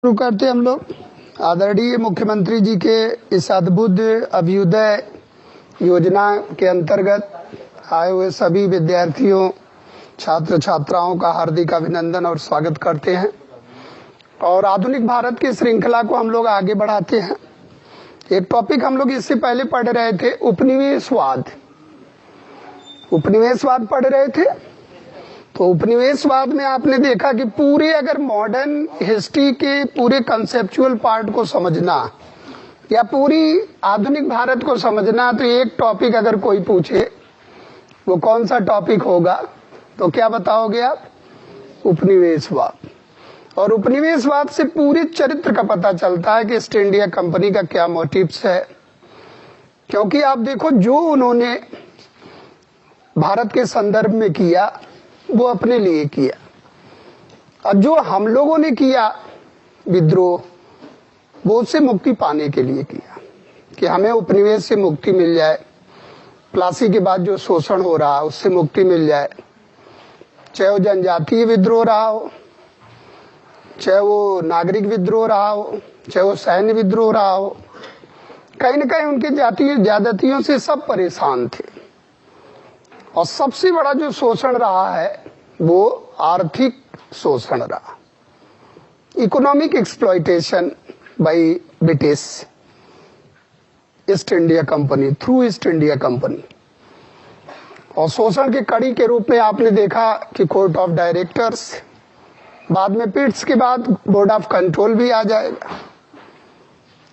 शुरू करते हम लोग आदरणीय मुख्यमंत्री जी के इस अद्भुत अभ्युदय योजना के अंतर्गत आए हुए सभी विद्यार्थियों छात्र छात्राओं का हार्दिक अभिनंदन और स्वागत करते हैं और आधुनिक भारत की श्रृंखला को हम लोग आगे बढ़ाते हैं। एक टॉपिक हम लोग इससे पहले पढ़ रहे थे, उपनिवेशवाद पढ़ रहे थे। तो उपनिवेशवाद में आपने देखा कि पूरे अगर मॉडर्न हिस्ट्री के पूरे कंसेप्चुअल पार्ट को समझना या पूरी आधुनिक भारत को समझना, तो एक टॉपिक अगर कोई पूछे वो कौन सा टॉपिक होगा, तो क्या बताओगे आप? उपनिवेशवाद। और उपनिवेशवाद से पूरे चरित्र का पता चलता है कि ईस्ट इंडिया कंपनी का क्या मोटिव्स है। क्योंकि आप देखो, जो उन्होंने भारत के संदर्भ में किया वो अपने लिए किया, और जो हम लोगों ने किया विद्रोह, वो उससे मुक्ति पाने के लिए किया कि हमें उपनिवेश से मुक्ति मिल जाए, प्लासी के बाद जो शोषण हो रहा उससे मुक्ति मिल जाए, चाहे वो जनजातीय विद्रोह रहा हो, चाहे वो नागरिक विद्रोह रहा हो, चाहे वो सैन्य विद्रोह रहा हो। कहीं न कहीं उनके जातीय ज्यादतियों से सब परेशान थे। और सबसे बड़ा जो शोषण रहा है वो आर्थिक शोषण रहा, economic exploitation by British east India company, through east India company. और शोषण के कड़ी के रूप में आपने देखा कि कोर्ट ऑफ डायरेक्टर्स, बाद में पिट्स के बाद बोर्ड ऑफ कंट्रोल भी आ जाएगा।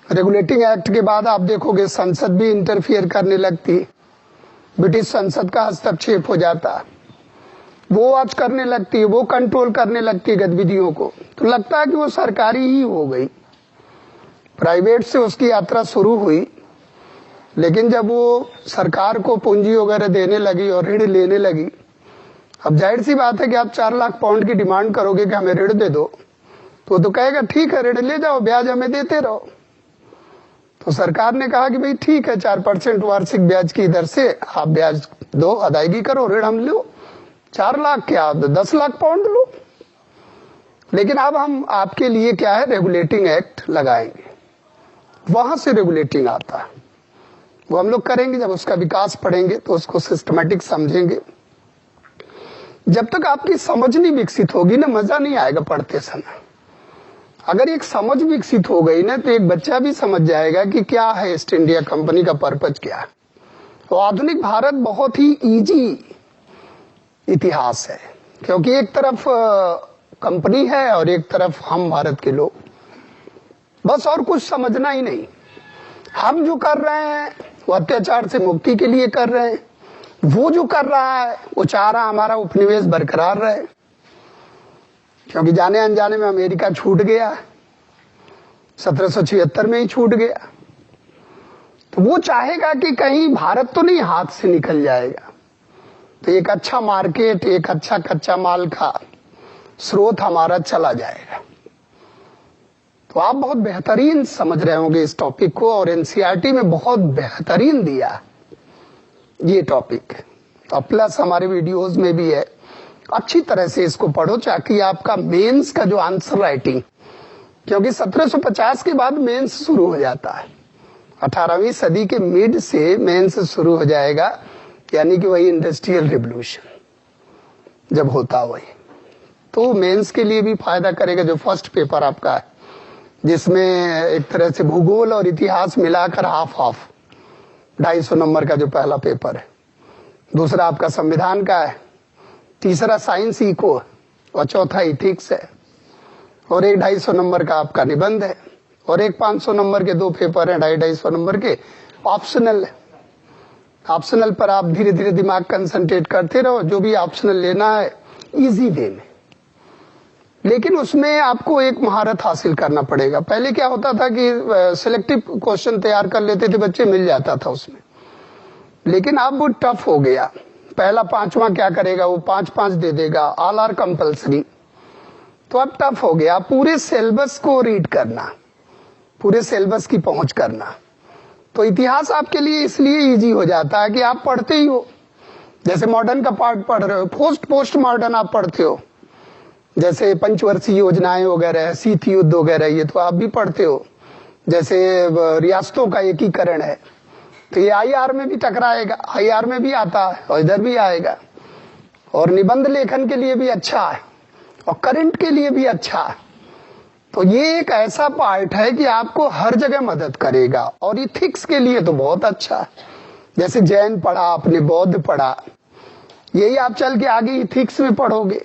रेगुलेटिंग एक्ट के बाद आप देखोगे संसद भी इंटरफियर करने लगती, ब्रिटिश संसद का हस्तक्षेप हो जाता, वो वॉच करने लगती है, वो कंट्रोल करने लगती है गतिविधियों को। तो लगता है कि वो सरकारी ही हो गई, प्राइवेट से उसकी यात्रा शुरू हुई। लेकिन जब वो सरकार को पूंजी वगैरह देने लगी और ऋण लेने लगी, अब जाहिर सी बात है कि आप 4 लाख पाउंड की डिमांड करोगे कि हमें ऋण दे दो, तो कहेगा ठीक है ऋण ले जाओ, ब्याज हमें देते रहो। तो सरकार ने कहा कि भाई ठीक है, 4% वार्षिक ब्याज की दर से आप ब्याज दो, अदायगी करो, ऋण हम लो। 4 लाख क्या, 10 लाख पाउंड लो। लेकिन अब हम आपके लिए क्या है, रेगुलेटिंग एक्ट लगाएंगे। वहां से रेगुलेटिंग आता है, वो हम लोग करेंगे। जब उसका विकास पढ़ेंगे तो उसको सिस्टमेटिक समझेंगे। जब तक आपकी समझ नहीं विकसित होगी ना, मजा नहीं आएगा पढ़ते समय। अगर एक समझ विकसित हो गई ना, तो एक बच्चा भी समझ जाएगा कि क्या है ईस्ट इंडिया कंपनी का पर्पज क्या है। तो आधुनिक भारत बहुत ही इजी इतिहास है, क्योंकि एक तरफ कंपनी है और एक तरफ हम भारत के लोग, बस और कुछ समझना ही नहीं। हम जो कर रहे हैं वो अत्याचार से मुक्ति के लिए कर रहे हैं, वो जो कर रहा है वो चाह रहा हमारा उपनिवेश बरकरार रहे। क्योंकि जाने अनजाने में अमेरिका छूट गया, 1776 में ही छूट गया। तो वो चाहेगा कि कहीं भारत तो नहीं हाथ से निकल जाएगा। तो एक अच्छा मार्केट, एक अच्छा कच्चा माल का स्रोत हमारा चला जाएगा। तो आप बहुत बेहतरीन समझ रहे होंगे इस टॉपिक को, और एनसीईआरटी में बहुत बेहतरीन दिया ये टॉपिक, और प्लस हमारे वीडियोस में भी है। अच्छी तरह से इसको पढ़ो ताकि आपका मेंस का जो आंसर राइटिंग, क्योंकि 1750 के बाद मेंस शुरू हो जाता है, 18वीं सदी के मिड से मेंस शुरू हो जाएगा। यानी कि वही इंडस्ट्रियल रिवॉल्यूशन जब होता वही, तो मेंस के लिए भी फायदा करेगा। जो फर्स्ट पेपर आपका है, जिसमें एक तरह से भूगोल और इतिहास मिलाकर हाफ 250 नंबर का जो पहला पेपर है, दूसरा आपका संविधान का है, तीसरा साइंस इको, और चौथा इथिक्स है, और एक 250 नंबर का आपका निबंध है, और एक 500 नंबर के 2 पेपर हैं, 250 नंबर के ऑप्शनल है। ऑप्शनल पर आप धीरे धीरे दिमाग कंसंट्रेट करते रहो, जो भी ऑप्शनल लेना है इजी वे में। लेकिन उसमें आपको एक महारत हासिल करना पड़ेगा। पहले क्या होता था कि सिलेक्टिव क्वेश्चन तैयार कर लेते थे बच्चे, मिल जाता था उसमें। लेकिन अब वो टफ हो गया। पहला 5वां क्या करेगा, वो 5-5 दे देगा, ऑल आर कंपल्सरी। तो अब टफ हो गया पूरे सिलेबस को रीड करना, पूरे सिलेबस की पहुंच करना। तो इतिहास आपके लिए इसलिए इजी हो जाता है कि आप पढ़ते ही हो। जैसे मॉडर्न का पार्ट पढ़ रहे हो, पोस्ट मॉडर्न आप पढ़ते हो, जैसे पंचवर्षीय योजनाएं वगैरह, शीत युद्ध वगैरह, ये तो आप भी पढ़ते हो। जैसे रियासतों का एकीकरण है, तो ये आईआर में भी टकराएगा, आईआर में भी आता है और इधर भी आएगा। और निबंध लेखन के लिए भी अच्छा है और करंट के लिए भी अच्छा है। तो ये एक ऐसा पार्ट है कि आपको हर जगह मदद करेगा। और इथिक्स के लिए तो बहुत अच्छा है। जैसे जैन पढ़ा आपने, बौद्ध पढ़ा, यही आप चल के आगे इथिक्स में पढ़ोगे।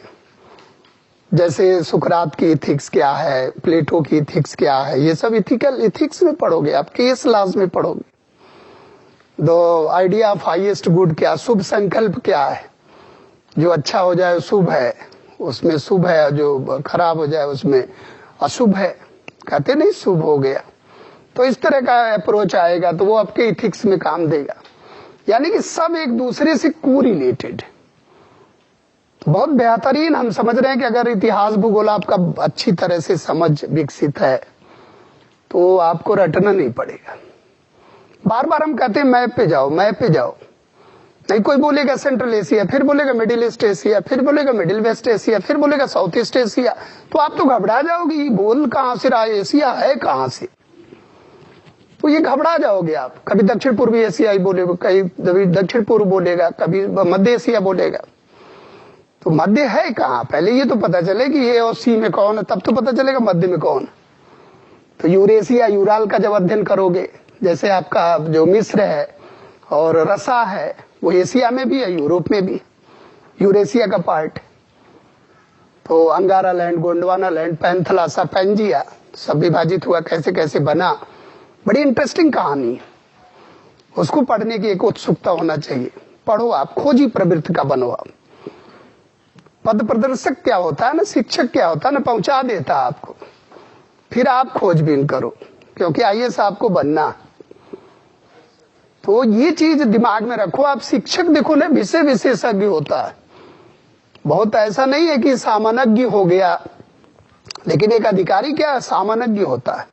जैसे सुकरात की इथिक्स क्या है, प्लेटो की इथिक्स क्या है, ये सब इथिक्स में पढ़ोगे, आप केस लॉज में पढ़ोगे। The idea of highest good क्या, शुभ संकल्प क्या है, जो अच्छा हो जाए शुभ है, उसमें शुभ है, जो खराब हो जाए उसमें अशुभ है, कहते नहीं शुभ हो गया। तो इस तरह का अप्रोच आएगा तो वो आपके इथिक्स में काम देगा। यानी कि सब एक दूसरे से कोरिलेटेड। बहुत बेहतरीन हम समझ रहे हैं कि अगर इतिहास भूगोल आपका अच्छी तरह से समझ विकसित है तो आपको रटना नहीं पड़ेगा। बार बार हम कहते हैं मैप पे जाओ, मैप पे जाओ। नहीं, कोई बोलेगा सेंट्रल एशिया, फिर बोलेगा मिडिल ईस्ट एशिया, फिर बोलेगा मिडिल वेस्ट एशिया, फिर बोलेगा साउथ ईस्ट एशिया, तो आप तो घबरा जाओगे, बोल कहां से रहा, एशिया है कहां से, तो ये घबरा जाओगे आप। कभी दक्षिण पूर्वी एशिया ही बोलेगा, कभी दक्षिण पूर्व बोलेगा, कभी मध्य एशिया बोलेगा। तो मध्य है कहाँ, पहले ये तो पता चले कि ए और सी में कौन है, तब तो पता चलेगा मध्य में कौन। तो यूरेशिया, यूराल का जब अध्ययन करोगे, जैसे आपका जो मिस्र है और रसा है, वो एशिया में भी है, यूरोप में भी, यूरेशिया का पार्ट। तो अंगारा land, Gondwana land, Panthalassa, Pangaea सब विभाजित हुआ, कैसे कैसे बना, बड़ी इंटरेस्टिंग कहानी है। उसको पढ़ने की एक उत्सुकता होना चाहिए। पढ़ो आप, खोजी प्रवृत्ति का बनो आप। पद प्रदर्शक क्या होता है ना, शिक्षक क्या होता है ना, पहुंचा देता है आपको, फिर आप खोजबीन करो, क्योंकि आईएएस आपको बनना। तो ये चीज दिमाग में रखो। आप शिक्षक देखो ना, विषय विशेषज्ञ होता है, बहुत ऐसा नहीं है कि सामान्यज्ञ हो गया, लेकिन एक अधिकारी क्या है, सामान्यज्ञ होता है,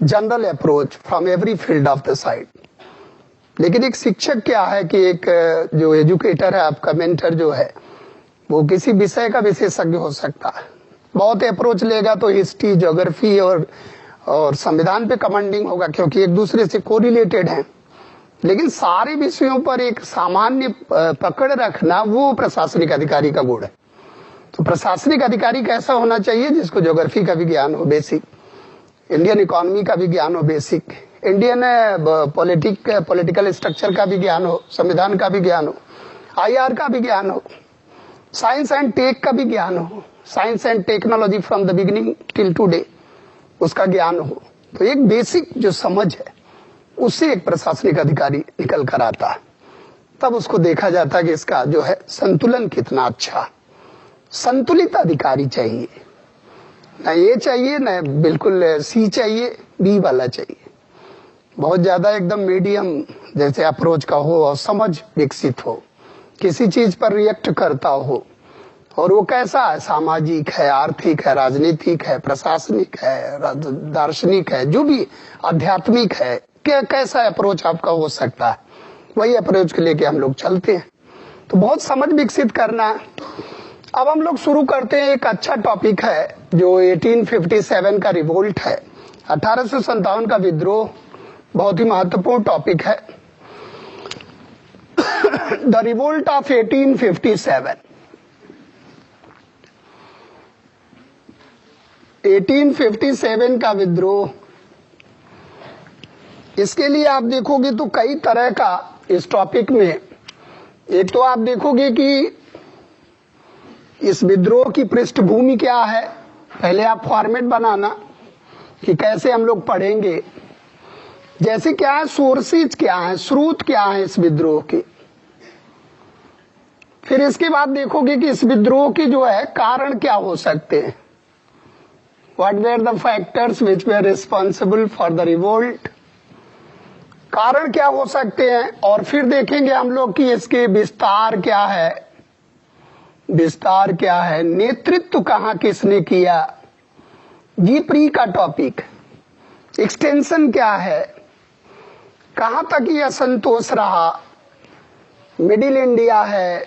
general approach from every field of the side. लेकिन एक शिक्षक क्या है कि एक जो एजुकेटर है, आपका मेंटर जो है, वो किसी विषय का विशेषज्ञ हो सकता है। बहुत अप्रोच लेगा तो हिस्ट्री, ज्योग्राफी और संविधान पे कमांडिंग होगा, क्योंकि एक दूसरे से कोरिलेटेड है। लेकिन सारे विषयों पर एक सामान्य पकड़ रखना, वो प्रशासनिक अधिकारी का गुण है। तो प्रशासनिक अधिकारी कैसा होना चाहिए, जिसको ज्योग्राफी का भी ज्ञान हो बेसिक, इंडियन इकोनॉमी का भी ज्ञान हो बेसिक, इंडियन पॉलिटिकल स्ट्रक्चर का भी ज्ञान हो, संविधान का भी ज्ञान हो, आईआर का भी ज्ञान हो, साइंस एंड टेक का भी ज्ञान हो, science and technology from the beginning till today, उसका ज्ञान हो। तो एक बेसिक जो समझ है, उससे एक प्रशासनिक अधिकारी निकल कर आता है। तब उसको देखा जाता है कि इसका जो है संतुलन कितना अच्छा। संतुलित अधिकारी चाहिए, ना ये चाहिए ना बिल्कुल सी चाहिए, बी वाला चाहिए। बहुत ज्यादा एकदम मीडियम जैसे अप्रोच का हो और समझ विकसित हो, किसी चीज पर रिएक्ट करता हो। और वो कैसा है, सामाजिक है, आर्थिक है, राजनीतिक है, प्रशासनिक है, दार्शनिक है, जो भी आध्यात्मिक है, क्या कैसा अप्रोच आपका हो सकता है, वही अप्रोच के लेके हम लोग चलते हैं। तो बहुत समझ विकसित करना है। अब हम लोग शुरू करते हैं। एक अच्छा टॉपिक है जो 1857 का रिवोल्ट है, 1857 का विद्रोह, बहुत ही महत्वपूर्ण टॉपिक है। The revolt of 1857। 1857 का विद्रोह, इसके लिए आप देखोगे तो कई तरह का इस टॉपिक में, एक तो आप देखोगे कि इस विद्रोह की पृष्ठभूमि क्या है। पहले आप फॉर्मेट बनाना कि कैसे हम लोग पढ़ेंगे, जैसे क्या है, सोर्सेज क्या है, स्रोत क्या है इस विद्रोह के। फिर इसके बाद देखोगे कि इस विद्रोह के जो है कारण क्या हो सकते हैं, what were the factors which where responsible for the revolt, कारण क्या हो सकते हैं। और फिर देखेंगे हम लोग कि इसके विस्तार क्या है, विस्तार क्या है, नेतृत्व कहां किसने किया, ये प्री का टॉपिक। एक्सटेंशन क्या है, कहां तक ये असंतोष रहा, मिडिल इंडिया है,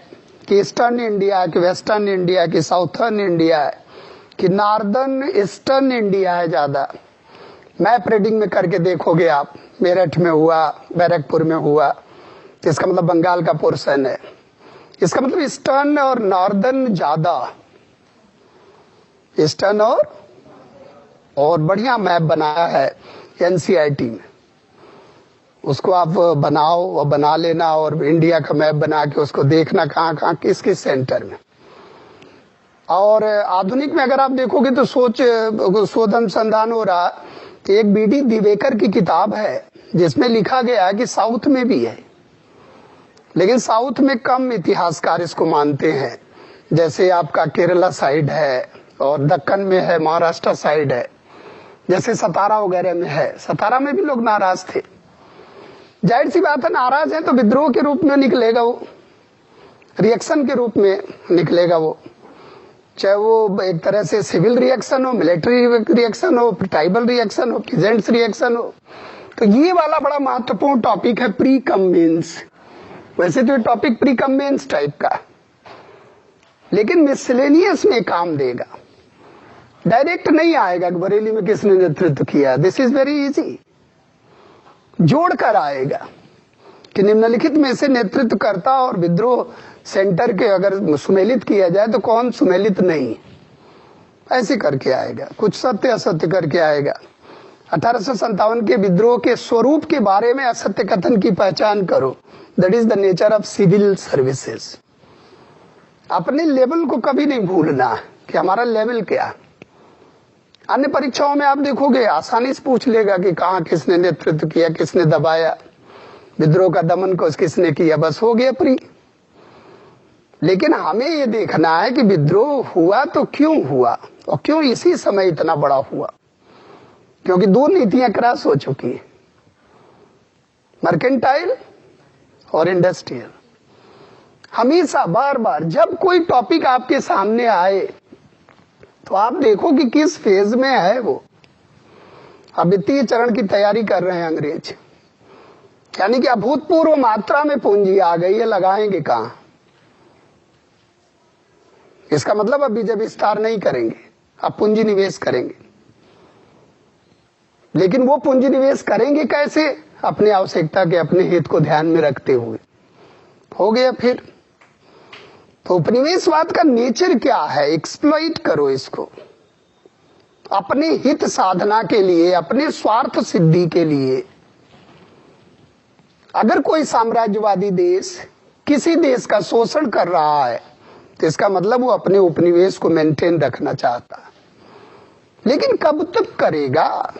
कि ईस्टर्न इंडिया है कि वेस्टर्न इंडिया है कि साउथर्न इंडिया है कि नॉर्दर्न ईस्टर्न इंडिया है ज्यादा। मैप रीडिंग में करके देखोगे आप, मेरठ में हुआ, बैरकपुर में हुआ, तो इसका मतलब बंगाल का पोर्शन है। इसका मतलब ईस्टर्न और नॉर्दर्न ज्यादा, ईस्टर्न और बढ़िया मैप बनाया है एनसीईआरटी में। उसको आप बनाओ और बना लेना और इंडिया का मैप बना के उसको देखना कहाँ कहाँ किस किस सेंटर में। और आधुनिक में अगर आप देखोगे तो शोध अनुसंधान हो रहा कि एक बीडी दिवेकर की किताब है जिसमें लिखा गया है कि साउथ में भी है, लेकिन साउथ में कम इतिहासकार इसको मानते हैं। जैसे आपका केरला साइड है और दक्कन में है, महाराष्ट्र साइड है, जैसे सतारा वगैरह में है। सतारा में भी लोग नाराज थे, जाहिर सी बात है, नाराज है तो विद्रोह के रूप में निकलेगा वो, रिएक्शन के रूप में निकलेगा वो, चाहे वो एक तरह से सिविल रिएक्शन हो, मिलिट्री रिएक्शन हो, ट्राइबल रिएक्शन हो, पीजेंट्स रिएक्शन हो। तो ये वाला बड़ा महत्वपूर्ण टॉपिक है प्री कन्वेंस। वैसे तो ये टॉपिक प्री कन्वेंस टाइप का, लेकिन मिसलेनियस में काम देगा, डायरेक्ट नहीं आएगा कि बरेली में किसने नेतृत्व किया। दिस इज वेरी इजी, जोड़कर आएगा कि निम्नलिखित में से नेतृत्व करता और विद्रोह सेंटर के अगर सुमेलित किया जाए तो कौन सुमेलित नहीं, ऐसे करके आएगा, कुछ सत्य असत्य करके आएगा। 1857 के विद्रोह के स्वरूप के बारे में असत्य कथन की पहचान करो, that is the nature of civil services. अपने लेवल को कभी नहीं भूलना कि हमारा लेवल क्या। अन्य परीक्षाओं में आप देखोगे आसानी से पूछ लेगा कि कहाँ किसने नेतृत्व किया, किसने दबाया, विद्रोह का दमन को किसने किया, बस हो गया प्री। लेकिन हमें ये देखना है कि विद्रोह हुआ तो क्यों हुआ और क्यों इसी समय इतना बड़ा हुआ, क्योंकि दो नीतियां क्रॉस हो चुकी है, मर्केंटाइल और इंडस्ट्रियल। हमेशा बार बार जब कोई टॉपिक आपके सामने आए तो आप देखो कि किस फेज में है वो। अब वित्तीय चरण की तैयारी कर रहे हैं अंग्रेज, यानी कि अभूतपूर्व मात्रा में पूंजी आ गई है, लगाएंगे कहां। इसका मतलब अब बीजे विस्तार नहीं करेंगे, अब पूंजी निवेश करेंगे। लेकिन वो पूंजी निवेश करेंगे कैसे, अपनी आवश्यकता के, अपने हित को ध्यान में रखते हुए। हो गया फिर। तो उपनिवेशवाद का नेचर क्या है, एक्सप्लॉइट करो इसको अपने हित साधना के लिए, अपने स्वार्थ सिद्धि के लिए। अगर कोई साम्राज्यवादी देश किसी देश का शोषण कर रहा है तो इसका मतलब वो अपने उपनिवेश को मेंटेन रखना चाहता है, लेकिन कब तक करेगा।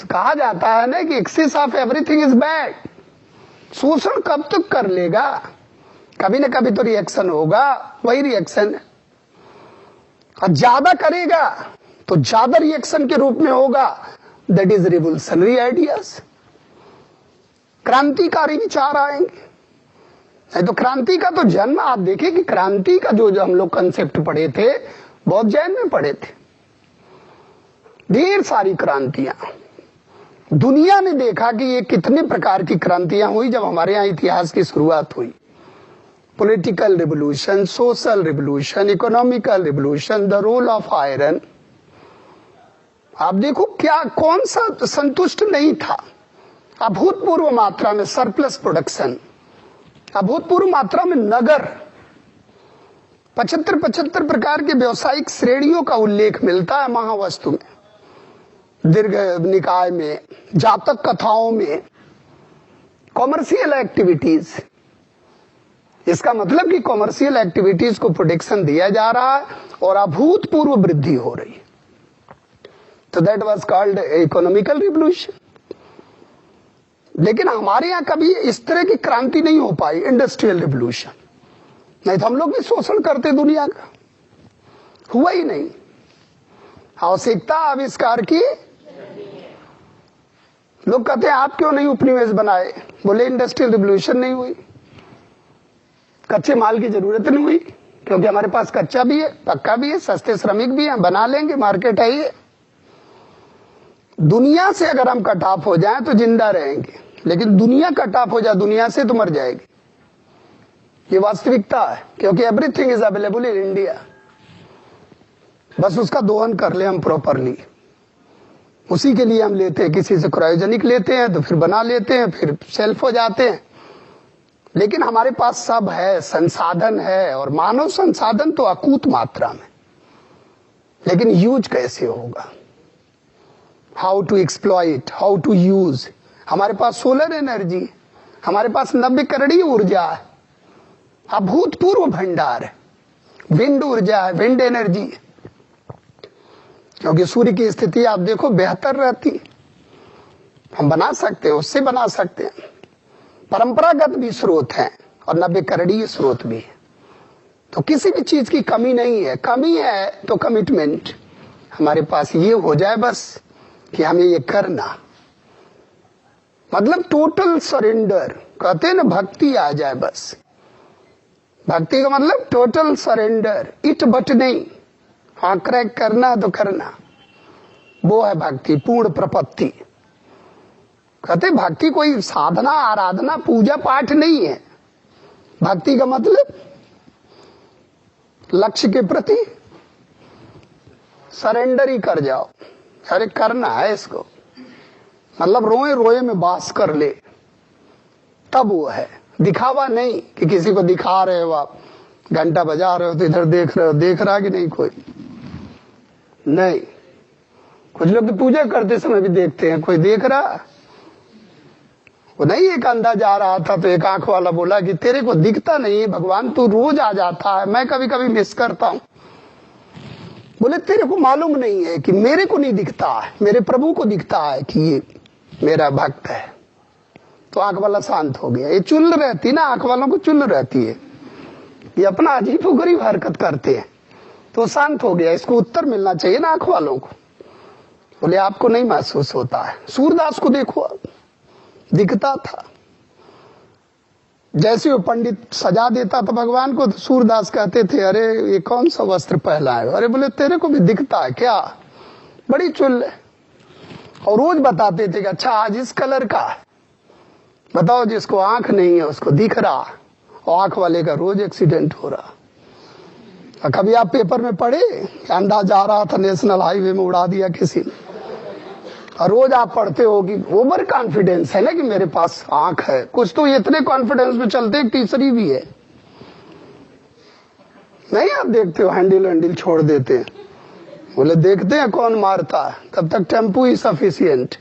कहा जाता है ना कि excess of everything is bad. शोषण कब तक कर लेगा, कभी ना कभी तो रिएक्शन होगा, वही रिएक्शन है। और ज्यादा करेगा तो ज्यादा रिएक्शन के रूप में होगा, दैट इज रिवोल्यूशनरी आइडियाज, क्रांतिकारी विचार आएंगे। नहीं तो क्रांति का तो जन्म आप देखिए कि क्रांति का जो हम लोग कंसेप्ट पढ़े थे बहुत जैन में पढ़े थे। ढेर सारी क्रांतियां दुनिया ने देखा कि ये कितने प्रकार की क्रांतियां हुई जब हमारे यहाँ इतिहास की शुरुआत हुई। Political revolution, social revolution, economical revolution, the role of iron. आप देखो क्या कौन सा संतुष्ट नहीं था। अभूतपूर्व मात्रा में सरप्लस प्रोडक्शन, अभूतपूर्व मात्रा में नगर, 75 प्रकार के व्यवसायिक श्रेणियों का उल्लेख मिलता है महावस्तु में, दीर्घ निकाय में, जातक कथाओं में, कॉमर्शियल एक्टिविटीज। इसका मतलब कि कॉमर्शियल एक्टिविटीज को प्रोटेक्शन दिया जा रहा है और अभूतपूर्व वृद्धि हो रही है। तो that was called economical revolution. लेकिन हमारे यहाँ कभी इस तरह की क्रांति नहीं हो पाई, इंडस्ट्रियल रिवोल्यूशन। नहीं तो हम लोग भी शोषण करते दुनिया का, हुआ ही नहीं। आवश्यकता आविष्कार की। लोग कहते हैं आप क्यों नहीं उपनिवेश बनाए, बोले इंडस्ट्रियल रिवोल्यूशन नहीं हुई, कच्चे माल की जरूरत नहीं हुई, क्योंकि हमारे पास कच्चा भी है, पक्का भी है, सस्ते श्रमिक भी हैं, बना लेंगे, मार्केट है ये। दुनिया से अगर हम कट ऑफ हो जाएं तो जिंदा रहेंगे, लेकिन दुनिया कट ऑफ हो जाए दुनिया से तो मर जाएगी। ये वास्तविकता है, क्योंकि everything is available in India. बस उसका दोहन कर ले हम प्रॉपरली, उसी के लिए हम लेते हैं। किसी से क्रायोजेनिक लेते हैं तो फिर बना लेते हैं, फिर सेल्फ हो जाते हैं। लेकिन हमारे पास सब है, संसाधन है, और मानव संसाधन तो अकूत मात्रा में, लेकिन यूज कैसे होगा, how to exploit, how to use. हमारे पास सोलर एनर्जी, हमारे पास नवीकरणीय ऊर्जा है, अभूतपूर्व भंडार है, विंड ऊर्जा है, विंड एनर्जी, क्योंकि सूर्य की स्थिति आप देखो बेहतर रहती, हम बना सकते हैं, उससे बना सकते हैं। परंपरागत भी स्रोत हैं और नवीकरणीय स्रोत भी है, तो किसी भी चीज की कमी नहीं है। कमी है तो कमिटमेंट हमारे पास ये हो जाए बस कि हमें ये करना, मतलब टोटल सरेंडर कहते हैं ना, भक्ति आ जाए बस। भक्ति का मतलब टोटल सरेंडर, इट बट नहीं, हाँ क्रैक करना तो करना, वो है भक्ति, पूर्ण प्रपत्ति। कहते भक्ति कोई साधना, आराधना, पूजा पाठ नहीं है। भक्ति का मतलब लक्ष्य के प्रति सरेंडर ही कर जाओ। अरे करना है इसको, मतलब रोए रोए में बास कर ले, तब वो है। दिखावा नहीं कि किसी को दिखा रहे हो, आप घंटा बजा रहे हो तो इधर देख रहे हो, देख रहा कि नहीं कोई नहीं। कुछ लोग तो पूजा करते समय भी देखते हैं, कोई देख रहा वो नहीं। एक अंधा जा रहा था तो एक आंख वाला बोला कि तेरे को दिखता नहीं भगवान, तू रोज आ जाता है, मैं कभी कभी मिस करता हूं। बोले तेरे को मालूम नहीं है कि मेरे को नहीं दिखता है, मेरे प्रभु को दिखता है कि ये मेरा भक्त है। तो आंख वाला शांत हो गया। ये चुल रहती ना, आंख वालों को चुल रहती है, ये अपना अजीबोगरीब हरकत करते हैं, तो शांत हो गया। इसको उत्तर मिलना चाहिए ना आंख वालों को। बोले आपको नहीं महसूस होता है। सूरदास को देखो, दिखता था, जैसे वो पंडित सजा देता था भगवान को, तो सूरदास कहते थे अरे ये कौन सा वस्त्र पहना है। अरे बोले तेरे को भी दिखता है क्या, बड़ी चुल है। और रोज बताते थे कि अच्छा आज इस कलर का है। बताओ, जिसको आंख नहीं है उसको दिख रहा, और आंख वाले का रोज एक्सीडेंट हो रहा। कभी आप पेपर में पढ़े, अंधा जा रहा था नेशनल हाईवे में, उड़ा दिया किसी ने। और रोज आप पढ़ते हो कि ओवर कॉन्फिडेंस है ना कि मेरे पास आंख है। कुछ तो इतने कॉन्फिडेंस में चलते हैं, तीसरी भी है नहीं। आप देखते हो हैंडल छोड़ देते हैं, बोले देखते हैं कौन मारता है, तब तक टेम्पू ही सफिशियंट।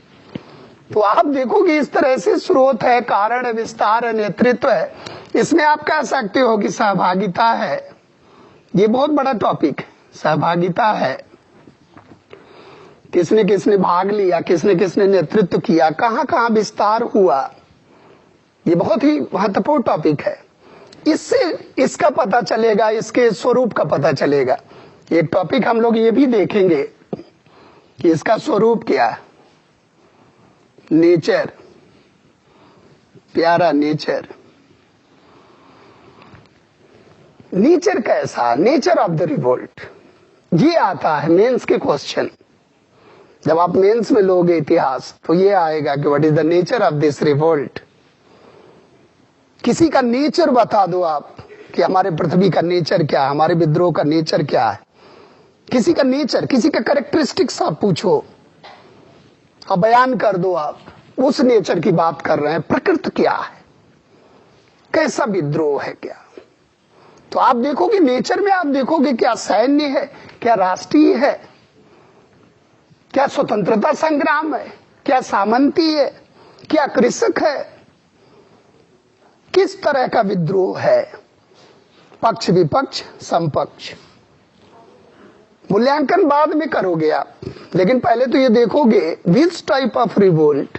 तो आप देखो कि इस तरह से स्रोत है, कारण है, विस्तार है, नेतृत्व है। इसमें आप कह सकते हो कि सहभागिता है। ये बहुत बड़ा टॉपिक, सहभागिता है। किसने किसने भाग लिया, किसने किसने नेतृत्व किया, कहां कहां विस्तार हुआ, ये बहुत ही महत्वपूर्ण टॉपिक है। इससे इसका पता चलेगा, इसके स्वरूप का पता चलेगा। एक टॉपिक हम लोग ये भी देखेंगे कि इसका स्वरूप क्या है। नेचर, प्यारा नेचर, नेचर कैसा, नेचर ऑफ द रिवोल्ट, ये आता है मेंस के क्वेश्चन। जब आप मेंस में लोगे इतिहास, तो ये आएगा कि what is the nature of this revolt. किसी का नेचर बता दो आप कि हमारे पृथ्वी का नेचर क्या है, हमारे विद्रोह का नेचर क्या है। किसी का नेचर, किसी का कैरेक्टरिस्टिक्स आप पूछो और बयान कर दो, आप उस नेचर की बात कर रहे हैं। प्रकृति क्या है, कैसा विद्रोह है क्या। तो आप देखोगे नेचर में, आप देखोगे क्या सैन्य है, क्या राष्ट्रीय है, क्या स्वतंत्रता संग्राम है, क्या सामंती है, क्या कृषक है, किस तरह का विद्रोह है, पक्ष विपक्ष समपक्ष। मूल्यांकन बाद में करोगे आप, लेकिन पहले तो ये देखोगे विच टाइप ऑफ रिवोल्ट।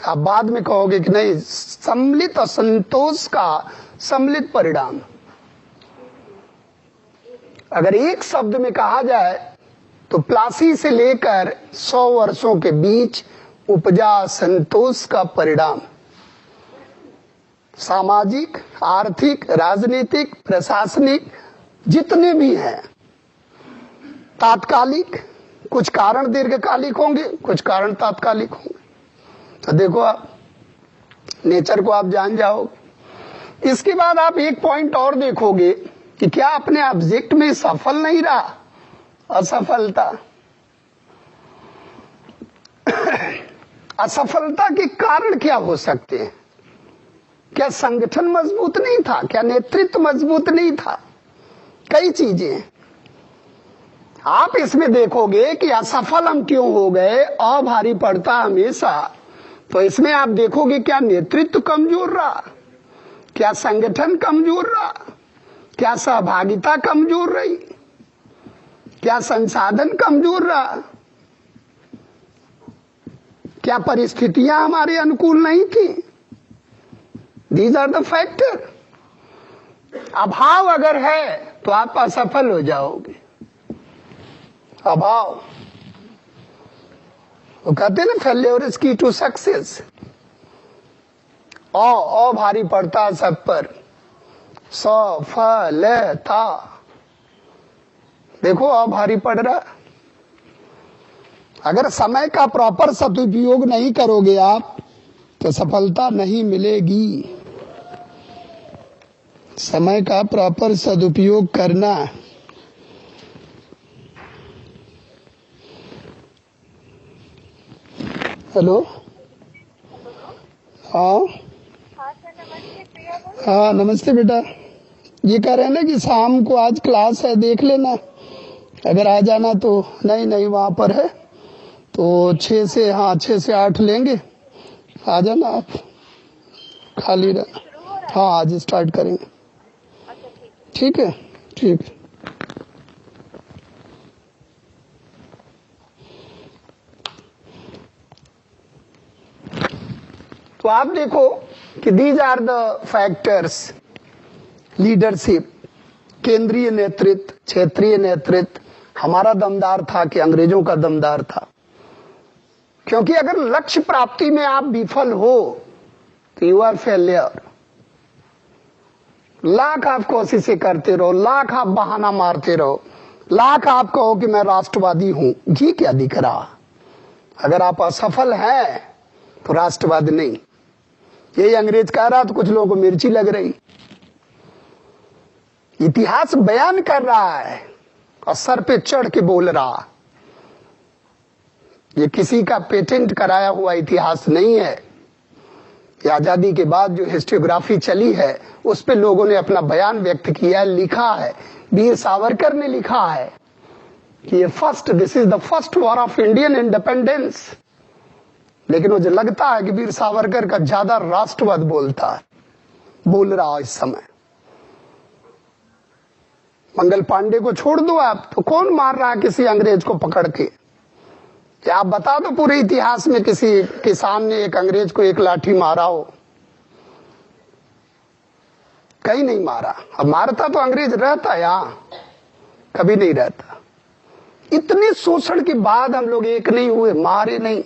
आप बाद में कहोगे कि नहीं, सम्मिलित असंतोष का सम्मिलित परिणाम। अगर एक शब्द में कहा जाए तो प्लासी से लेकर 100 वर्षों के बीच उपजा असंतोष का परिणाम। सामाजिक, आर्थिक, राजनीतिक, प्रशासनिक जितने भी हैं, तात्कालिक, कुछ कारण दीर्घकालिक होंगे, कुछ कारण तात्कालिक होंगे। तो देखो आप नेचर को आप जान जाओगे। इसके बाद आप एक पॉइंट और देखोगे कि क्या अपने ऑब्जेक्ट में सफल नहीं रहा, असफलता। असफलता के कारण क्या हो सकते हैं? क्या संगठन मजबूत नहीं था? क्या नेतृत्व मजबूत नहीं था? कई चीजें आप इसमें देखोगे कि असफल हम क्यों हो गए, अभारी पड़ता हमेशा। तो इसमें आप देखोगे क्या नेतृत्व कमजोर रहा, क्या संगठन कमजोर रहा, क्या सहभागिता कमजोर रही, क्या संसाधन कमजोर रहा, क्या परिस्थितियां हमारे अनुकूल नहीं थी। These are the factor. अभाव अगर है तो आप असफल हो जाओगे। अभाव, वो कहते हैं ना फेल्योर इज की टू सक्सेस। ओ भारी पड़ता सब पर, सफलता। देखो भारी पड़ रहा। अगर समय का प्रॉपर सदुपयोग नहीं करोगे आप तो सफलता नहीं मिलेगी। समय का प्रॉपर सदुपयोग करना। हेलो, हाँ हाँ नमस्ते बेटा। ये कह रहे हैं ना कि शाम को आज क्लास है, देख लेना, अगर आ जाना तो। नहीं वहां पर है तो 6 से 8 लेंगे, आ जाना आप, खाली रह। हाँ आज स्टार्ट करेंगे। ठीक है, ठीक है। तो आप देखो कि these are the factors. Leadership, केंद्रीय नेतृत्व, क्षेत्रीय नेतृत्व हमारा दमदार था कि अंग्रेजों का दमदार था। क्योंकि अगर लक्ष्य प्राप्ति में आप विफल हो तो यू आर फेलियर। लाख आप कोशिशें करते रहो, लाख आप बहाना मारते रहो, लाख आप कहो कि मैं राष्ट्रवादी हूं, ये क्या दिख रहा? अगर आप असफल हैं तो राष्ट्रवादी नहीं। यही अंग्रेज कह रहा तो कुछ लोगों को मिर्ची लग रही। इतिहास बयान कर रहा है और सर पे चढ़ के बोल रहा। ये किसी का पेटेंट कराया हुआ इतिहास नहीं है। ये आजादी के बाद जो हिस्टोग्राफी चली है उस पे लोगों ने अपना बयान व्यक्त किया, लिखा है। वीर सावरकर ने लिखा है कि ये this is the first war of Indian independence. लेकिन मुझे लगता है कि वीर सावरकर का ज्यादा राष्ट्रवाद बोल रहा इस समय। मंगल पांडे को छोड़ दो आप, तो कौन मार रहा है किसी अंग्रेज को पकड़ के? क्या आप बता दो पूरे इतिहास में किसी किसान ने एक अंग्रेज को एक लाठी मारा हो? कहीं नहीं मारा। अब मारता तो अंग्रेज रहता यहां, कभी नहीं रहता। इतने शोषण के बाद हम लोग एक नहीं हुए, मारे नहीं।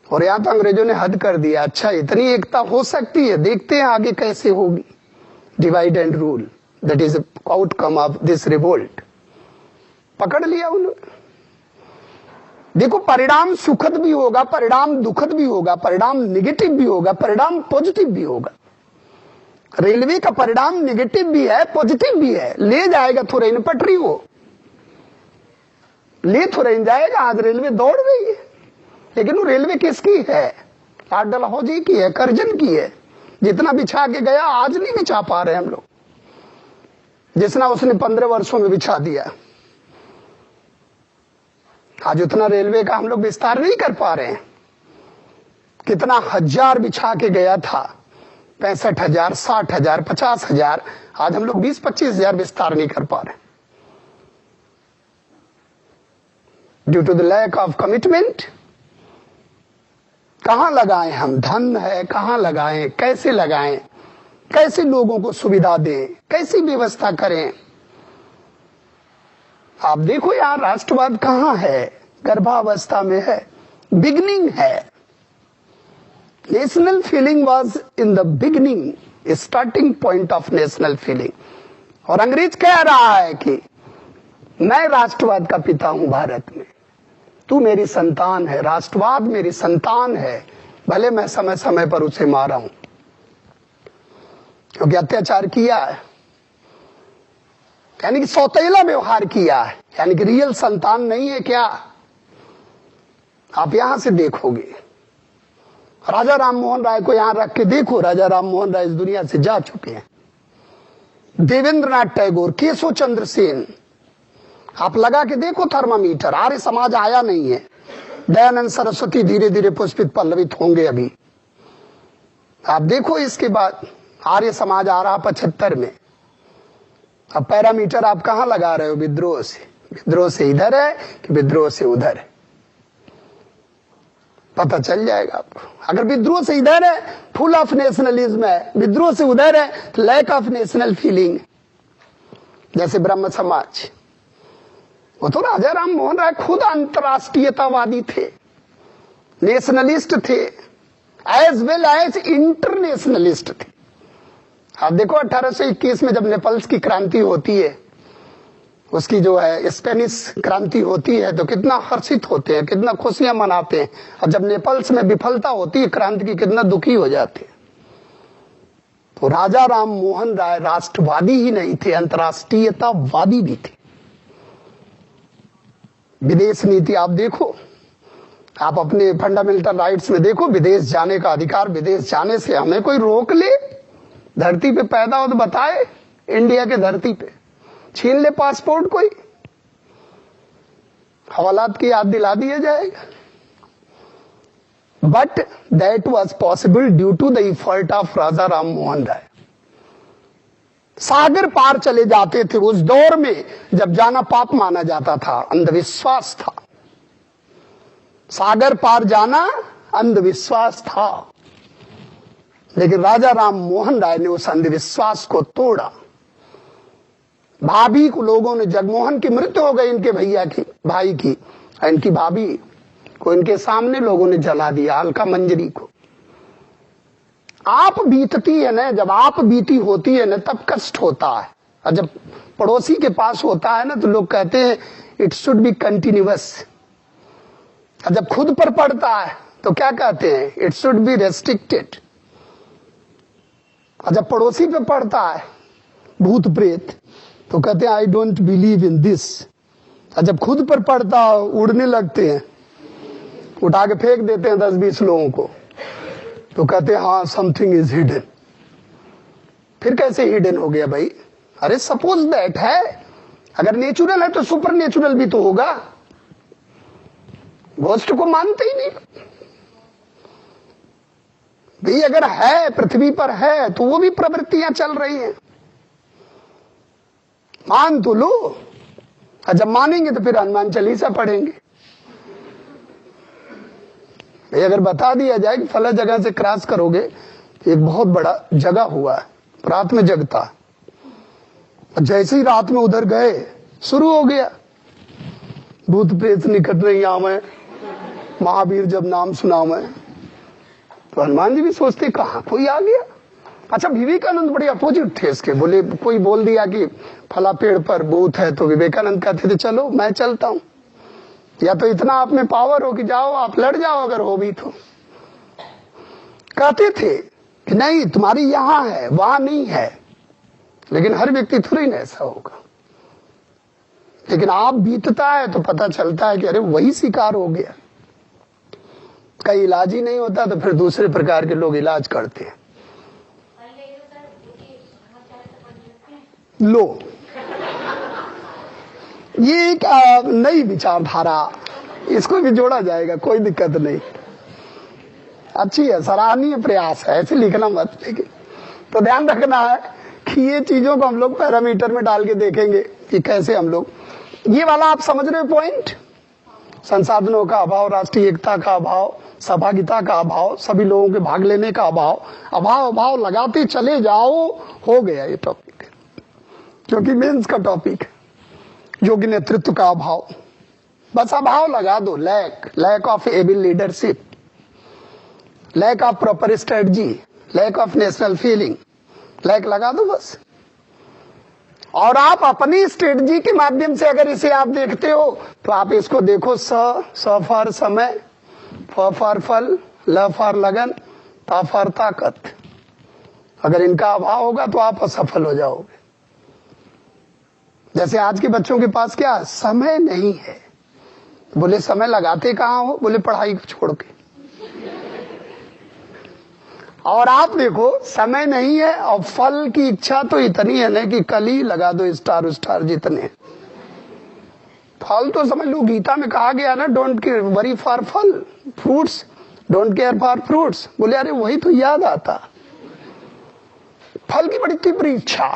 और यहां तो अंग्रेजों ने हद कर दिया। अच्छा, इतनी एकता हो सकती है, देखते हैं आगे कैसे होगी। Divide and rule, that is outcome of this revolt. पकड़ लिया उन्होंने। देखो, परिणाम सुखद भी होगा, परिणाम दुखद भी होगा, परिणाम निगेटिव भी होगा, परिणाम पॉजिटिव भी होगा। रेलवे का परिणाम निगेटिव भी है, पॉजिटिव भी है। ले जाएगा थोड़ा पटरी, वो ले थोड़ा जाएगा। आज रेलवे दौड़ रही है, लेकिन वो रेलवे किसकी है? लाल डलहौजी की है, करजन की है। जितना बिछा के गया आज नहीं बिछा पा रहे हम लोग, जितना उसने 15 वर्षों में बिछा दिया। आज उतना रेलवे का हम लोग विस्तार नहीं कर पा रहे हैं। कितना हजार बिछा के गया था, 65,000, 60,000, 50,000। आज हम लोग 20-25 हजार विस्तार नहीं कर पा रहे, due to the lack of commitment. कहां लगाएं हम? धन है, कहां लगाएं, कैसे लगाएं, कैसे लोगों को सुविधा दें, कैसी व्यवस्था करें? आप देखो यार, राष्ट्रवाद कहां है? गर्भावस्था में है, बिगनिंग है। National feeling was in the beginning, starting point of national feeling. और अंग्रेज कह रहा है कि मैं राष्ट्रवाद का पिता हूं भारत में, तू मेरी संतान है, राष्ट्रवाद मेरी संतान है, भले मैं समय समय पर उसे मारा हूं। क्योंकि अत्याचार किया है, यानी कि सौतेला व्यवहार किया है, यानी कि रियल संतान नहीं है क्या? आप यहां से देखोगे। राजा राम मोहन राय को यहां रख के देखो, राजा राम मोहन राय इस दुनिया से जा चुके हैं। देवेंद्रनाथ टैगोर, केशव चंद्र सेन, आप लगा के देखो थर्मामीटर, आर्य समाज आया नहीं है। दयानंद सरस्वती धीरे धीरे पुष्पित पल्लवित होंगे अभी, आप देखो। इसके बाद आर्य समाज आ रहा 75 में। अब पैरामीटर आप कहां लगा रहे हो? विद्रोह से। विद्रोह से इधर है कि विद्रोह से उधर है, पता चल जाएगा आपको। अगर विद्रोह से इधर है, फुल ऑफ नेशनलिज्म है, विद्रोह से उधर है, लैक ऑफ नेशनल फीलिंग। जैसे ब्रह्म समाज, वो तो राजा राम मोहन राय खुद अंतरराष्ट्रीयतावादी थे, नेशनलिस्ट थे, एज वेल एज इंटरनेशनलिस्ट थे। आप देखो 1821 में जब नेपाल्स की क्रांति होती है, उसकी जो है स्पेनिश क्रांति होती है, तो कितना हर्षित होते हैं, कितना खुशियां मनाते हैं। और जब नेपाल्स में विफलता होती है क्रांति की, कितना दुखी हो जाते हैं। तो राजा राम मोहन राय राष्ट्रवादी ही नहीं थे, अंतरराष्ट्रीयतावादी भी थे। विदेश नीति आप देखो, आप अपने फंडामेंटल राइट्स में देखो, विदेश जाने का अधिकार, विदेश जाने से हमें कोई रोक ले, धरती पे पैदा हो तो बताए, इंडिया के धरती पे छीन ले पासपोर्ट, कोई हवालात की याद दिला दिया जाएगा। But that was possible due to the effort of Raja Ram Mohan Roy. सागर पार चले जाते थे उस दौर में जब जाना पाप माना जाता था, अंधविश्वास था। सागर पार जाना अंधविश्वास था, लेकिन राजा राम मोहन राय ने उस अंधविश्वास को तोड़ा। भाभी को लोगों ने, जगमोहन की मृत्यु हो गई इनके भैया की, भाई की, इनकी भाभी को इनके सामने लोगों ने जला दिया, अलका मंजरी को। आप बीतती है ना, जब आप बीती होती है ना, तब कष्ट होता है। और जब पड़ोसी के पास होता है ना, तो लोग कहते हैं इट शुड बी कंटिन्यूअस। और जब खुद पर पड़ता है तो क्या कहते हैं? It should be restricted. और जब पड़ोसी पे पड़ता है भूत प्रेत, तो कहते हैं I don't believe in this. और जब खुद पर पड़ता है, उड़ने लगते हैं, उठा के फेंक देते हैं 10-20 लोगों को, तो कहते हैं हाँ समथिंग इज हिडन। फिर कैसे हिडन हो गया भाई? अरे सपोज दैट है, अगर नेचुरल है तो सुपर नेचुरल भी तो होगा। घोस्ट को मानते ही नहीं भाई। अगर है, पृथ्वी पर है, तो वो भी प्रवृत्तियां चल रही हैं, मान तो लो। और जब मानेंगे तो फिर हनुमान चालीसा पढ़ेंगे। अगर बता दिया जाए कि फला जगह से क्रॉस करोगे, एक बहुत बड़ा जगह हुआ है, रात में जगता, जैसे ही रात में उधर गए, शुरू हो गया भूत प्रेत निकट नहीं आवे, महावीर जब नाम सुना मैं। तो हनुमान जी भी सोचते कहां कोई आ गया। अच्छा, विवेकानंद बड़े अपोजिट थे इसके। बोले, कोई बोल दिया कि फला पेड़ पर भूत है, तो विवेकानंद कहते थे चलो मैं चलता हूं, या तो इतना आप में पावर हो कि जाओ आप लड़ जाओ, अगर हो भी तो। कहते थे कि नहीं तुम्हारी यहां है, वहां नहीं है। लेकिन हर व्यक्ति थोड़ी ना ऐसा होगा। लेकिन आप बीतता है तो पता चलता है कि अरे वही शिकार हो गया। का इलाज ही नहीं होता तो फिर दूसरे प्रकार के लोग इलाज करते हैं। लो, ये एक नई विचारधारा, इसको भी जोड़ा जाएगा, कोई दिक्कत नहीं, अच्छी है, सराहनीय प्रयास है, ऐसे लिखना मत। लेकिन तो ध्यान रखना है कि ये चीजों को हम लोग पैरामीटर में डाल के देखेंगे कि कैसे हम लोग, ये वाला आप समझ रहे हो पॉइंट, संसाधनों का अभाव, राष्ट्रीय एकता का अभाव, सहभागिता का अभाव, सभी लोगों के भाग लेने का अभाव, अभाव लगाते चले जाओ, हो गया ये टॉपिक, क्योंकि मेंस का टॉपिक है। योग्य नेतृत्व का अभाव, बस अभाव लगा दो, lack of able leadership, lack of proper strategy, lack of national feeling, lack लगा दो बस। और आप अपनी स्ट्रेटजी के माध्यम से अगर इसे आप देखते हो तो आप इसको देखो, स फॉर समय, फ फॉर फल, ल फॉर लगन, ता फॉर ताकत। अगर इनका अभाव होगा तो आप असफल हो जाओगे। जैसे आज के बच्चों के पास क्या समय नहीं है। बोले समय लगाते कहाँ हो? बोले पढ़ाई को छोड़ के। और आप देखो समय नहीं है और फल की इच्छा तो इतनी है ना कि कल ही लगा दो स्टार स्टार जितने। फल तो समझ लो, गीता में कहा गया ना, डोंट वरी फॉर फल, fruits don't care for fruits. बोले अरे वही तो याद आता, फल की बड़ी तीव्र इच्छा।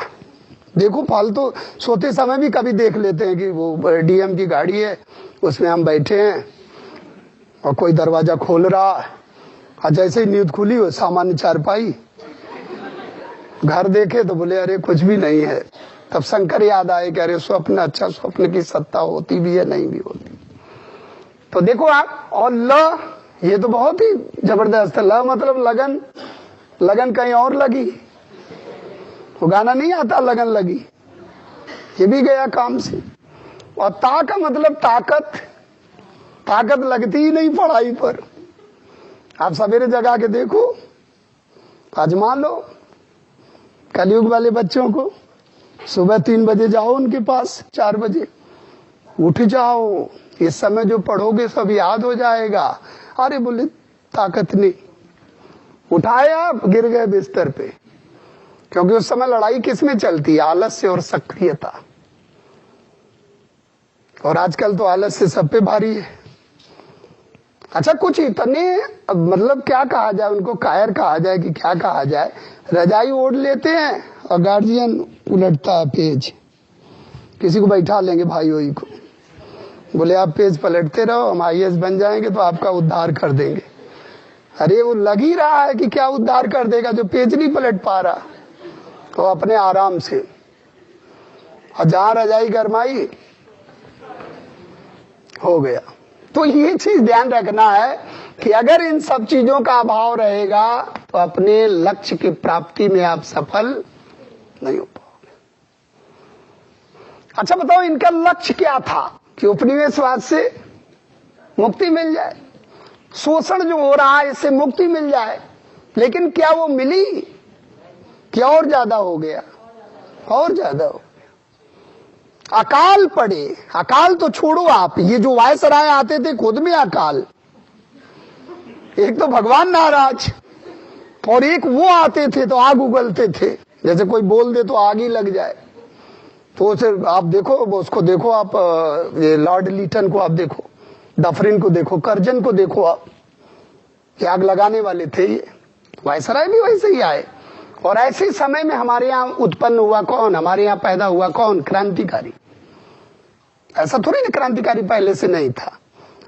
देखो फल तो सोते समय भी कभी देख लेते हैं कि वो डीएम की गाड़ी है, उसमें हम बैठे हैं और कोई दरवाजा खोल रहा है, और जैसे ही नींद खुली हो सामान्य चारपाई, घर देखे तो बोले अरे कुछ भी नहीं है। तब शंकर याद आए कि अरे स्वप्न, अच्छा स्वप्न की सत्ता होती भी है नहीं भी होती। तो देखो आप, और ल ये तो बहुत ही जबरदस्त है। ल मतलब लगन, लगन कहीं और लगी, वो गाना नहीं आता लगन लगी, ये भी गया काम से। और ता का मतलब ताकत, ताकत लगती ही नहीं पढ़ाई पर। आप सवेरे जगा के देखो, आजमा लो कलयुग वाले बच्चों को, सुबह 3 बजे जाओ उनके पास, 4 बजे उठ जाओ, इस समय जो पढ़ोगे सब याद हो जाएगा। अरे बोले ताकत नहीं, उठाए आप गिर गए बिस्तर पे, क्योंकि उस समय लड़ाई किसमें चलती है? आलस्य और सक्रियता। और आजकल तो आलस्य सब पे भारी है। अच्छा कुछ इतने, मतलब क्या कहा जाए उनको, कायर कहा जाए कि क्या कहा जाए, रजाई ओढ़ लेते हैं और गार्जियन उलटता है पेज, किसी को बैठा लेंगे भाई वही को, बोले आप पेज पलटते रहो, हम आईएएस बन जाएंगे तो आपका उद्धार कर देंगे। अरे वो लग ही रहा है कि क्या उद्धार कर देगा, जो पेज नहीं पलट पा रहा तो अपने आराम से। और जहां रजाई गरमाई हो गया। तो ये चीज ध्यान रखना है कि अगर इन सब चीजों का अभाव रहेगा तो अपने लक्ष्य की प्राप्ति में आप सफल नहीं हो पाओगे। अच्छा बताओ, इनका लक्ष्य क्या था? कि उपनिवेशवाद से मुक्ति मिल जाए, शोषण जो हो रहा है इससे मुक्ति मिल जाए। लेकिन क्या वो मिली? क्या और ज्यादा हो गया? और ज्यादा हो गया। अकाल पड़े, अकाल तो छोड़ो आप, ये जो वायसराय आते थे खुद में अकाल, एक तो भगवान नाराज और एक वो आते थे तो आग उगलते थे, जैसे कोई बोल दे तो आग ही लग जाए। तो उसे आप देखो, उसको देखो आप, ये लॉर्ड लीटन को आप देखो, डफरिन को देखो, कर्जन को देखो आप, ये आग लगाने वाले थे। ये वायसराय भी वैसे ही आए। और ऐसे समय में हमारे यहाँ उत्पन्न हुआ कौन? हमारे यहाँ पैदा हुआ कौन? क्रांतिकारी। ऐसा थोड़ी ना क्रांतिकारी पहले से नहीं था,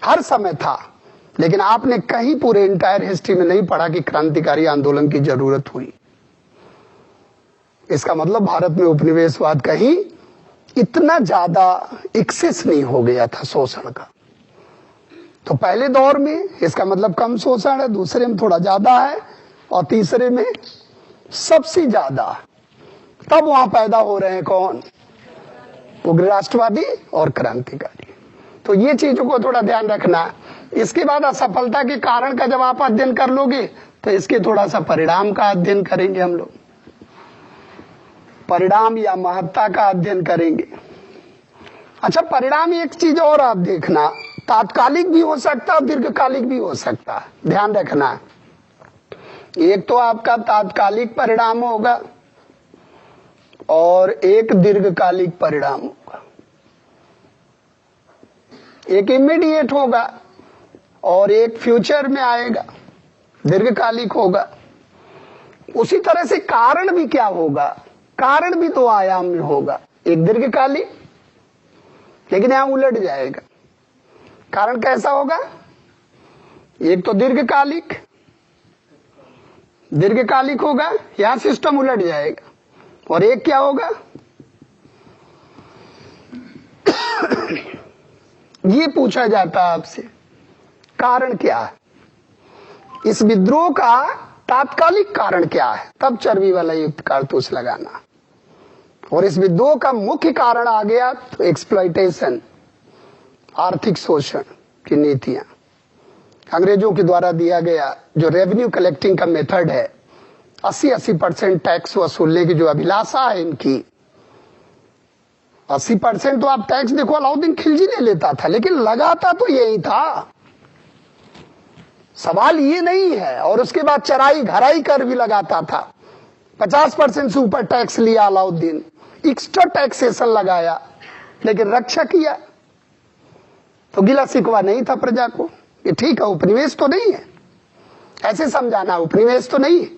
हर समय था। लेकिन आपने कहीं पूरे इंटायर हिस्ट्री में नहीं पढ़ा कि क्रांतिकारी आंदोलन की जरूरत हुई। इसका मतलब भारत में उपनिवेशवाद कहीं इतना ज्यादा एक्सेस नहीं हो गया था शोषण का। तो पहले दौर में इसका मतलब कम शोषण है, दूसरे में थोड़ा ज्यादा है, और तीसरे में सबसे ज्यादा। तब वहां पैदा हो रहे हैं कौन? उग्र राष्ट्रवादी और क्रांतिकारी। तो ये चीजों को थोड़ा ध्यान रखना। इसके बाद असफलता के कारण का जब आप अध्ययन कर लोगे तो इसके थोड़ा सा परिणाम का अध्ययन करेंगे हम लोग, परिणाम या महत्ता का अध्ययन करेंगे। अच्छा परिणाम एक चीज और आप देखना, तात्कालिक भी हो सकता है, दीर्घकालिक भी हो सकता है, ध्यान रखना। एक तो आपका तात्कालिक परिणाम होगा और एक दीर्घकालिक परिणाम होगा। एक इमीडिएट होगा और एक फ्यूचर में आएगा, दीर्घकालिक होगा। उसी तरह से कारण भी क्या होगा? कारण भी 2 आयाम में होगा, एक दीर्घकालिक, लेकिन यहां उलट जाएगा। कारण कैसा होगा? एक तो दीर्घकालिक होगा, यहां सिस्टम उलट जाएगा। और एक क्या होगा? ये पूछा जाता है आपसे, कारण क्या है? इस विद्रोह का तात्कालिक कारण क्या है? तब चर्बी वाला युक्त कारतूस लगाना। और इस विद्रोह का मुख्य कारण आ गया तो एक्सप्लॉयटेशन, आर्थिक शोषण की नीतियां, अंग्रेजों के द्वारा दिया गया जो रेवेन्यू कलेक्टिंग का मेथड है, 80% टैक्स वसूलने की जो अभिलाषा है इनकी, 80% तो आप टैक्स देखो अलाउद्दीन खिलजी ने लेता था, लेकिन लगाता तो यही था, सवाल ये नहीं है। और उसके बाद चराई घराई कर भी लगाता था। 50% से ऊपर टैक्स लिया अलाउद्दीन, एक्स्ट्रा टैक्सेशन लगाया, लेकिन रक्षा किया तो गिला शिकवा नहीं था प्रजा को। ये ठीक है, उपनिवेश तो नहीं है, ऐसे समझाना, उपनिवेश तो नहीं है,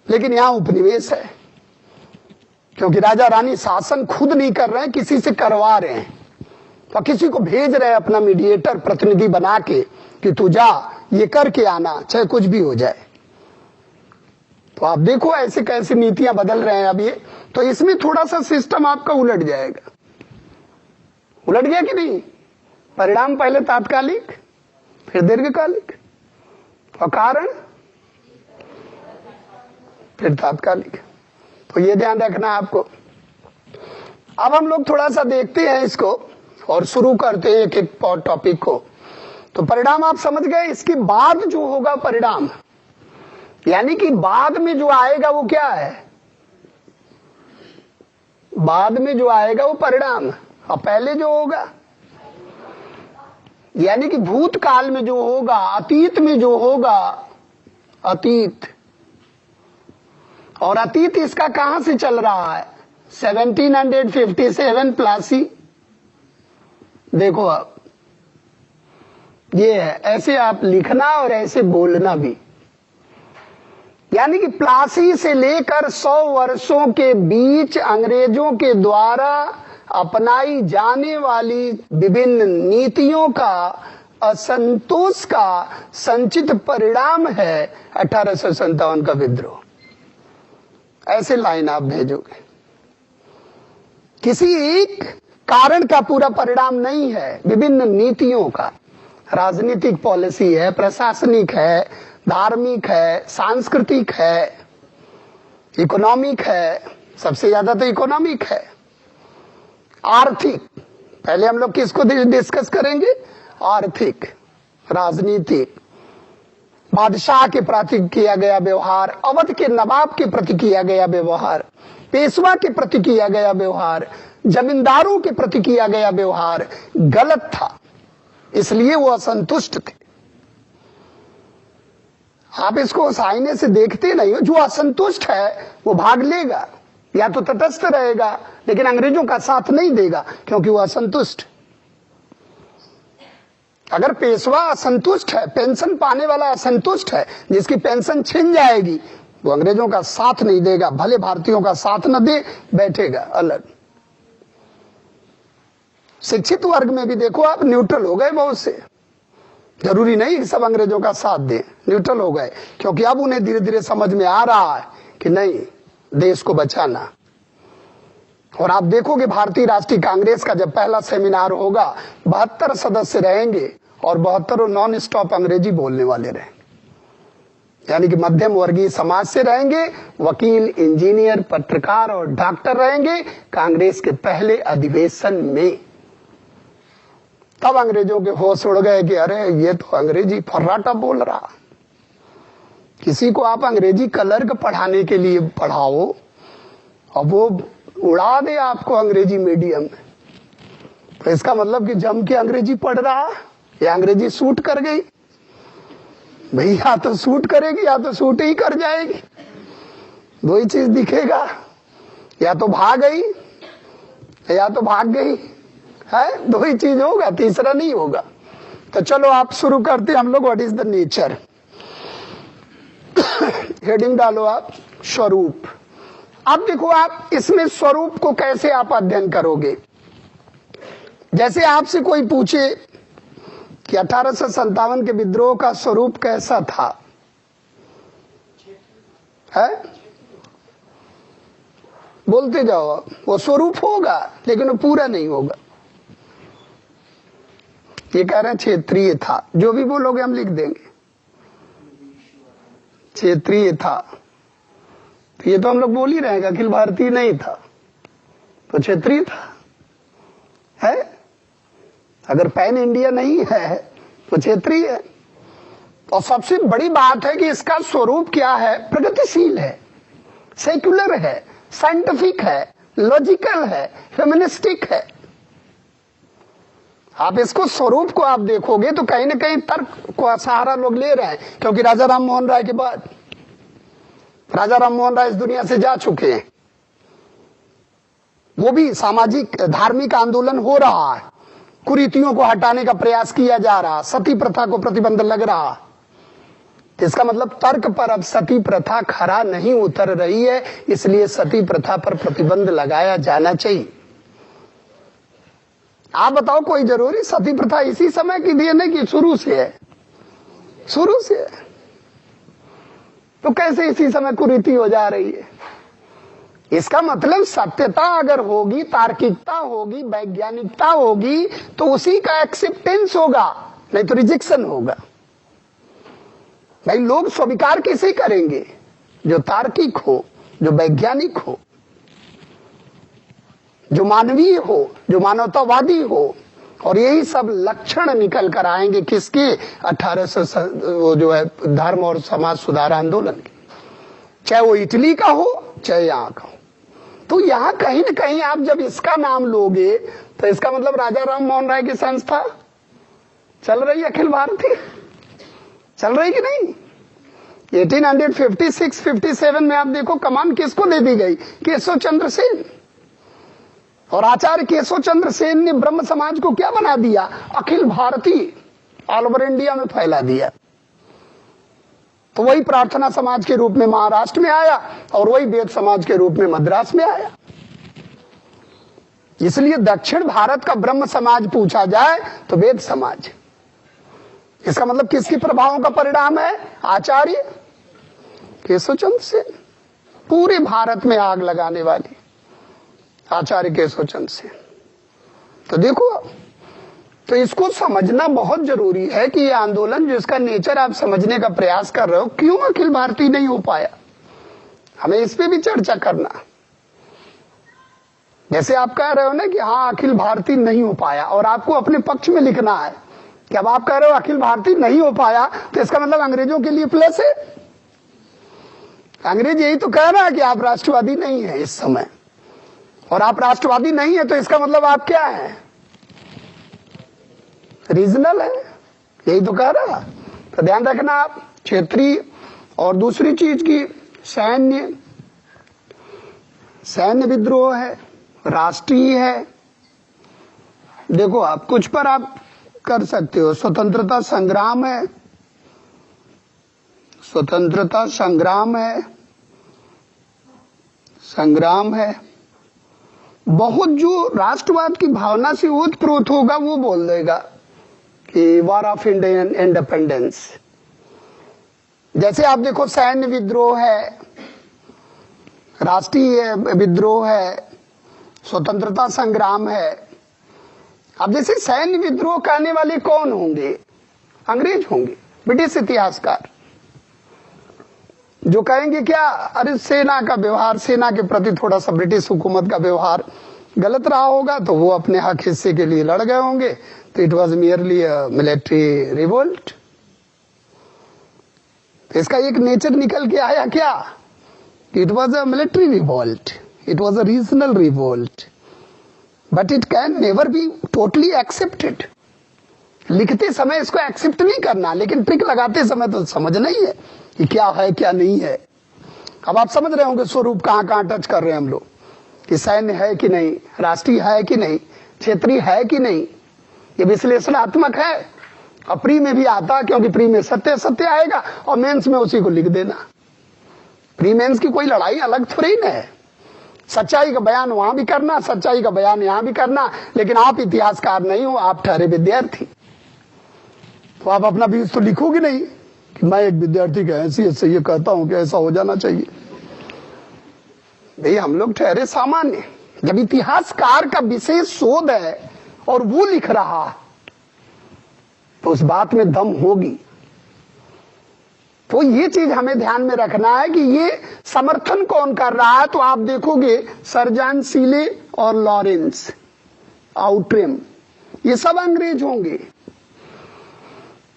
लेकिन यहां उपनिवेश है, क्योंकि राजा रानी शासन खुद नहीं कर रहे हैं, किसी से करवा रहे हैं, तो किसी को भेज रहे हैं अपना मीडिएटर प्रतिनिधि बना के कि तू जा ये करके आना, चाहे कुछ भी हो जाए। तो आप देखो ऐसे कैसे नीतियां बदल रहे हैं अब ये, तो इसमें थोड़ा सा सिस्टम आपका उलट जाएगा। उलट गया कि नहीं? परिणाम पहले तात्कालिक, फिर दीर्घकालिक, और कारण फिर तात्कालिक। तो ये ध्यान रखना आपको। अब हम लोग थोड़ा सा देखते हैं इसको और शुरू करते हैं एक एक टॉपिक को। तो परिणाम आप समझ गए, इसके बाद जो होगा परिणाम, यानी कि बाद में जो आएगा वो क्या है? बाद में जो आएगा वो परिणाम, और पहले जो होगा, यानी कि भूतकाल में जो होगा, अतीत में जो होगा, अतीत। और अतीत इसका कहां से चल रहा है? 1757 प्लासी। देखो अब ये है, ऐसे आप लिखना और ऐसे बोलना भी, यानी कि प्लासी से लेकर 100 वर्षों के बीच अंग्रेजों के द्वारा अपनाई जाने वाली विभिन्न नीतियों का असंतोष का संचित परिणाम है 1857 का विद्रोह। ऐसे लाइन आप भेजोगे, किसी एक कारण का पूरा परिणाम नहीं है, विभिन्न नीतियों का। राजनीतिक पॉलिसी है, प्रशासनिक है, धार्मिक है, सांस्कृतिक है, इकोनॉमिक है, सबसे ज्यादा तो इकोनॉमिक है, आर्थिक। पहले हम लोग किसको डिस्कस करेंगे? आर्थिक, राजनीतिक, बादशाह के प्रति किया गया व्यवहार, अवध के नवाब के प्रति किया गया व्यवहार, पेशवा के प्रति किया गया व्यवहार, जमींदारों के प्रति किया गया व्यवहार गलत था, इसलिए वो असंतुष्ट थे। आप इसको उस आईने से देखते नहीं हो। जो असंतुष्ट है वो भाग लेगा, या तो तटस्थ रहेगा, लेकिन अंग्रेजों का साथ नहीं देगा, क्योंकि वो असंतुष्ट। अगर पेशवा असंतुष्ट है, पेंशन पाने वाला असंतुष्ट है, जिसकी पेंशन छिन जाएगी, वो अंग्रेजों का साथ नहीं देगा, भले भारतीयों का साथ न दे, बैठेगा अलग। शिक्षित वर्ग में भी देखो आप, न्यूट्रल हो गए बहुत से। जरूरी नहीं कि सब अंग्रेजों का साथ दें, न्यूट्रल हो गए, क्योंकि अब उन्हें धीरे धीरे समझ में आ रहा है कि नहीं, देश को बचाना। और आप देखोगे भारतीय राष्ट्रीय कांग्रेस का जब पहला सेमिनार होगा, 72 सदस्य रहेंगे और 72 नॉन स्टॉप अंग्रेजी बोलने वाले रहेंगे, यानी कि मध्यम वर्गीय समाज से रहेंगे, वकील, इंजीनियर, पत्रकार और डॉक्टर रहेंगे कांग्रेस के पहले अधिवेशन में। तब अंग्रेजों के होश उड़ गए कि अरे ये तो अंग्रेजी फर्राटा बोल रहा। किसी को आप अंग्रेजी क्लर्क पढ़ाने के लिए पढ़ाओ और वो उड़ा दे आपको अंग्रेजी मीडियम में, तो इसका मतलब कि जम के अंग्रेजी पढ़ रहा या अंग्रेजी सूट कर गई। भाई या तो सूट करेगी या तो सूट ही कर जाएगी, दो ही चीज दिखेगा, या तो भाग गई या तो भाग गई है, दो ही चीज होगा, तीसरा नहीं होगा। तो चलो आप शुरू करते हैं हम लोग। What is the nature? Heading डालो आप, स्वरूप। अब देखो आप इसमें स्वरूप को कैसे आप अध्ययन करोगे। जैसे आपसे कोई पूछे कि 1857 के विद्रोह का स्वरूप कैसा था, है? बोलते जाओ, वो स्वरूप होगा लेकिन वो पूरा नहीं होगा। ये कह रहे हैं क्षेत्रीय था, जो भी बोलोगे हम लिख देंगे, क्षेत्रीय था। तो ये तो हम लोग बोल ही रहे हैं, अखिल भारतीय नहीं था, तो क्षेत्रीय था, है? अगर पैन इंडिया नहीं है तो क्षेत्रीय है। और सबसे बड़ी बात है कि इसका स्वरूप क्या है, प्रगतिशील है, सेक्युलर है, साइंटिफिक है, लॉजिकल है, फेमिनिस्टिक है। आप इसको स्वरूप को आप देखोगे तो कहीं ना कहीं तर्क को सहारा लोग ले रहे हैं, क्योंकि राजा राम मोहन राय के बाद राजा राम मोहन राय इस दुनिया से जा चुके हैं। वो भी सामाजिक धार्मिक आंदोलन हो रहा है, कुरीतियों को हटाने का प्रयास किया जा रहा, सती प्रथा को प्रतिबंध लग रहा। तो इसका मतलब तर्क पर अब सती प्रथा खरा नहीं उतर रही है, इसलिए सती प्रथा पर प्रतिबंध लगाया जाना चाहिए। आप बताओ, कोई जरूरी सती प्रथा इसी समय की दी नहीं कि शुरू से है? शुरू से है, तो कैसे इसी समय कुरीति हो जा रही है? इसका मतलब सत्यता अगर होगी, तार्किकता होगी, वैज्ञानिकता होगी, तो उसी का एक्सेप्टेंस होगा, नहीं तो रिजेक्शन होगा। भाई लोग स्वीकार कैसे करेंगे? जो तार्किक हो, जो वैज्ञानिक हो, जो मानवीय हो, जो मानवतावादी हो। और यही सब लक्षण निकल कर आएंगे किसके? 1800 वो जो है धर्म और समाज सुधार आंदोलन के, चाहे वो इटली का हो चाहे यहाँ का हो। तो यहाँ कहीं ना कहीं आप जब इसका नाम लोगे तो इसका मतलब राजा राम मोहन राय की संस्था चल रही, अखिल भारतीय चल रही कि नहीं? 1856-57 में आप देखो कमान किसको दे दी गई? केशव चंद्र सेन। और आचार्य केशव चंद्र सेन ने ब्रह्म समाज को क्या बना दिया? Akhil Bharatiya, all over India में फैला दिया। तो वही प्रार्थना समाज के रूप में महाराष्ट्र में आया और वही वेद समाज के रूप में मद्रास में आया। इसलिए दक्षिण भारत का ब्रह्म समाज पूछा जाए तो वेद समाज। इसका मतलब किसके प्रभावों का परिणाम है? आचार्य केशव चंद्र सेन। पूरे भारत में आग लगाने वाली आचार्य केशव चंद्र सेन। तो देखो, तो इसको समझना बहुत जरूरी है कि ये आंदोलन जिसका नेचर आप समझने का प्रयास कर रहे हो, क्यों अखिल भारतीय नहीं हो पाया, हमें इस पे भी चर्चा करना। जैसे आप कह रहे हो ना कि हाँ अखिल भारतीय नहीं हो पाया, और आपको अपने पक्ष में लिखना है कि अब आप कह रहे हो अखिल भारतीय नहीं हो पाया, तो इसका मतलब अंग्रेजों के लिए प्लस है। अंग्रेज यही तो कह रहा है कि आप राष्ट्रवादी नहीं है इस समय, और आप राष्ट्रवादी नहीं है तो इसका मतलब आप क्या है? रीजनल है, यही तो कह रहा। तो ध्यान रखना आप, क्षेत्रीय और दूसरी चीज की सैन्य विद्रोह है, राष्ट्रीय है। देखो आप कुछ पर आप कर सकते हो, स्वतंत्रता संग्राम है, स्वतंत्रता संग्राम है। बहुत जो राष्ट्रवाद की भावना से ओतप्रोत होगा वो बोल देगा कि वॉर ऑफ इंडियन इंडिपेंडेंस। जैसे आप देखो सैन्य विद्रोह है, राष्ट्रीय विद्रोह है, स्वतंत्रता संग्राम है। अब जैसे सैन्य विद्रोह करने वाले कौन होंगे? अंग्रेज होंगे, ब्रिटिश इतिहासकार, जो कहेंगे क्या, अरे सेना का व्यवहार, सेना के प्रति थोड़ा सा ब्रिटिश हुकूमत का व्यवहार गलत रहा होगा, तो वो अपने हक हिस्से के लिए लड़ गए होंगे, तो it was merely military revolt. इसका एक नेचर निकल के आया क्या? It was a military revolt, it was a regional revolt, but it can never be totally accepted. लिखते समय इसको एक्सेप्ट नहीं करना, लेकिन ट्रिक लगाते समय तो समझना ही है कि क्या है क्या नहीं है। अब आप समझ रहे होंगे स्वरूप कहां कहां टच कर रहे हैं हम लोग, कि सैन्य है कि नहीं, राष्ट्रीय है कि नहीं, क्षेत्रीय है कि नहीं। ये विश्लेषणात्मक है, और प्री में भी आता, क्योंकि प्री में सत्य आएगा और मेंस में उसी को लिख देना। प्री मेंस की कोई लड़ाई अलग थोड़ी ना है, सच्चाई का बयान वहां भी करना, सच्चाई का बयान यहां भी करना। लेकिन आप इतिहासकार नहीं हो, आप ठहरे विद्यार्थी, तो आप अपना बीज तो लिखोगे नहीं कि मैं एक विद्यार्थी का हैसियत से ये कहता हूं कि ऐसा हो जाना चाहिए। भाई हम लोग ठहरे सामान्य। जब इतिहासकार का विशेष शोध है और वो लिख रहा है, तो उस बात में दम होगी। तो ये चीज हमें ध्यान में रखना है कि ये समर्थन कौन कर रहा है। तो आप देखोगे सर्जन सीले और लॉरेंस आउट्रेम, ये सब अंग्रेज होंगे।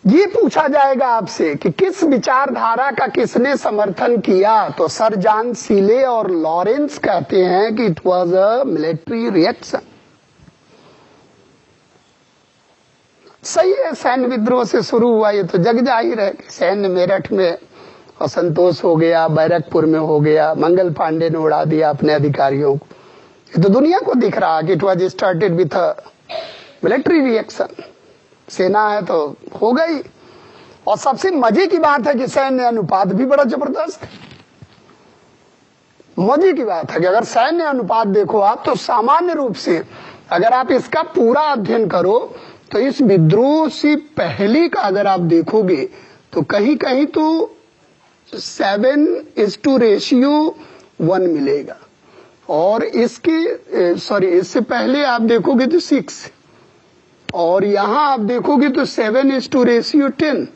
ये पूछा जाएगा आपसे कि किस विचारधारा का किसने समर्थन किया, तो सर जॉन सीले और लॉरेंस कहते हैं कि it was a military reaction. सही है, सैन्य विद्रोह से शुरू हुआ, ये तो जग जाहिर है। सैन्य मेरठ में असंतोष हो गया, बैरकपुर में हो गया, मंगल पांडे ने उड़ा दिया अपने अधिकारियों को, ये तो दुनिया को दिख रहा कि it was started with a military reaction. सेना है तो हो गई। और सबसे मजे की बात है कि सैन्य अनुपात भी बड़ा जबरदस्त है। मजे की बात है कि अगर सैन्य अनुपात देखो आप, तो सामान्य रूप से अगर आप इसका पूरा अध्ययन करो तो इस विद्रोह से पहले का अगर आप देखोगे तो कहीं कहीं तो 7:1 मिलेगा, और इससे पहले आप देखोगे तो 6, और यहां आप देखोगे तो 7:10।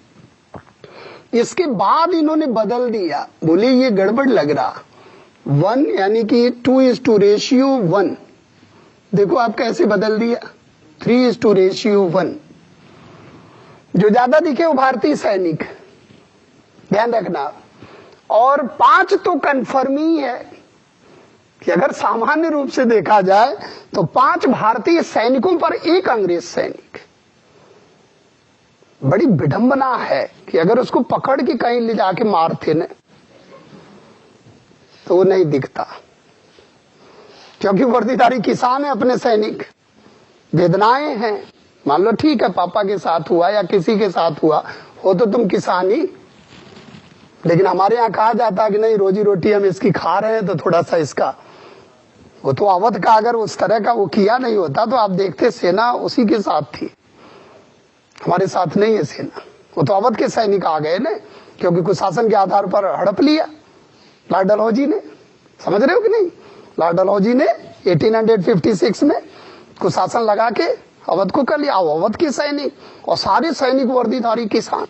इसके बाद इन्होंने बदल दिया, बोले ये गड़बड़ लग रहा, 1 यानी कि 2:1। देखो आप कैसे बदल दिया, 3:1। जो ज्यादा दिखे वो भारतीय सैनिक, ध्यान रखना। और 5 तो कन्फर्म ही है कि अगर सामान्य रूप से देखा जाए तो 5 भारतीय सैनिकों पर 1 अंग्रेज सैनिक। बड़ी विडंबना है कि अगर उसको पकड़ के कहीं ले जाके मारते न तो वो नहीं दिखता, क्योंकि वर्दीधारी किसान है अपने सैनिक, वेदनाएं हैं। मान लो ठीक है पापा के साथ हुआ या किसी के साथ हुआ हो तो तुम किसान ही, लेकिन हमारे यहाँ कहा जाता है कि नहीं, रोजी रोटी हम इसकी खा रहे हैं तो थोड़ा सा इसका, वो तो अवध का अगर उस तरह का वो किया नहीं होता तो आप देखते सेना उसी के साथ थी, हमारे साथ नहीं है सेना। वो तो अवध के सैनिक आ गए ना, क्योंकि कुशासन के आधार पर हड़प लिया लॉर्ड डलहौजी ने, समझ रहे हो कि नहीं। लॉर्ड डलहौजी ने 1856 में कुशासन लगा के अवध को कर लिया, अवध के सैनिक और सारे सैनिक वर्दीधारी किसान।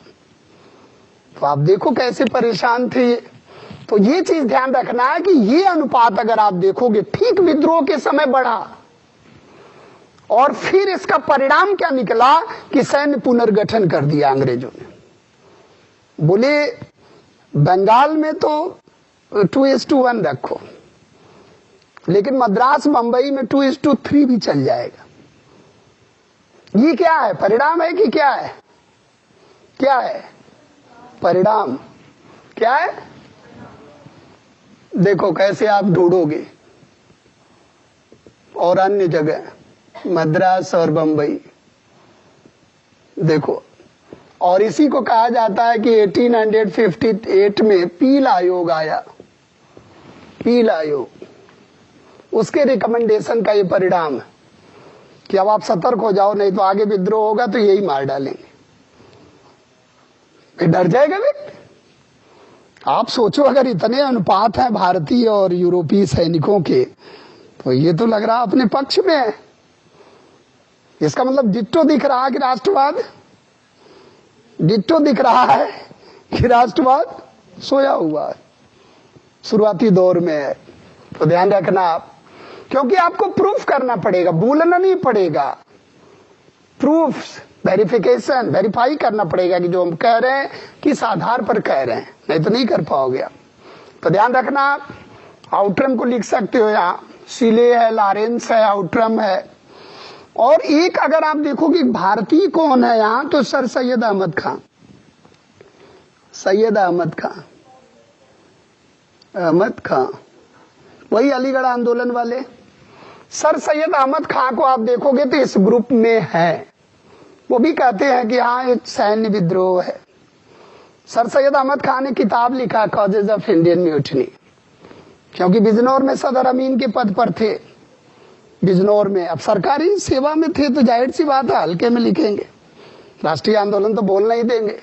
तो आप देखो कैसे परेशान थे ये। तो ये चीज ध्यान रखना है कि ये अनुपात अगर आप देखोगे ठीक विद्रोह के समय बढ़ा, और फिर इसका परिणाम क्या निकला कि सैन्य पुनर्गठन कर दिया अंग्रेजों ने। बोले बंगाल में तो 2:1 रखो, लेकिन मद्रास बंबई में 2:3 भी चल जाएगा। ये क्या है, परिणाम है कि क्या है? क्या है परिणाम? क्या है? देखो कैसे आप ढूंढोगे, और अन्य जगह मद्रास और बंबई देखो। और इसी को कहा जाता है कि 1858 में पील आयोग आया, पील आयोग, उसके रिकमेंडेशन का ये परिणाम है कि अब आप सतर्क हो जाओ, नहीं तो आगे विद्रोह होगा तो यही मार डालेंगे। डर जाएगा व्यक्ति। आप सोचो अगर इतने अनुपात हैं भारतीय और यूरोपीय सैनिकों के, तो ये तो लग रहा अपने पक्ष में है। इसका मतलब डिट्टो दिख रहा है कि राष्ट्रवाद, डिट्टो दिख रहा है कि राष्ट्रवाद सोया हुआ है, शुरुआती दौर में है। तो ध्यान रखना आप, क्योंकि आपको प्रूफ करना पड़ेगा, बोलना नहीं पड़ेगा, प्रूफ वेरिफिकेशन वेरीफाई करना पड़ेगा कि जो हम कह रहे हैं किस आधार पर कह रहे हैं, नहीं तो नहीं कर पाओगे आप। तो ध्यान रखना, आउटरम को लिख सकते हो, यहाँ सीले है, लॉरेंस है, आउटरम है। और एक अगर आप देखो कि भारतीय कौन है यहाँ, तो सर सैयद अहमद खां, सैयद अहमद खां, अहमद खां वही अलीगढ़ आंदोलन वाले। सर सैयद अहमद खां को आप देखोगे तो इस ग्रुप में है, वो भी कहते हैं कि हाँ एक सैन्य विद्रोह है। सर सैयद अहमद खान ने किताब लिखा कॉजेज ऑफ इंडियन म्यूटनी, क्योंकि बिजनौर में सदर अमीन के पद पर थे, बिजनौर में अब सरकारी सेवा में थे, तो जाहिर सी बात है हल्के में लिखेंगे, राष्ट्रीय आंदोलन तो बोलना ही देंगे।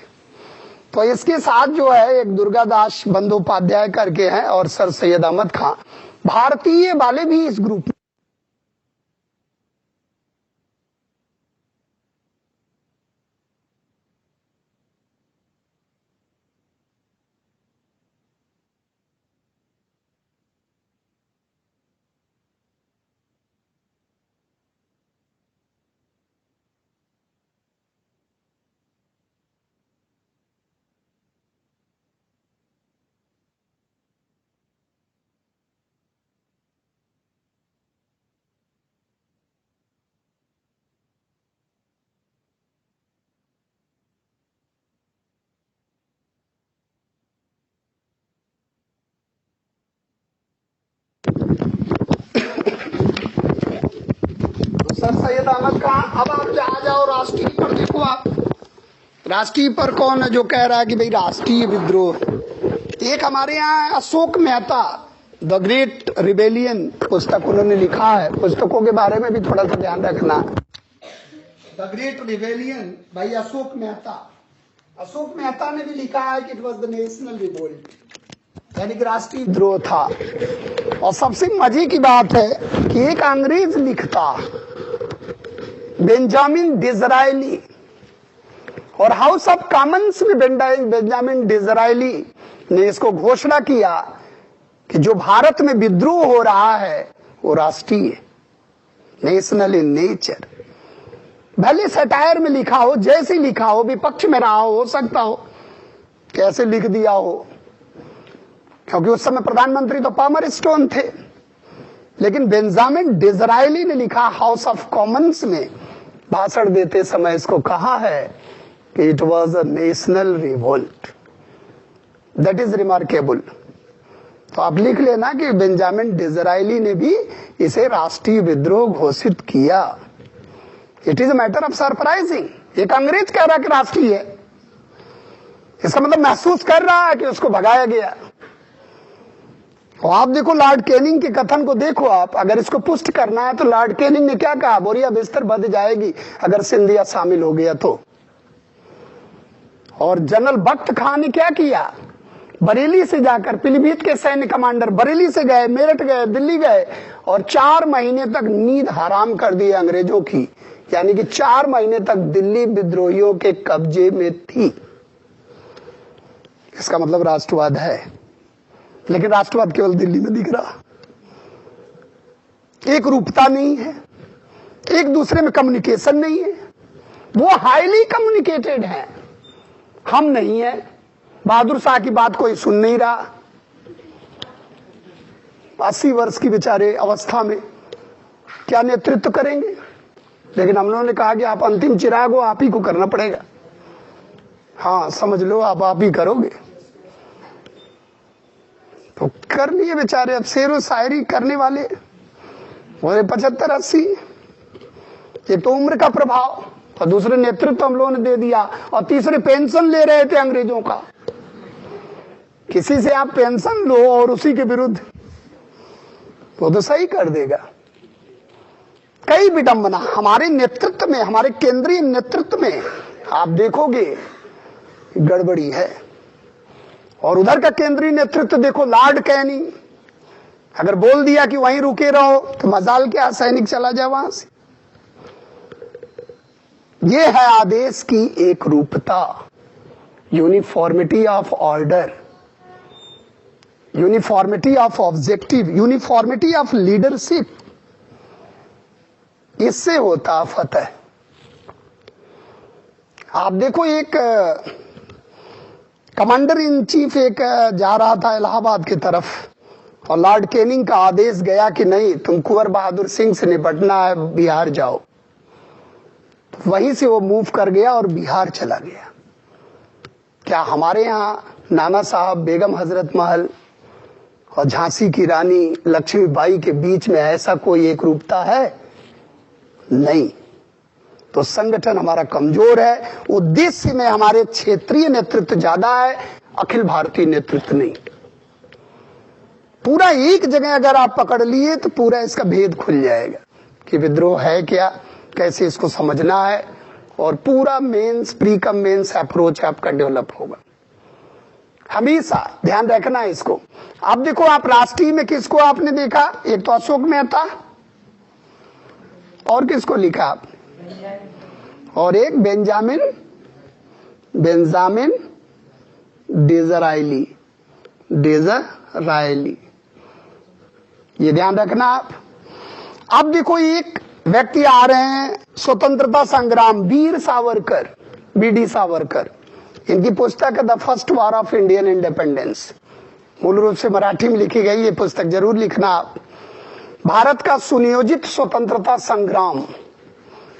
तो इसके साथ जो है एक दुर्गादास बंदोपाध्याय करके हैं और सर सैयद अहमद खां, भारतीय वाले भी इस ग्रुप में। सर सैयद अहमद खान, अब आप आ जाओ राष्ट्रीय पर। देखो आप राष्ट्रीय पर कौन है जो कह रहा है कि भाई राष्ट्रीय विद्रोह। एक हमारे यहाँ Ashok Mehta the great rebellion पुस्तक उन्होंने लिखा है, पुस्तकों के बारे में भी थोड़ा सा ध्यान रखना। द ग्रेट रिबेलियन भाई अशोक मेहता, अशोक मेहता ने भी लिखा है कि it was the national revolt, यानी कि राष्ट्रीय विद्रोह था। और सबसे मजे की बात है कि एक अंग्रेज लिखता बेंजामिन डिज़रायली, और हाउस ऑफ कॉमन्स में बेंजामिन डिज़रायली ने इसको घोषणा किया कि जो भारत में विद्रोह हो रहा है वो राष्ट्रीय, नेशनल इन नेचर। भले सटायर में लिखा हो, जैसे लिखा हो, विपक्ष में रहा हो सकता हो कैसे लिख दिया हो, क्योंकि उस समय प्रधानमंत्री तो पामर स्टोन थे। लेकिन बेंजामिन डिज़रायली ने लिखा, हाउस ऑफ कॉमन्स में भाषण देते समय इसको कहा है कि it was a national revolt. That is remarkable. तो आप लिख लेना कि बेंजामिन डिज़रायली ने भी इसे राष्ट्रीय विद्रोह घोषित किया। It is a matter of surprising. एक अंग्रेज कह रहा कि राष्ट्रीय है, इसका मतलब महसूस कर रहा है कि उसको भगाया गया। और आप देखो लॉर्ड कैनिंग के कथन को देखो आप, अगर इसको पुष्ट करना है तो लॉर्ड कैनिंग ने क्या कहा, बोरिया बिस्तर बंध जाएगी अगर सिंधिया शामिल हो गया तो। और जनरल बख्त खान ने क्या किया, बरेली से जाकर, पीलीभीत के सैन्य कमांडर बरेली से गए, मेरठ गए, दिल्ली गए, और 4 महीने तक नींद हराम कर दी अंग्रेजों की, यानी कि 4 महीने तक दिल्ली विद्रोहियों के कब्जे में थी। इसका मतलब राष्ट्रवाद है, लेकिन राष्ट्रवाद केवल दिल्ली में दिख रहा, एक रूपता नहीं है, एक दूसरे में कम्युनिकेशन नहीं है। वो हाईली कम्युनिकेटेड है, हम नहीं है। बहादुर शाह की बात कोई सुन नहीं रहा, 80 वर्ष की बेचारे अवस्था में क्या नेतृत्व करेंगे। लेकिन हम लोगों ने कहा कि आप अंतिम चिराग हो, आप ही को करना पड़ेगा। हाँ समझ लो, आप ही करोगे। तो कर लिए बेचारे, अब शेर व शायरी करने वाले वो 75-80। एक तो उम्र का प्रभाव, और दूसरे नेतृत्व हम लोगों ने दे दिया, और तीसरे पेंशन ले रहे थे अंग्रेजों का। किसी से आप पेंशन लो और उसी के विरुद्ध, वो तो सही कर देगा। कई विडंबना हमारे नेतृत्व में, हमारे केंद्रीय नेतृत्व में आप देखोगे गड़बड़ी है। और उधर का केंद्रीय नेतृत्व देखो, लॉर्ड कैनिंग अगर बोल दिया कि वहीं रुके रहो तो मजाल क्या, सैनिक चला जाए वहां से। ये है आदेश की एक रूपता, uniformity of order, uniformity of objective, uniformity of leadership. इससे होता फतह। आप देखो एक कमांडर इन चीफ एक जा रहा था इलाहाबाद की तरफ, और लॉर्ड कैनिंग का आदेश गया कि नहीं, तुम कुंवर बहादुर सिंह से निपटना है, बिहार जाओ। तो वहीं से वो मूव कर गया और बिहार चला गया। क्या हमारे यहाँ नाना साहब, बेगम हजरत महल और झांसी की रानी लक्ष्मीबाई के बीच में ऐसा कोई एक रूपता है? नहीं। तो संगठन हमारा कमजोर है, उद्देश्य में हमारे क्षेत्रीय नेतृत्व ज्यादा है, अखिल भारतीय नेतृत्व नहीं। पूरा एक जगह अगर आप पकड़ लिए तो पूरा इसका भेद खुल जाएगा कि विद्रोह है क्या, कैसे इसको समझना है, और पूरा mains, pre cum mains approach आपका डेवलप होगा। हमेशा ध्यान रखना है इसको। आप देखो, आप राष्ट्रीय में किसको आपने देखा, एक तो अशोक मेहता, और किसको लिखा आपने, और एक बेंजामिन डिज़रायली, ये ध्यान रखना आप। अब देखो एक व्यक्ति आ रहे हैं, स्वतंत्रता संग्राम, वीर सावरकर, बीडी सावरकर। इनकी पुस्तक है the first war of Indian independence, मूल रूप से मराठी में लिखी गई ये पुस्तक, जरूर लिखना आप। भारत का सुनियोजित स्वतंत्रता संग्राम।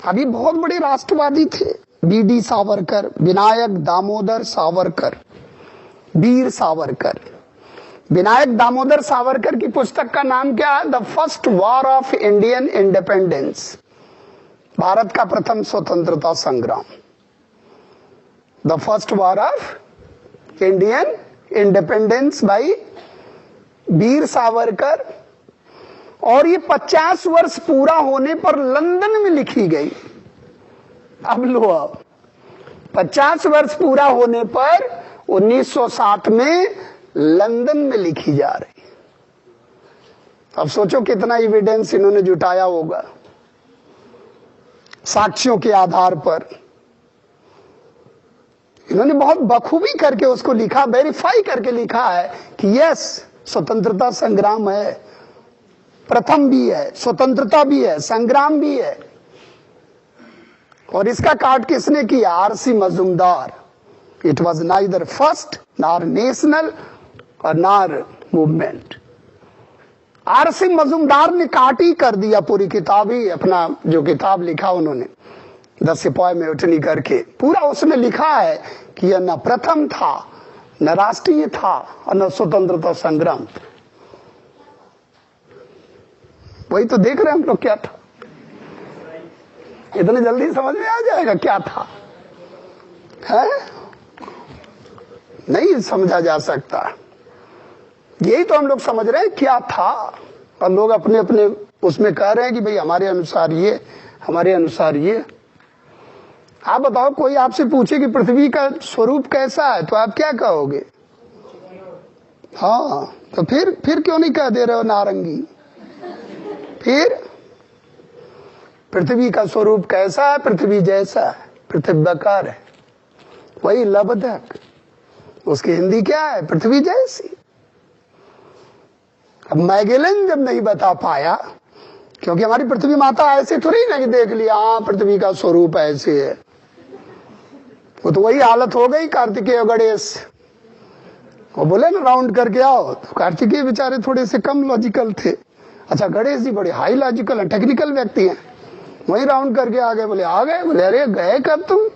अभी बहुत बड़े राष्ट्रवादी थे बीडी सावरकर, विनायक दामोदर सावरकर, वीर सावरकर। विनायक दामोदर सावरकर की पुस्तक का नाम क्या है, the first war of Indian independence. Bharat का प्रथम स्वतंत्रता संग्राम, the first war of Indian independence by Veer Savarkar. और ये 50 वर्ष पूरा होने पर लंदन में लिखी गई। अब लो, अब 50 वर्ष पूरा होने पर 1907 में लंदन में लिखी जा रही। अब सोचो कितना एविडेंस इन्होंने जुटाया होगा, साक्ष्यों के आधार पर। इन्होंने बहुत बखूबी करके उसको लिखा, वेरीफाई करके लिखा है कि यस, स्वतंत्रता संग्राम है, प्रथम भी है, स्वतंत्रता भी है, संग्राम भी है। और इसका काट किसने किया? RC Majumdar. It was neither first nor national और नॉर मूवमेंट। आरसी मजूमदार ने काट ही कर दिया पूरी किताब ही। अपना जो किताब लिखा उन्होंने 10 सिपाही में उठनी करके, पूरा उसने लिखा है कि यह न प्रथम था, न राष्ट्रीय था और न स्वतंत्रता संग्राम। वही तो देख रहे हैं हम लोग क्या था। इतने जल्दी समझ में आ जाएगा क्या था? है? नहीं समझा जा सकता। यही तो हम लोग समझ रहे हैं क्या था, और लोग अपने अपने उसमें कह रहे हैं कि भाई हमारे अनुसार ये, हमारे अनुसार ये। आप बताओ, कोई आपसे पूछे कि पृथ्वी का स्वरूप कैसा है तो आप क्या कहोगे? हाँ, तो फिर क्यों नहीं कह दे रहे हो नारंगी? फिर पृथ्वी का स्वरूप कैसा है? पृथ्वी जैसा है, पृथ्वीकार है, वही लबधक। उसकी हिंदी क्या है? पृथ्वी जैसी। अब मैगेलन जब नहीं बता पाया, क्योंकि हमारी पृथ्वी माता ऐसे थोड़ी ना कि देख लिया हाँ पृथ्वी का स्वरूप ऐसे है। वो तो वही हालत हो गई कार्तिकेय गणेश। वो बोले ना राउंड करके आओ, तो कार्तिकेय बेचारे थोड़े से कम लॉजिकल थे। अच्छा, गणेश जी बड़े हाई लॉजिकल है, टेक्निकल व्यक्ति हैं। वही राउंड करके आ गए। बोले आ गए? बोले अरे गए कब तुम?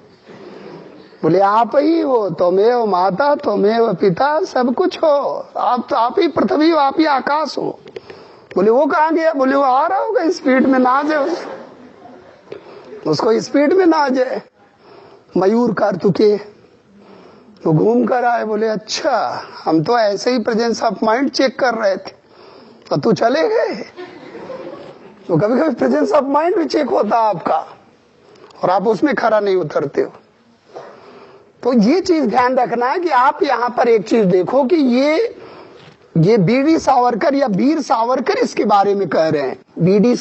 बोले आप ही हो, तुमेव माता, तुमेव पिता, सब कुछ हो। आप ही पृथ्वी हो, आप ही आकाश हो। बोले वो कहाँ गया? बोले वो आ रहा होगा, स्पीड में ना जाए उसको, स्पीड में ना जाए। मयूर कार्तिकेय वो घूम कर आए। बोले अच्छा, हम तो ऐसे ही प्रेजेंस ऑफ माइंड चेक कर रहे थे तो तू चले गए। तो कभी कभी प्रेजेंस ऑफ माइंड भी चेक होता आपका और आप उसमें खरा नहीं उतरते हो। तो ये चीज ध्यान रखना है कि आप यहां पर एक चीज देखो कि ये बीडी सावरकर या वीर सावरकर इसके बारे में कह रहे हैं। बीडी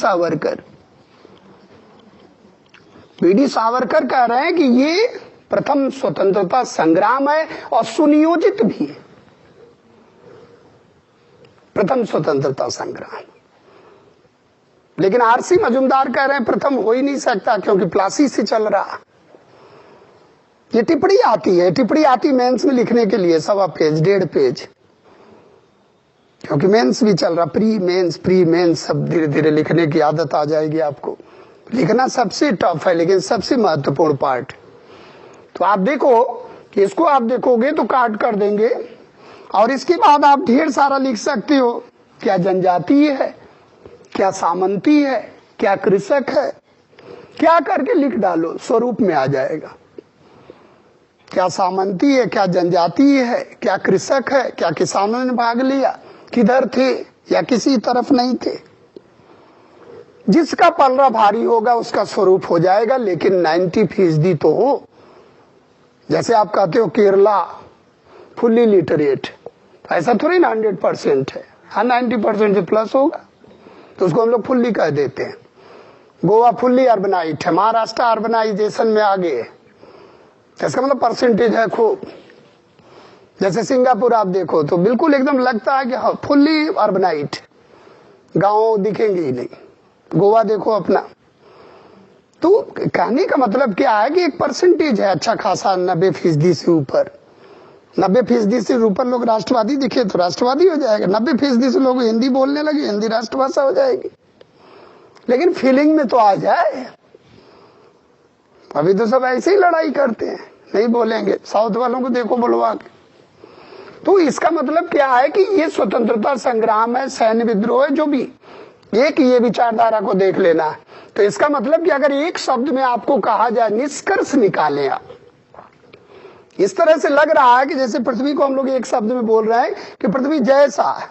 सावरकर कह रहे हैं कि ये प्रथम स्वतंत्रता संग्राम है और सुनियोजित भी है। प्रथम स्वतंत्रता संग्राम। लेकिन आरसी मजूमदार कह रहे हैं प्रथम हो ही नहीं सकता, क्योंकि प्लासी से चल रहा। ये टिप्पणी आती है, टिप्पणी आती मेंस में लिखने के लिए 1.25 पेज 1.5 पेज, क्योंकि मेंस भी चल रहा। प्री मेंस सब धीरे धीरे लिखने की आदत आ जाएगी आपको। लिखना सबसे टफ है लेकिन सबसे महत्वपूर्ण पार्ट। तो आप देखो कि इसको आप देखोगे तो काट कर देंगे, और इसके बाद आप ढेर सारा लिख सकते हो। क्या जनजातीय है, क्या सामंती है, क्या कृषक है, क्या करके लिख डालो, स्वरूप में आ जाएगा। क्या सामंती है, क्या जनजातीय है, क्या कृषक है, क्या किसानों ने भाग लिया, किधर थे या किसी तरफ नहीं थे। जिसका पलड़ा भारी होगा उसका स्वरूप हो जाएगा। लेकिन 90% तो हो। जैसे आप कहते हो केरला फुल्ली लिटरेट, ऐसा थोड़ी ना 100% है। हाँ, 90% से प्लस होगा तो उसको हम लोग फुल्ली कह देते हैं। गोवा फुल्ली अर्बनाइट है, महाराष्ट्र अर्बनाइजेशन में आगे है, इसका मतलब परसेंटेज है खूब। जैसे सिंगापुर आप देखो तो बिल्कुल एकदम लगता है कि हाँ फुल्ली अर्बनाइट, गांव दिखेंगे ही नहीं। गोवा देखो अपना। तो कहने का मतलब क्या है कि एक परसेंटेज है अच्छा खासा, 90% से ऊपर। 90% से ऊपर लोग राष्ट्रवादी दिखे तो राष्ट्रवादी हो जाएगा। 90% से लोग हिंदी बोलने लगे, हिंदी राष्ट्रभाषा हो जाएगी। लेकिन फीलिंग में तो आ जाए। अभी तो सब ऐसे ही लड़ाई करते हैं, नहीं बोलेंगे। साउथ वालों को देखो बुलवा के। तो इसका मतलब क्या है कि ये स्वतंत्रता संग्राम है, सैन्य विद्रोह है, जो भी, एक ये विचारधारा को देख लेना। तो इसका मतलब कि अगर एक शब्द में आपको कहा जाए, निष्कर्ष निकालें आप। इस तरह से लग रहा है कि जैसे पृथ्वी को हम लोग एक शब्द में बोल रहे हैं कि पृथ्वी जैसा है।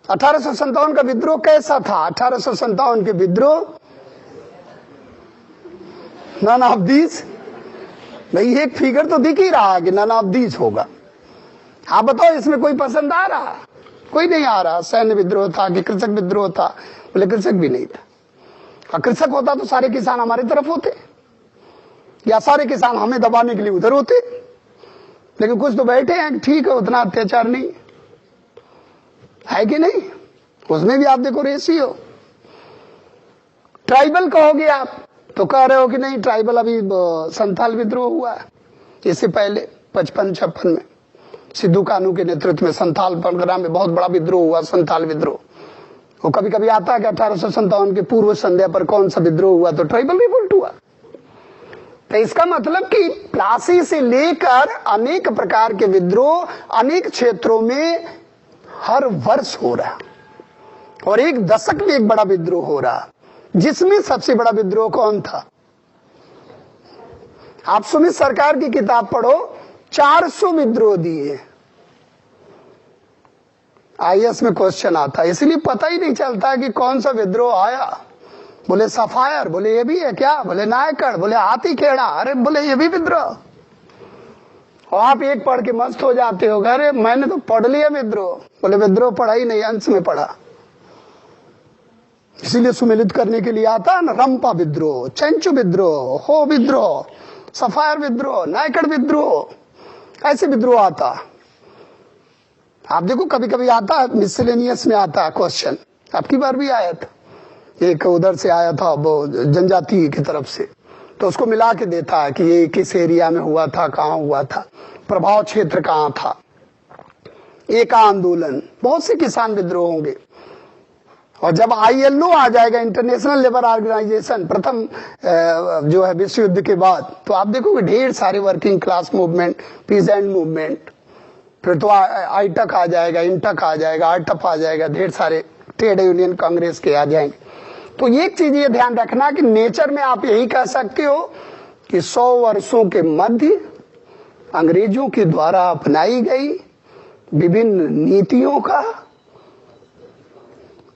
1857 का विद्रोह कैसा था? 1857 के विद्रोह नन ऑफ दीज, भाई एक फिगर तो दिख ही रहा है कि नन ऑफ दीज होगा। आप बताओ इसमें कोई पसंद आ रहा? कोई नहीं आ रहा। सैन्य विद्रोह था कि कृषक विद्रोह था? बोले कृषक भी नहीं था। और कृषक होता तो सारे किसान हमारी तरफ होते, या सारे किसान हमें दबाने के लिए उधर होते। लेकिन कुछ तो बैठे हैं, ठीक है उतना अत्याचार नहीं है कि नहीं? उसमें भी आप देखो रेशियो। ट्राइबल कहोगे आप तो कह रहे हो कि नहीं, ट्राइबल अभी संथाल विद्रोह हुआ है। इससे पहले 55-56 में सिद्धू कानू के नेतृत्व में संथाल परगना में बहुत बड़ा विद्रोह हुआ, संथाल विद्रोह। वो कभी कभी आता है कि 1857 के पूर्व संध्या पर कौन सा विद्रोह हुआ, तो ट्राइबल रिवोल्ट हुआ। तो इसका मतलब कि प्लासी से लेकर अनेक प्रकार के विद्रोह अनेक क्षेत्रों में हर वर्ष हो रहा, और एक दशक में एक बड़ा विद्रोह हो रहा, जिसमें सबसे बड़ा विद्रोह कौन था? आप सुमित सरकार की किताब पढ़ो, 400 विद्रोह दिए। आईएएस में क्वेश्चन आता है, इसलिए पता ही नहीं चलता कि कौन सा विद्रोह आया। बोले सफायर, बोले ये भी है क्या? बोले नायकड़, बोले हाथी खेड़ा, अरे बोले ये भी विद्रोह। और आप एक पढ़ के मस्त हो जाते हो, अरे मैंने तो पढ़ लिया विद्रोह। बोले विद्रोह पढ़ा ही नहीं, अंश में पढ़ा। इसीलिए सुमेलित करने के लिए आता है ना, रंपा विद्रोह, चंचू विद्रोह, हो विद्रोह, सफायर विद्रोह, नायकड़ विद्रोह, ऐसे विद्रोह आता। आप देखो कभी कभी आता है मिसलेनियस में आता है क्वेश्चन, आपकी बार भी आया था, एक उधर से आया था वो जनजाति की तरफ से, तो उसको मिला के देता है कि ये किस एरिया में हुआ था, कहाँ हुआ था, प्रभाव क्षेत्र कहाँ था, एका आंदोलन, बहुत से किसान विद्रोह होंगे। और जब ILO आ जाएगा, इंटरनेशनल लेबर ऑर्गेनाइजेशन, प्रथम जो है विश्व युद्ध के बाद, तो आप देखोगे ढेर सारे working class movement, peasant movement, फिर तो आईटक आ जाएगा, इंटक आ जाएगा, आरटप आ जाएगा, ढेर सारे ट्रेड यूनियन कांग्रेस के आ जाएंगे। तो एक चीज ये ध्यान रखना कि नेचर में आप यही कह सकते हो कि 100 वर्षों के मध्य अंग्रेजों के द्वारा अपनाई गई विभिन्न नीतियों का,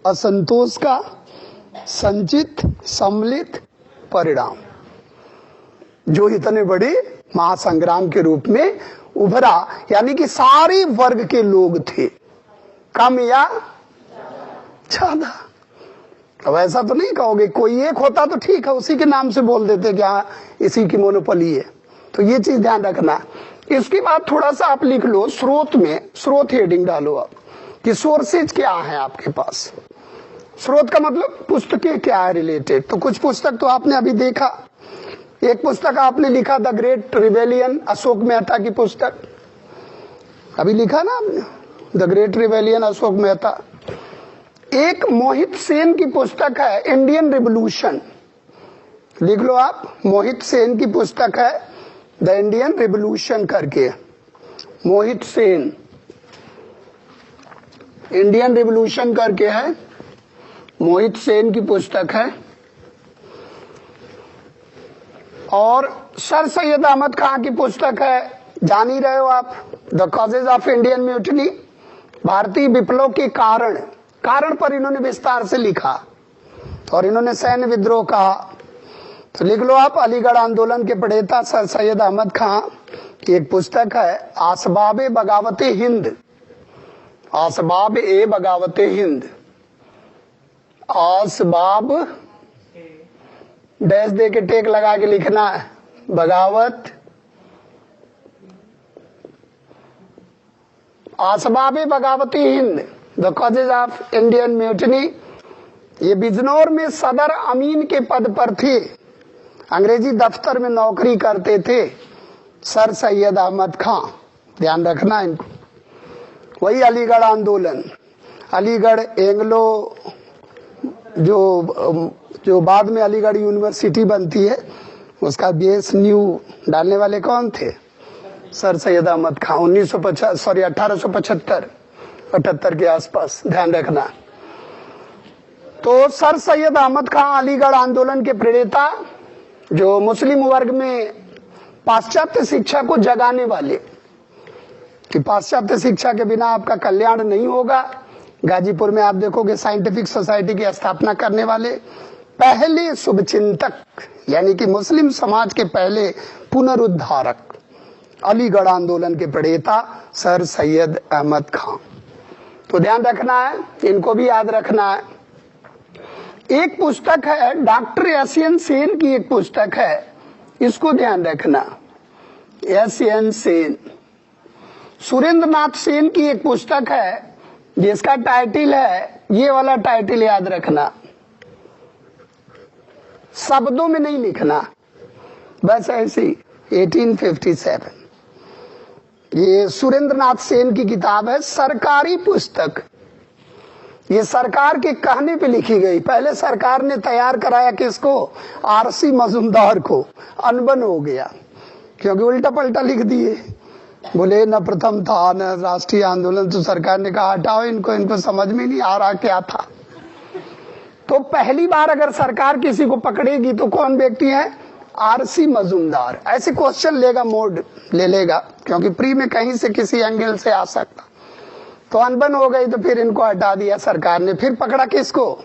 असंतोष का संचित सम्मिलित परिणाम, जो इतने बड़े महासंग्राम के रूप में उभरा। यानी कि सारे वर्ग के लोग थे, कम या ज्यादा। अब ऐसा तो नहीं कहोगे, कोई एक होता तो ठीक है, उसी के नाम से बोल देते कि हाँ इसी की मोनोपोली है। तो ये चीज ध्यान रखना। इसके बाद थोड़ा सा आप लिख लो, स्रोत में, स्रोत हेडिंग डालो आप कि सोर्सेज क्या है आपके पास। स्रोत का मतलब पुस्तकें क्या है रिलेटेड। तो कुछ पुस्तक तो आपने अभी देखा, एक पुस्तक आपने लिखा the great rebellion, Ashok Mehta की पुस्तक अभी लिखा ना आपने, the great rebellion Ashok Mehta. एक मोहित सेन की पुस्तक है इंडियन रिवोल्यूशन, लिख लो आप, मोहित सेन की पुस्तक है द इंडियन रिवोल्यूशन करके, मोहित सेन इंडियन रिवोल्यूशन करके है, मोहित सेन की पुस्तक है। और सर सैयद अहमद खान की पुस्तक है, जान ही रहे हो आप, the causes of Indian mutiny, भारतीय विप्लव के कारण, कारण पर इन्होंने विस्तार से लिखा, और इन्होंने सैन्य विद्रोह कहा। तो लिख लो आप, अलीगढ़ आंदोलन के प्रणेता सर सैयद अहमद खान की एक पुस्तक है आसबाबे बगावते हिंद, आसबाब ए बगावते हिंद, आसबाब डैश दे के टेक लगा के लिखना है, बगावत, आसबाबे बगावती Hind, the causes of Indian mutiny. ये बिजनौर में सदर अमीन के पद पर थे, अंग्रेजी दफ्तर में नौकरी करते थे सर सैयद अहमद खान, ध्यान रखना इनको। वही अलीगढ़ आंदोलन, अलीगढ़ एंग्लो, जो बाद में अलीगढ़ यूनिवर्सिटी बनती है, उसका बेस न्यू डालने वाले कौन थे? सर सैयद अहमद खान। 1875 के आसपास, ध्यान रखना। तो सर सैयद अहमद खां अलीगढ़ आंदोलन के प्रेरणा, जो मुस्लिम वर्ग में पाश्चात्य शिक्षा को जगाने वाले, कि पाश्चात्य शिक्षा के बिना आपका कल्याण नहीं होगा। गाजीपुर में आप देखोगे साइंटिफिक सोसाइटी की स्थापना करने वाले पहले शुभचिंतक, यानी कि मुस्लिम समाज के पहले पुनरुद्धारक, अलीगढ़ आंदोलन के प्रेरणा सर सैयद अहमद खां। तो ध्यान रखना है, इनको भी याद रखना है। एक पुस्तक है डॉक्टर एसएन सेन की, एक पुस्तक है, इसको ध्यान रखना, एसएन सेन। सुरेंद्र नाथ सेन की एक पुस्तक है जिसका टाइटल है, ये वाला टाइटल याद रखना, शब्दों में नहीं लिखना, बस ऐसे ही, 1857। ये सुरेंद्र नाथ सेन की किताब है, सरकारी पुस्तक। ये सरकार के कहने पे लिखी गई। पहले सरकार ने तैयार कराया किसको? आरसी मजूमदार को। अनबन हो गया क्योंकि उल्टा पलटा लिख दिए। बोले न प्रथम था न राष्ट्रीय आंदोलन, तो सरकार ने कहा हटाओ इनको समझ में नहीं आ रहा क्या था। तो पहली बार अगर सरकार किसी को पकड़ेगी तो कौन व्यक्ति है? आरसी मजूमदार। ऐसे क्वेश्चन लेगा, मोड ले लेगा, क्योंकि प्री में कहीं से किसी एंगल से आ सकता। तो अनबन हो गई तो फिर इनको हटा दिया सरकार ने। फिर पकड़ा किसको?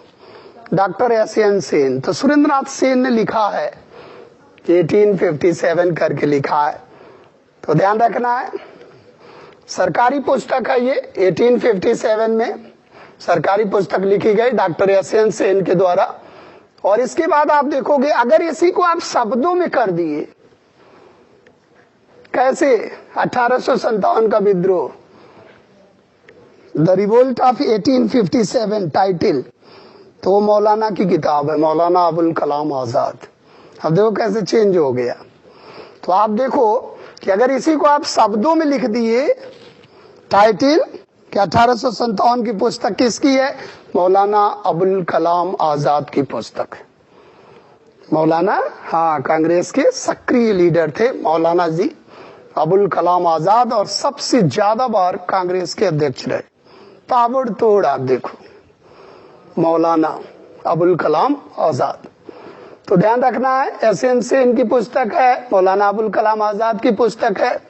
Doctor SN Sen. तो सुरेंद्रनाथ सेन ने लिखा है, 1857 करके लिखा है, तो ध्यान रखना है। सरकारी पुस्तक है ये, 1857 में सरकारी पुस्तक लिखी गई डॉक्टर एसएन सेन के द्वारा। और इसके बाद आप देखोगे अगर इसी को आप शब्दों में कर दिए, कैसे? 1857 का विद्रोह, द रिवोल्ट ऑफ 1857 टाइटल, तो मौलाना की किताब है, मौलाना अबुल कलाम आजाद। अब देखो कैसे चेंज हो गया। तो आप देखो कि अगर इसी को आप शब्दों में लिख दिए, टाइटल कि 1857 की पुस्तक किसकी है? मौलाना अबुल कलाम आजाद की पुस्तक। मौलाना, हाँ, कांग्रेस के सक्रिय लीडर थे मौलाना जी अबुल कलाम आजाद, और सबसे ज्यादा बार कांग्रेस के अध्यक्ष रहे। ताबड़तोड़ आप देखो मौलाना अबुल कलाम आजाद। तो ध्यान रखना है, एसएन सेन की पुस्तक है, मौलाना अबुल कलाम आजाद की पुस्तक है,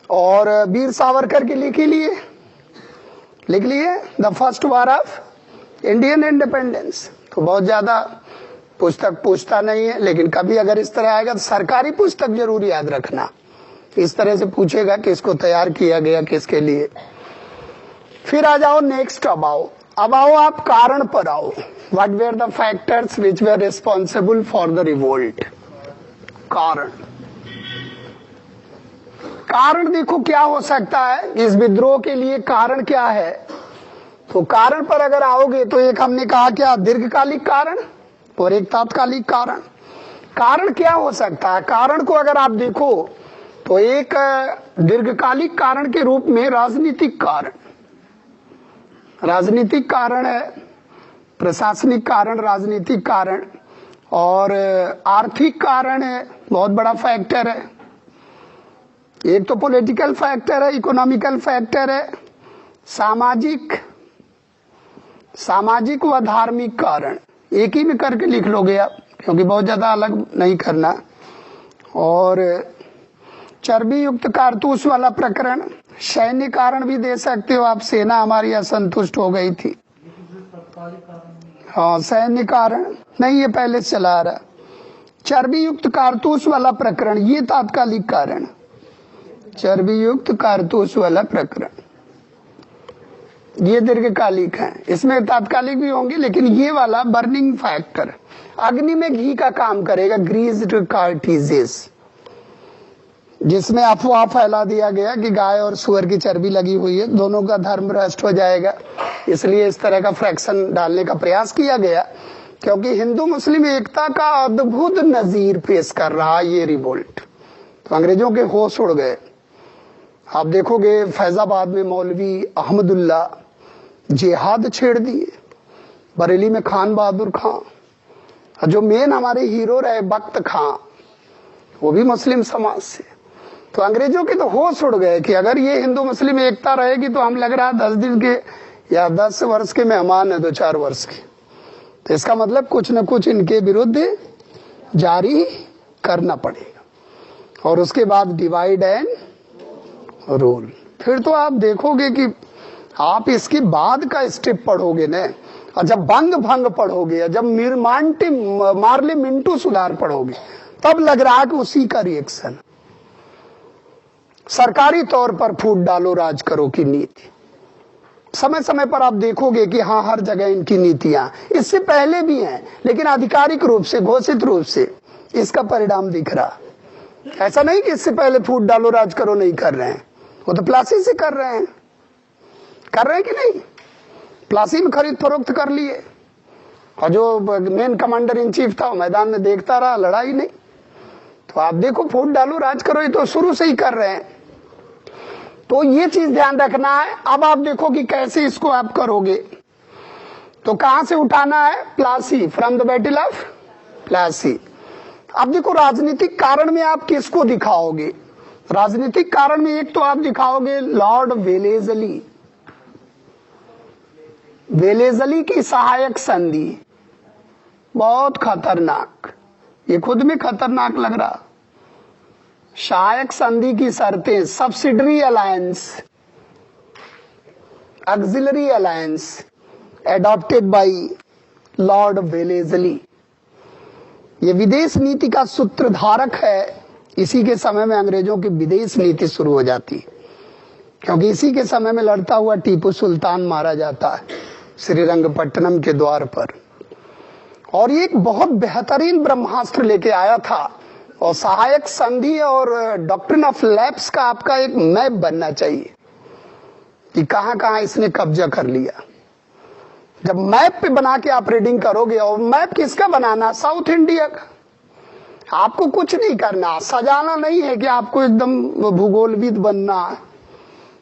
और वीर सावरकर की लिख लिए the first war of Indian independence. तो बहुत ज्यादा पुस्तक पूछता नहीं है, लेकिन कभी अगर इस तरह आएगा तो सरकारी पुस्तक जरूर याद रखना। इस तरह से पूछेगा कि इसको तैयार किया गया किसके लिए। फिर आ जाओ नेक्स्ट, अब आओ आप कारण पर आओ। What were the factors which where responsible for the revolt? कारण देखो क्या हो सकता है इस विद्रोह के लिए, कारण क्या है? तो कारण पर अगर आओगे तो एक हमने कहा क्या, दीर्घकालिक कारण और एक तात्कालिक कारण। कारण क्या हो सकता है? कारण को अगर आप देखो तो एक दीर्घकालिक कारण के रूप में राजनीतिक कारण है, प्रशासनिक कारण, राजनीतिक कारण, और आर्थिक कारण है, बहुत बड़ा फैक्टर है। एक तो पॉलिटिकल फैक्टर है, इकोनॉमिकल फैक्टर है, सामाजिक व धार्मिक कारण। एक ही में करके लिख लोगे आप, क्योंकि बहुत ज्यादा अलग नहीं करना। और चर्बी युक्त कारतूस वाला प्रकरण, सैन्य कारण भी दे सकते हो आप, सेना हमारी असंतुष्ट हो गई थी। हाँ, सैन्य कारण नहीं, ये पहले चला आ रहा। चर्बी युक्त कारतूस वाला प्रकरण, ये तात्कालिक कारण। चर्बी युक्त कारतूस वाला प्रकरण ये दीर्घकालिक है, इसमें तात्कालिक भी होंगे, लेकिन ये वाला बर्निंग फैक्टर, अग्नि में घी का काम करेगा, ग्रीज्ड कार्टिजेस, जिसमें अफवाह फैला दिया गया कि गाय और सुअर की चर्बी लगी हुई है, दोनों का धर्म भ्रष्ट हो जाएगा। इसलिए इस तरह का फ्रैक्शन डालने का प्रयास किया गया, क्योंकि हिंदू मुस्लिम एकता का अद्भुत नजीर पेश कर रहा ये रिवोल्ट। तो अंग्रेजों के होश उड़ गए। आप देखोगे फैजाबाद में मौलवी अहमदुल्ला जिहाद छेड़ दिए, बरेली में खान बहादुर खां, जो मेन हमारे हीरो रहे बख्त खां, वो भी मुस्लिम समाज से। तो अंग्रेजों के तो होश उड़ गए कि अगर ये हिंदू मुस्लिम एकता रहेगी तो हम लग रहा 10 दिन के या 10 वर्ष के मेहमान है 2-4 वर्ष के, तो इसका मतलब कुछ न कुछ इनके विरुद्ध जारी करना पड़ेगा। और उसके बाद डिवाइड एंड रूल। फिर तो आप देखोगे कि आप इसके बाद का स्टेप पढ़ोगे न, और जब बंग भंग पढ़ोगे, जब मार्ले मिंटू सुधार पढ़ोगे, तब लग रहा है कि उसी का रिएक्शन। सरकारी तौर पर फूट डालो राज करो की नीति, समय समय पर आप देखोगे कि हाँ हर जगह इनकी नीतियां इससे पहले भी हैं, लेकिन आधिकारिक रूप से, घोषित रूप से इसका परिणाम दिख रहा। ऐसा नहीं कि इससे पहले फूट डालो राज करो नहीं कर रहे हैं, वो तो प्लासी से कर रहे हैं कि नहीं? प्लासी में खरीद फरोख्त कर लिए, और जो मेन कमांडर इन चीफ था वो मैदान में देखता रहा, लड़ाई नहीं। तो आप देखो फूट डालो राज करो ये तो शुरू से ही कर रहे हैं। तो ये चीज ध्यान रखना है। अब आप देखो कि कैसे इसको आप करोगे। तो कहां से उठाना है? Plassey, from the battle of Plassey. अब देखो राजनीतिक कारण में आप किसको दिखाओगे? राजनीतिक कारण में एक तो आप दिखाओगे लॉर्ड वेलेजली, वेलेजली की सहायक संधि, बहुत खतरनाक, ये खुद में खतरनाक लग रहा। सहायक संधि की शर्तें, subsidiary alliance, auxiliary alliance adopted by Lord Wellesley. ये विदेश नीति का सूत्रधारक है। इसी के समय में अंग्रेजों की विदेश नीति शुरू हो जाती है, क्योंकि इसी के समय में लड़ता हुआ टीपू सुल्तान मारा जाता है श्रीरंगपट्टनम के द्वार पर। और ये एक बहुत बेहतरीन ब्रह्मास्त्र लेके आया था। और सहायक संधि और डॉक्ट्रिन ऑफ लैप्स का आपका एक मैप बनना चाहिए कि कहां कहां इसने कब्जा कर लिया। जब मैप पे बना के आप रीडिंग करोगे, और मैप किसका बनाना? साउथ इंडिया का। आपको कुछ नहीं करना, सजाना नहीं है कि आपको एकदम भूगोलविद बनना है,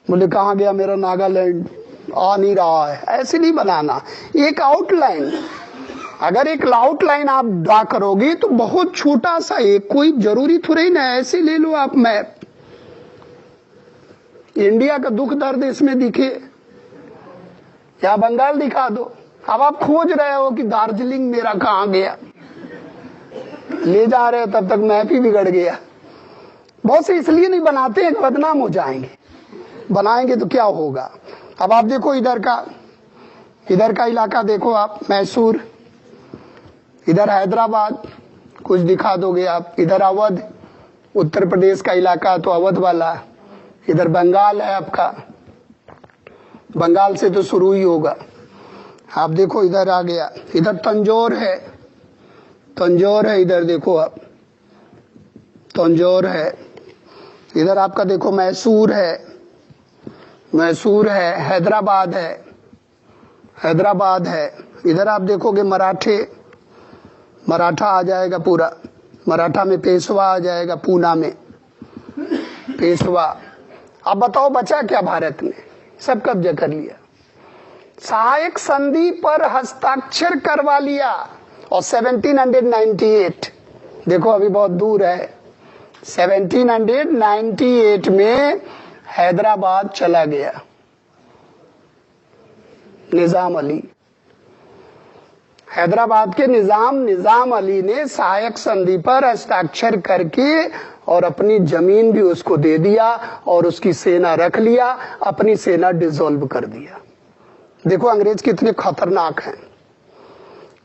बोले कहां गया मेरा नागालैंड, आ नहीं रहा है, ऐसे नहीं बनाना। एक आउटलाइन, अगर एक आउटलाइन आप ड्रा करोगे तो बहुत छोटा सा, एक कोई जरूरी थोड़ी ना ऐसे ले लो आप मैप। इंडिया का दुख दर्द इसमें दिखे, या बंगाल दिखा दो। अब आप खोज रहे हो कि दार्जिलिंग मेरा कहां गया, ले जा रहे हो, तब तक मैप ही बिगड़ गया। बहुत से इसलिए नहीं बनाते हैं, बदनाम हो जाएंगे। बनाएंगे तो क्या होगा? अब आप देखो इधर का इलाका देखो आप, मैसूर, इधर हैदराबाद, कुछ दिखा दोगे आप, इधर अवध, उत्तर प्रदेश का इलाका तो अवध वाला, इधर बंगाल है आपका, बंगाल से तो शुरू ही होगा। आप देखो इधर आ गया, इधर तंजौर है, इधर देखो आप, तंजौर है। इधर आपका देखो मैसूर है, हैदराबाद है। इधर आप देखोगे मराठा आ जाएगा पूरा, मराठा में पेशवा आ जाएगा, पूना में पेशवा। अब बताओ बचा क्या भारत में? सब कब्जा कर लिया। सहायक संधि पर हस्ताक्षर करवा लिया। और 1798 देखो अभी बहुत दूर है, 1798 में हैदराबाद चला गया निजाम अली। हैदराबाद के निजाम अली ने सहायक संधि पर हस्ताक्षर करके और अपनी जमीन भी उसको दे दिया और उसकी सेना रख लिया, अपनी सेना डिसॉल्व कर दिया। देखो अंग्रेज कितने खतरनाक हैं।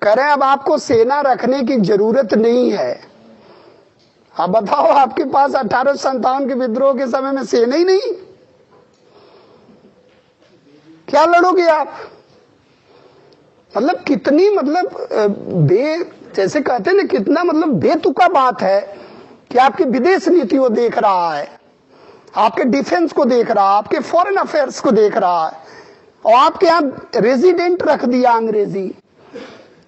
कह रहे हैं अब आपको सेना रखने की जरूरत नहीं है। अब बताओ आपके पास 1857 के विद्रोह के समय में सेना ही नहीं, क्या लड़ोगे आप? मतलब कितनी जैसे कहते हैं ना, कितना बेतुका बात है कि आपकी विदेश नीति वो देख रहा है, आपके डिफेंस को देख रहा है, आपके फॉरेन अफेयर्स को देख रहा है, और आपके यहाँ रेजिडेंट रख दिया अंग्रेजी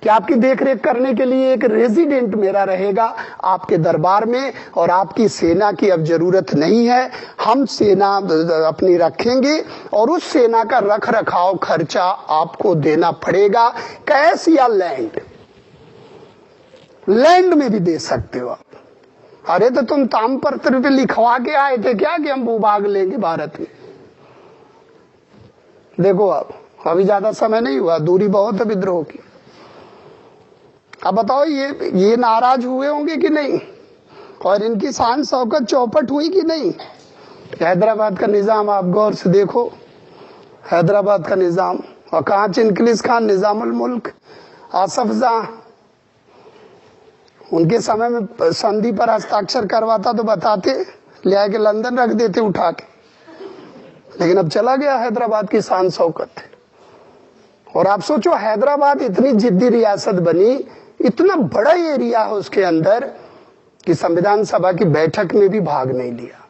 कि आपकी देखरेख करने के लिए एक रेजिडेंट मेरा रहेगा आपके दरबार में, और आपकी सेना की अब जरूरत नहीं है, हम सेना अपनी रखेंगे और उस सेना का रख रखाव खर्चा आपको देना पड़ेगा, कैश या लैंड में भी दे सकते हो आप। अरे तो तुम तामपत्र पे लिखवा के आए थे क्या कि हम भूभाग लेंगे भारत में? देखो आप अभी ज्यादा समय नहीं हुआ, दूरी बहुत है विद्रोह की। अब बताओ ये नाराज हुए होंगे कि नहीं, और इनकी शान शौकत चौपट हुई कि नहीं। हैदराबाद का निजाम आप गौर से देखो, हैदराबाद का निजाम, और कहाँ चिनकलिस खान निजामुल मुल्क, आसफ जहां, उनके समय में संधि पर हस्ताक्षर करवाता तो बताते, ले आके लंदन रख देते उठा के। लेकिन अब चला गया हैदराबाद की शान शौकत। और आप सोचो, हैदराबाद इतनी जिद्दी रियासत बनी, इतना बड़ा एरिया है उसके अंदर, कि संविधान सभा की बैठक में भी भाग नहीं लिया,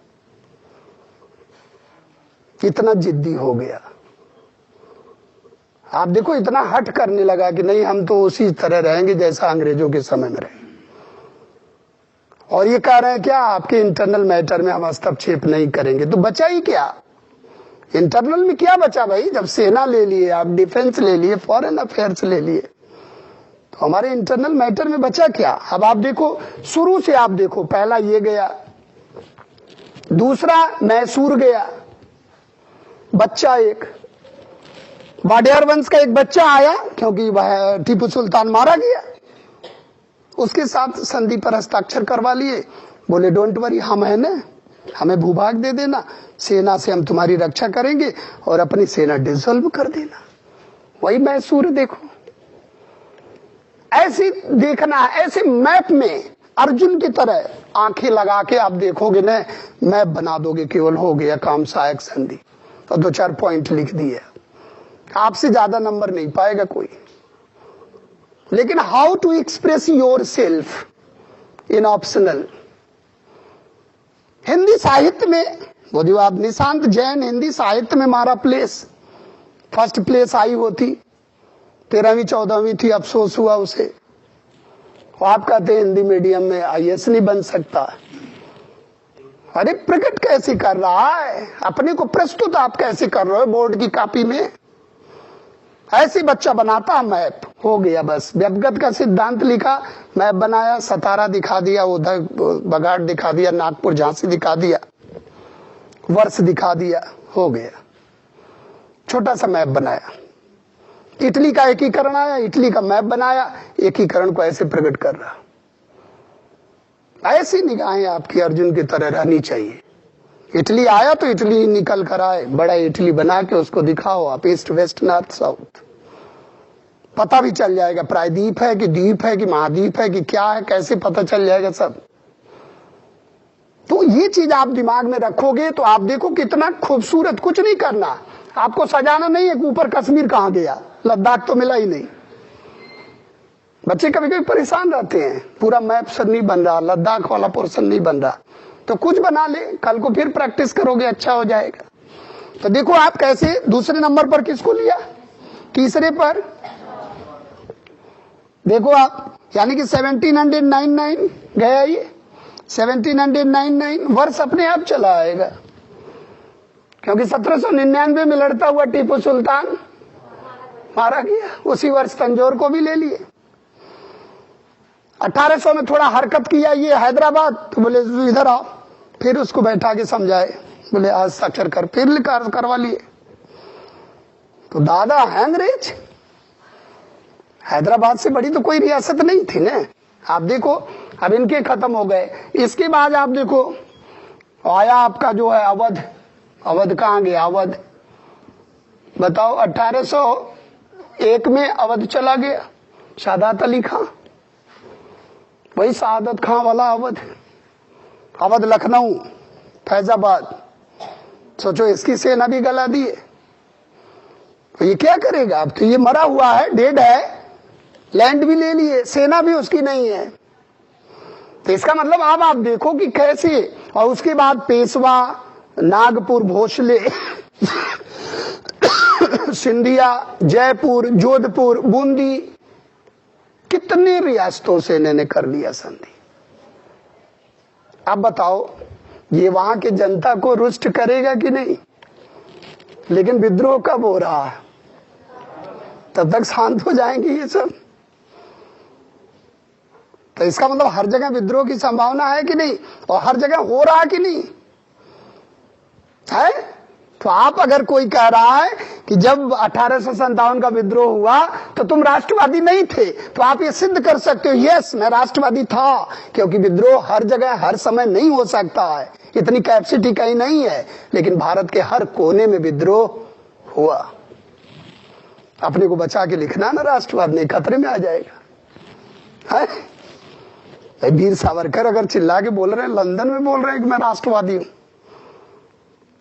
इतना जिद्दी हो गया। आप देखो, इतना हट करने लगा कि नहीं, हम तो उसी तरह रहेंगे जैसा अंग्रेजों के समय में रहे। और ये कह रहे हैं क्या, आपके इंटरनल मैटर में हम हस्तक्षेप नहीं करेंगे। तो बचा ही क्या इंटरनल में, क्या बचा भाई, जब सेना ले लिए आप, डिफेंस ले लिए, फॉरेन अफेयर्स ले लिए, तो हमारे इंटरनल मैटर में बचा क्या। अब आप देखो, शुरू से आप देखो, पहला ये गया, दूसरा मैसूर गया, बच्चा एक वाडियार वंश का एक बच्चा आया, क्योंकि वह टीपू सुल्तान मारा गया, उसके साथ संधि पर हस्ताक्षर करवा लिए। बोले डोंट वरी, हम है ना, हमें भूभाग दे देना, सेना से हम तुम्हारी रक्षा करेंगे, और अपनी सेना डिसॉल्व कर देना। वही मैसूर देखो, ऐसे देखना, ऐसे मैप में अर्जुन की तरह आंखें लगा के आप देखोगे ना, मैप बना दोगे, केवल हो गया काम, सहायक संधि, और 2-4 पॉइंट लिख दिए। आपसे ज्यादा नंबर नहीं पाएगा कोई। लेकिन how to express yourself in optional, Hindi साहित्य में वो जो आप निशांत जैन, हिंदी साहित्य में हमारा प्लेस, फर्स्ट प्लेस आई होती, 13वीं 14वीं थी, अफसोस हुआ उसे। आप कहते हैं हिंदी मीडियम में IAS नहीं बन सकता। अरे प्रकट कैसे कर रहा है अपने को, प्रस्तुत आप कैसे कर रहे हो बोर्ड की कॉपी में। ऐसी बच्चा बनाता मैप, हो गया बस, व्यवगत का सिद्धांत लिखा, मैप बनाया, सतारा दिखा दिया, उधर बगाड़ दिखा दिया, नागपुर झांसी दिखा दिया, वर्ष दिखा दिया, हो गया, छोटा सा मैप बनाया। इटली का एकीकरण आया, इटली का मैप बनाया, एकीकरण को ऐसे प्रकट कर रहा। ऐसी निगाहें आपकी अर्जुन की तरह रहनी चाहिए। इटली आया तो इटली निकल कर आए, बड़ा इटली बना के उसको दिखाओ आप, ईस्ट वेस्ट नॉर्थ साउथ, पता भी चल जाएगा प्रायद्वीप है कि द्वीप है कि महाद्वीप है कि क्या है, कैसे पता चल जाएगा सब। तो ये चीज आप दिमाग में रखोगे तो आप देखो कितना खूबसूरत। कुछ नहीं करना आपको, सजाना नहीं है कि ऊपर कश्मीर कहां गया, लद्दाख तो मिला ही नहीं। बच्चे कभी कभी परेशान रहते हैं, पूरा मैप से नहीं बन रहा, लद्दाख वाला पोर्शन नहीं बन रहा, तो कुछ बना ले, कल को फिर प्रैक्टिस करोगे, अच्छा हो जाएगा। तो देखो आप कैसे, दूसरे नंबर पर किसको लिया, तीसरे पर देखो आप, यानी कि 1799 गया, ये 1799 वर्ष अपने आप चला आएगा, क्योंकि 1799 में लड़ता हुआ टीपू सुल्तान मारा गया, उसी वर्ष तंजौर को भी ले लिए। 1800 में थोड़ा हरकत किया ये हैदराबाद, तो बोले इधर आओ, फिर उसको बैठा के समझाए, बोले आज साक्षर कर, फिर करवा लिए। तो दादा है अंग्रेज, हैदराबाद से बड़ी तो कोई रियासत नहीं थी ना। आप देखो अब इनके खत्म हो गए, इसके बाद आप देखो आया आपका जो है अवध। अवध कहाँ गया, अवध बताओ, 1801 में अवध चला गया, शादात अली खां, वही शहादत खां वाला अवध। अवध लखनऊ फैजाबाद, सोचो इसकी सेना भी गला दिए, तो ये क्या करेगा अब, तो ये मरा हुआ है, डेड है, लैंड भी ले लिए, सेना भी उसकी नहीं है। तो इसका मतलब अब आप देखो कि कैसे। और उसके बाद पेशवा, नागपुर, भोसले, सिंधिया, जयपुर, जोधपुर, बूंदी, कितने रियासतों से इन्होंने कर लिया संधि। अब बताओ ये वहां की जनता को रुष्ट करेगा कि नहीं। लेकिन विद्रोह कब हो रहा है, तब तक शांत हो जाएंगे ये सब। तो इसका मतलब हर जगह विद्रोह की संभावना है कि नहीं, और हर जगह हो रहा कि नहीं है। तो आप अगर कोई कह रहा है कि जब 1857 का विद्रोह हुआ तो तुम राष्ट्रवादी नहीं थे, तो आप ये सिद्ध कर सकते हो यस मैं राष्ट्रवादी था, क्योंकि विद्रोह हर जगह हर समय नहीं हो सकता है, इतनी कैपेसिटी कहीं नहीं है, लेकिन भारत के हर कोने में विद्रोह हुआ। अपने को बचा के लिखना ना, राष्ट्रवाद नहीं खतरे में आ जाएगा है? वीर सावरकर अगर चिल्ला के बोल रहे हैं, लंदन में बोल रहे हैं कि मैं राष्ट्रवादी हूं,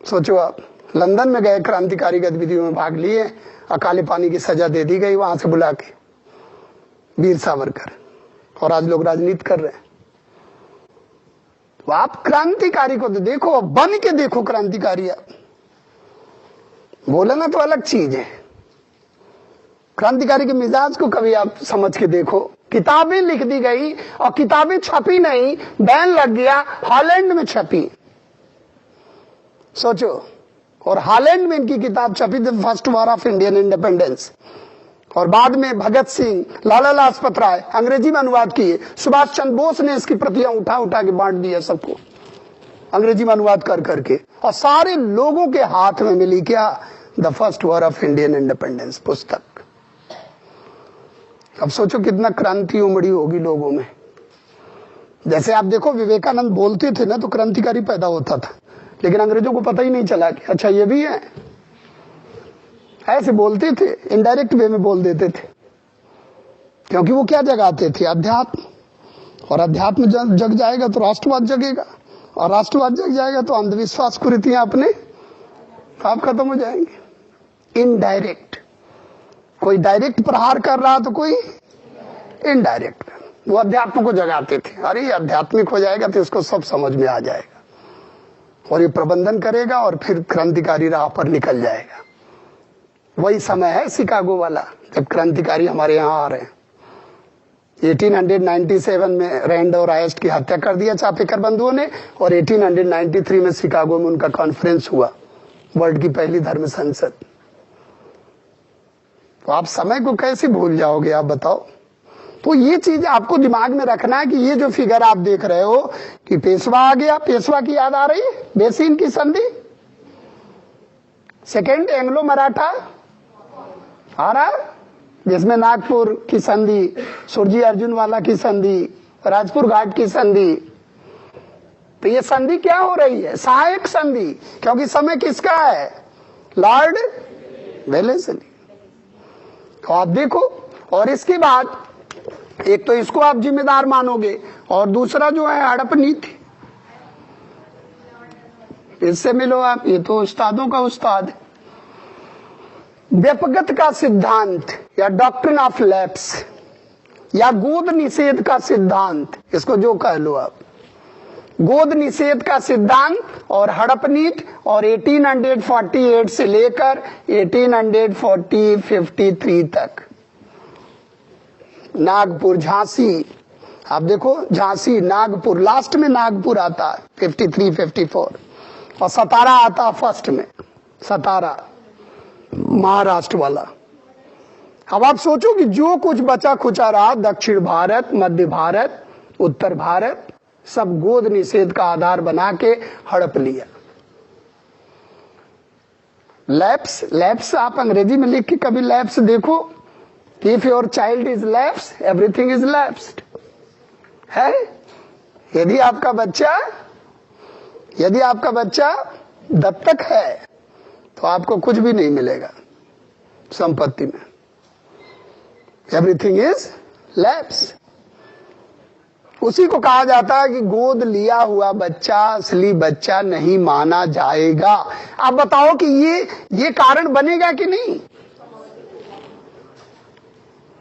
सोचो आप, लंदन में गए, क्रांतिकारी गतिविधियों में भाग लिए, अकाले पानी की सजा दे दी गई वहां से बुला के वीर सावरकर, और आज लोग राजनीति कर रहे हैं। तो आप क्रांतिकारी को तो देखो, बन के देखो क्रांतिकारी, आप बोले ना तो अलग चीज है। क्रांतिकारी के मिजाज को कभी आप समझ के देखो। किताबें लिख दी गई और किताबें छपी नहीं, बैन लग गया, हॉलैंड में छपी, सोचो, और हॉलैंड में इनकी किताब छपी the first war of Indian independence, और बाद में भगत सिंह, लाला लाजपत राय अंग्रेजी में अनुवाद किए, सुभाष चंद्र बोस ने इसकी प्रतियां उठा उठा के बांट दिया सबको, अंग्रेजी में अनुवाद कर करके, और सारे लोगों के हाथ में मिली क्या, the first war of Indian independence पुस्तक। अब सोचो कितना क्रांति उमड़ी होगी लोगों में। जैसे आप देखो विवेकानंद बोलते थे ना तो क्रांतिकारी पैदा होता था, लेकिन अंग्रेजों को पता ही नहीं चला कि अच्छा ये भी है, ऐसे बोलते थे, इनडायरेक्ट वे में बोल देते थे, क्योंकि वो क्या जगाते थे, अध्यात्म, और अध्यात्म जग जाएगा तो राष्ट्रवाद जगेगा, और राष्ट्रवाद जग जाएगा तो अंधविश्वास कुरीतियां अपने आप खत्म हो जाएंगे। इनडायरेक्ट, कोई डायरेक्ट प्रहार कर रहा तो कोई इनडायरेक्ट, वो अध्यात्म को जगाते थे, अरे आध्यात्मिक हो जाएगा तो इसको सब समझ में आ जाएगा, और ये प्रबंधन करेगा और फिर क्रांतिकारी राह पर निकल जाएगा। वही समय है शिकागो वाला, जब क्रांतिकारी हमारे यहाँ आ रहे हैं। 1897 में रैंड और आयस्ट की हत्या कर दिया चापेकर बंधुओं ने, और 1893 में शिकागो में उनका कॉन्फ्रेंस हुआ, वर्ल्ड की पहली धर्म संसद। तो आप समय को कैसे भूल जाओगे, आप बताओ। तो ये चीज आपको दिमाग में रखना है कि ये जो फिगर आप देख रहे हो कि पेशवा आ गया, पेशवा की याद आ रही है, बेसिन की संधि, सेकेंड एंग्लो मराठा आ रहा है, जिसमें नागपुर की संधि, सुरजी अर्जुन वाला की संधि, राजपुर घाट की संधि। तो ये संधि क्या हो रही है, सहायक संधि, क्योंकि समय किसका है, लॉर्ड वेलेस्ली। तो आप देखो, और इसके बाद एक तो इसको आप जिम्मेदार मानोगे, और दूसरा जो है हड़प नीति, इससे मिलो आप, ये तो उस्तादों का उस्ताद है। व्यपगत का सिद्धांत या डॉक्ट्रिन ऑफ लैप्स या गोद निषेध का सिद्धांत, इसको जो कह लो आप, गोद निषेध का सिद्धांत और हड़प नीति, और 1848 से लेकर 1853 तक नागपुर, झांसी, आप देखो झांसी, नागपुर, लास्ट में नागपुर आता है 53-54, और सतारा आता फर्स्ट में, सतारा महाराष्ट्र वाला। अब आप सोचो कि जो कुछ बचा खुचा रहा, दक्षिण भारत, मध्य भारत, उत्तर भारत, सब गोद निषेध का आधार बना के हड़प लिया। लैप्स, लैप्स आप अंग्रेजी में लिख के कभी लैप्स देखो, if your child is lapse everything is lapsed है। यदि आपका बच्चा दत्तक है तो आपको कुछ भी नहीं मिलेगा संपत्ति में, एवरीथिंग इज लैप्स। उसी को कहा जाता है कि गोद लिया हुआ बच्चा असली बच्चा नहीं माना जाएगा। आप बताओ कि ये कारण बनेगा कि नहीं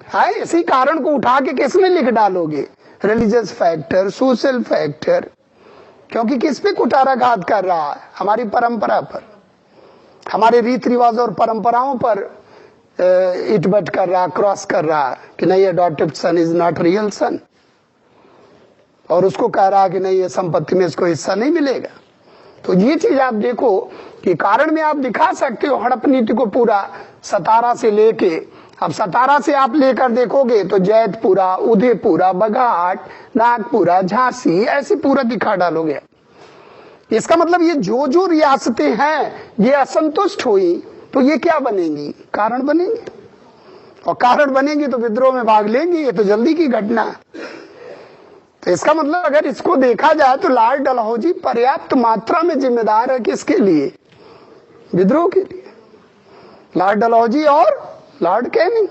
है? इसी कारण को उठा के किसमें लिख डालोगे, रिलीजियस फैक्टर, सोशल फैक्टर, क्योंकि किस पे कुठाराघात कर रहा है, हमारी परंपरा पर, हमारे रीति रिवाज और परंपराओं पर इटबट कर रहा, क्रॉस कर रहा है कि नहीं adopted son is not real son, और उसको कह रहा है कि नहीं ये संपत्ति में इसको हिस्सा नहीं मिलेगा। तो ये चीज आप देखो कि कारण में आप दिखा सकते हो हड़प नीति को पूरा, सतारा से लेके, अब सतारा से आप लेकर देखोगे तो जैतपुरा, उदयपुरा, बघाट, नागपुरा, झांसी, ऐसे पूरा दिखा डालोगे। इसका मतलब ये जो जो रियासतें हैं ये असंतुष्ट हुई तो ये क्या बनेंगी, कारण बनेंगी, और कारण बनेंगी तो विद्रोह में भाग लेंगी। ये तो जल्दी की घटना है। तो इसका मतलब अगर इसको देखा जाए तो लॉर्ड डलहौजी पर्याप्त मात्रा में जिम्मेदार है किसके लिए, विद्रोह के लिए। लॉर्ड डलहौजी और लॉर्ड कैनिंग,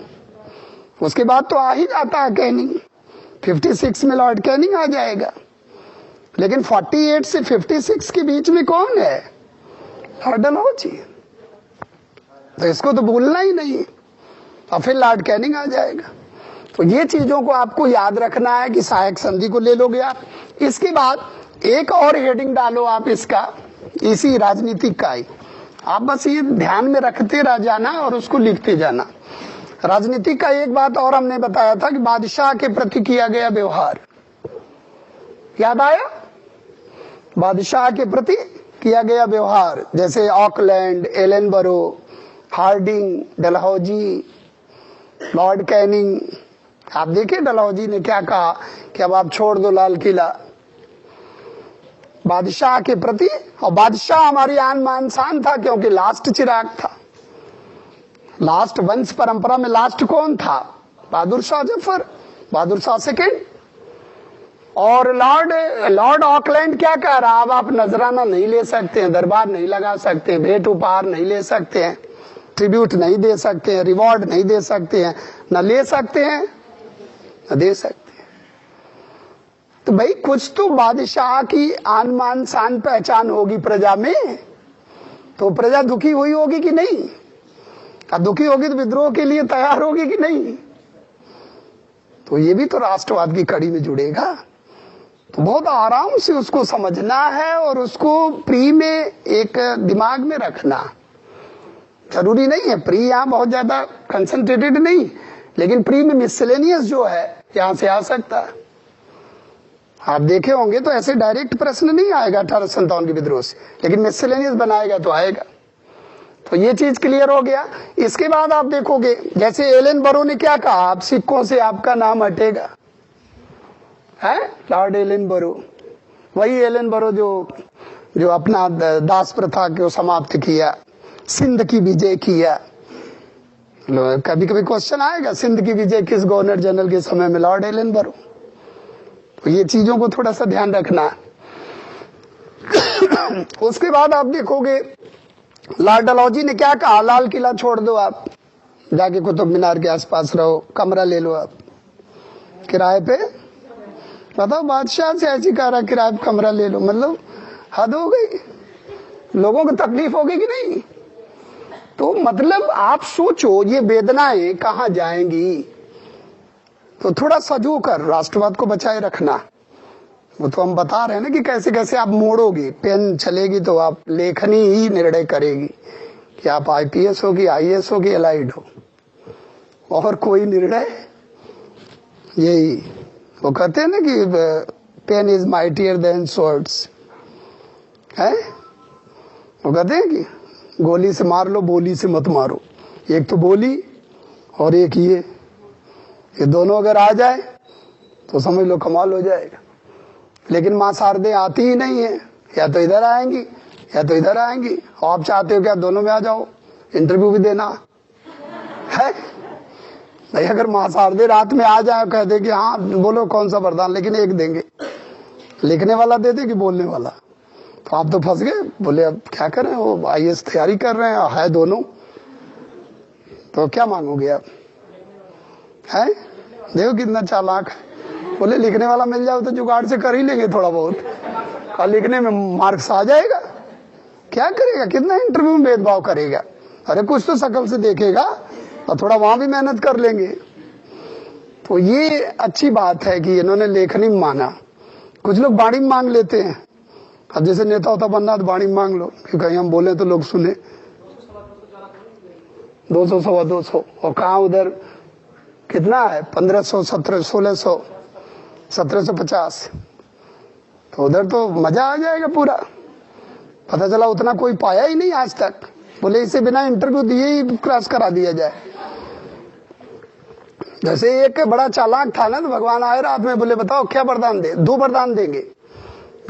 उसके बाद तो आ ही जाता है कैनिंग, 56 में लॉर्ड कैनिंग आ जाएगा। लेकिन 48 से 56 के बीच में कौन है, लॉर्ड डलहौजी। तो इसको तो भूलना ही नहीं, और फिर लॉर्ड कैनिंग आ जाएगा। तो ये चीजों को आपको याद रखना है कि सहायक संधि को ले लोगे आप। इसके बाद एक और हेडिंग डालो आप इसका, इसी राजनीतिक का ही, आप बस ये ध्यान में रखते रह जाना और उसको लिखते जाना। राजनीतिक का एक बात और हमने बताया था कि बादशाह के प्रति किया गया व्यवहार, याद आया, बादशाह के प्रति किया गया व्यवहार, जैसे Auckland, Ellenborough, Hardinge, Dalhousie, Lord Canning. आप देखिए डलहौजी ने क्या कहा कि अब आप छोड़ दो लाल किला, बादशाह के प्रति। और बादशाह हमारी आन मान शान था, क्योंकि लास्ट चिराग था, लास्ट वंश परंपरा में लास्ट कौन था, बहादुर शाह जफर, बहादुर शाह सेकेंड। और लॉर्ड ऑकलैंड क्या कह रहा, अब आप नजराना नहीं ले सकते हैं, दरबार नहीं लगा सकते हैं, भेंट उपहार नहीं ले सकते हैं, ट्रिब्यूट नहीं दे सकते हैं, रिवॉर्ड नहीं दे सकते हैं, न ले सकते हैं न दे सकते हैं। तो भाई कुछ तो बादशाह की आन मान शान पहचान होगी प्रजा में, तो प्रजा दुखी हुई होगी कि नहीं, अब दुखी होगी तो विद्रोह के लिए तैयार होगी कि नहीं। तो ये भी तो राष्ट्रवाद की कड़ी में जुड़ेगा। तो बहुत आराम से उसको समझना है और उसको प्री में एक दिमाग में रखना। जरूरी नहीं है प्री यहां बहुत ज्यादा कंसंट्रेटेड नहीं, लेकिन प्री में मिसलेनियस जो है यहां से आ सकता है। आप देखे होंगे तो ऐसे डायरेक्ट प्रश्न नहीं आएगा 1857 के विद्रोह से, लेकिन मिसलेनियस बनाएगा तो आएगा। तो ये चीज क्लियर हो गया। इसके बाद आप देखोगे जैसे एलेनबरो ने क्या कहा, आप सिक्कों से आपका नाम हटेगा, है लॉर्ड एलेनबरो, वही एलेनबरो जो अपना दास प्रथा को समाप्त किया, सिंध की विजय किया। कभी कभी क्वेश्चन आएगा सिंध की विजय किस गवर्नर जनरल के समय में, लॉर्ड एलेनबरो। तो ये चीजों को थोड़ा सा ध्यान रखना। उसके बाद आप देखोगे लॉर्ड डलहौजी ने क्या कहा, लाल किला छोड़ दो, आप जाके कुतुब मीनार के आसपास रहो, कमरा ले लो आप किराए पे। बताओ बादशाह से ऐसी कह रहा किराए पे कमरा ले लो, मतलब हद हो गई, लोगों को तकलीफ होगी कि नहीं। तो मतलब आप सोचो ये वेदनाएं कहां जाएंगी। तो थोड़ा सजो कर राष्ट्रवाद को बचाए रखना। वो तो हम बता रहे हैं ना कि कैसे कैसे आप मोड़ोगे, पेन चलेगी तो आप लेखनी ही निर्णय करेगी कि आप आईपीएस हो कि आईएएस हो कि एलाइड हो, और कोई निर्णय यही। वो कहते हैं ना कि pen is mightier than swords, है वो कहते हैं कि गोली से मार लो, बोली से मत मारो। एक तो बोली और एक ये दोनों अगर आ जाए तो समझ लो कमाल हो जाएगा। लेकिन मां शारदे आती ही नहीं है, या तो इधर आएंगी या तो इधर आएंगी। और आप चाहते हो कि आप दोनों में आ जाओ, इंटरव्यू भी देना है भाई। अगर मां शारदे रात में आ जाए, कह दे कि हाँ बोलो कौन सा वरदान, लेकिन एक देंगे, लिखने वाला दे दे कि बोलने वाला, तो आप तो फंस गए। बोले अब क्या करें, वो आईएएस तैयारी कर रहे हैं, है दोनों, तो क्या मांगोगे आप, है देखो कितना चालाक है। बोले लिखने वाला मिल जाओ तो जुगाड़ से कर ही लेंगे थोड़ा बहुत, और लिखने में मार्क्स आ जाएगा। क्या करेगा, कितना इंटरव्यू में भेदभाव करेगा। अरे कुछ तो शकल से देखेगा और थोड़ा वहां भी मेहनत कर लेंगे। तो ये अच्छी बात है कि इन्होंने लेखनी में माना। कुछ लोग बाणी में मांग लेते हैं, अब जैसे नेता होता बनना तो बाणी में मांग लो कि कहीं हम बोले तो लोग सुने। 200 सवा 200, और कहा उधर कितना है, 1500 1700 1600 1750, तो उधर तो मजा आ जाएगा पूरा। पता चला उतना कोई पाया ही नहीं आज तक, बोले इसे बिना इंटरव्यू दिए ही क्रॉस करा दिया जाए। जैसे एक बड़ा चालाक था ना, तो भगवान आए रात में, बोले बताओ क्या वरदान दे, 2 वरदान देंगे,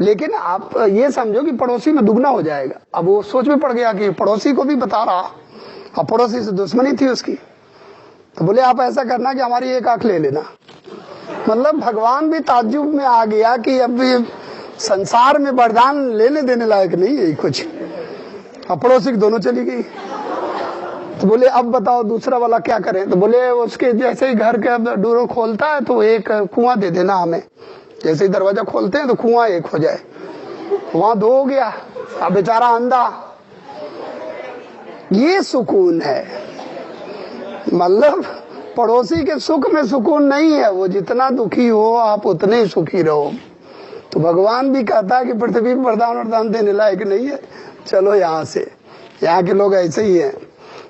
लेकिन आप ये समझो कि पड़ोसी में दुगना हो जाएगा। अब वो सोच में पड़ गया कि पड़ोसी को भी बता रहा, अब पड़ोसी से दुश्मनी थी उसकी, तो बोले आप ऐसा करना कि हमारी एक आंख ले लेना। मतलब भगवान भी ताज्जुब में आ गया कि अब ये संसार में वरदान लेने देने लायक नहीं है कुछ। अब पड़ोसी की दोनों चली गई, तो बोले अब बताओ दूसरा वाला क्या करें। तो बोले उसके जैसे ही घर के डोर खोलता है तो एक कुआं दे देना हमें, जैसे ही दरवाजा खोलते हैं तो कुआं एक हो जाए। वहां दो हो गया, अब बेचारा अंधा। ये सुकून है। मतलब पड़ोसी के सुख में सुकून नहीं है, वो जितना दुखी हो आप उतने ही सुखी रहो। तो भगवान भी कहता है कि पृथ्वी में वरदान देने लायक नहीं है, चलो यहाँ से। यहाँ के लोग ऐसे ही हैं,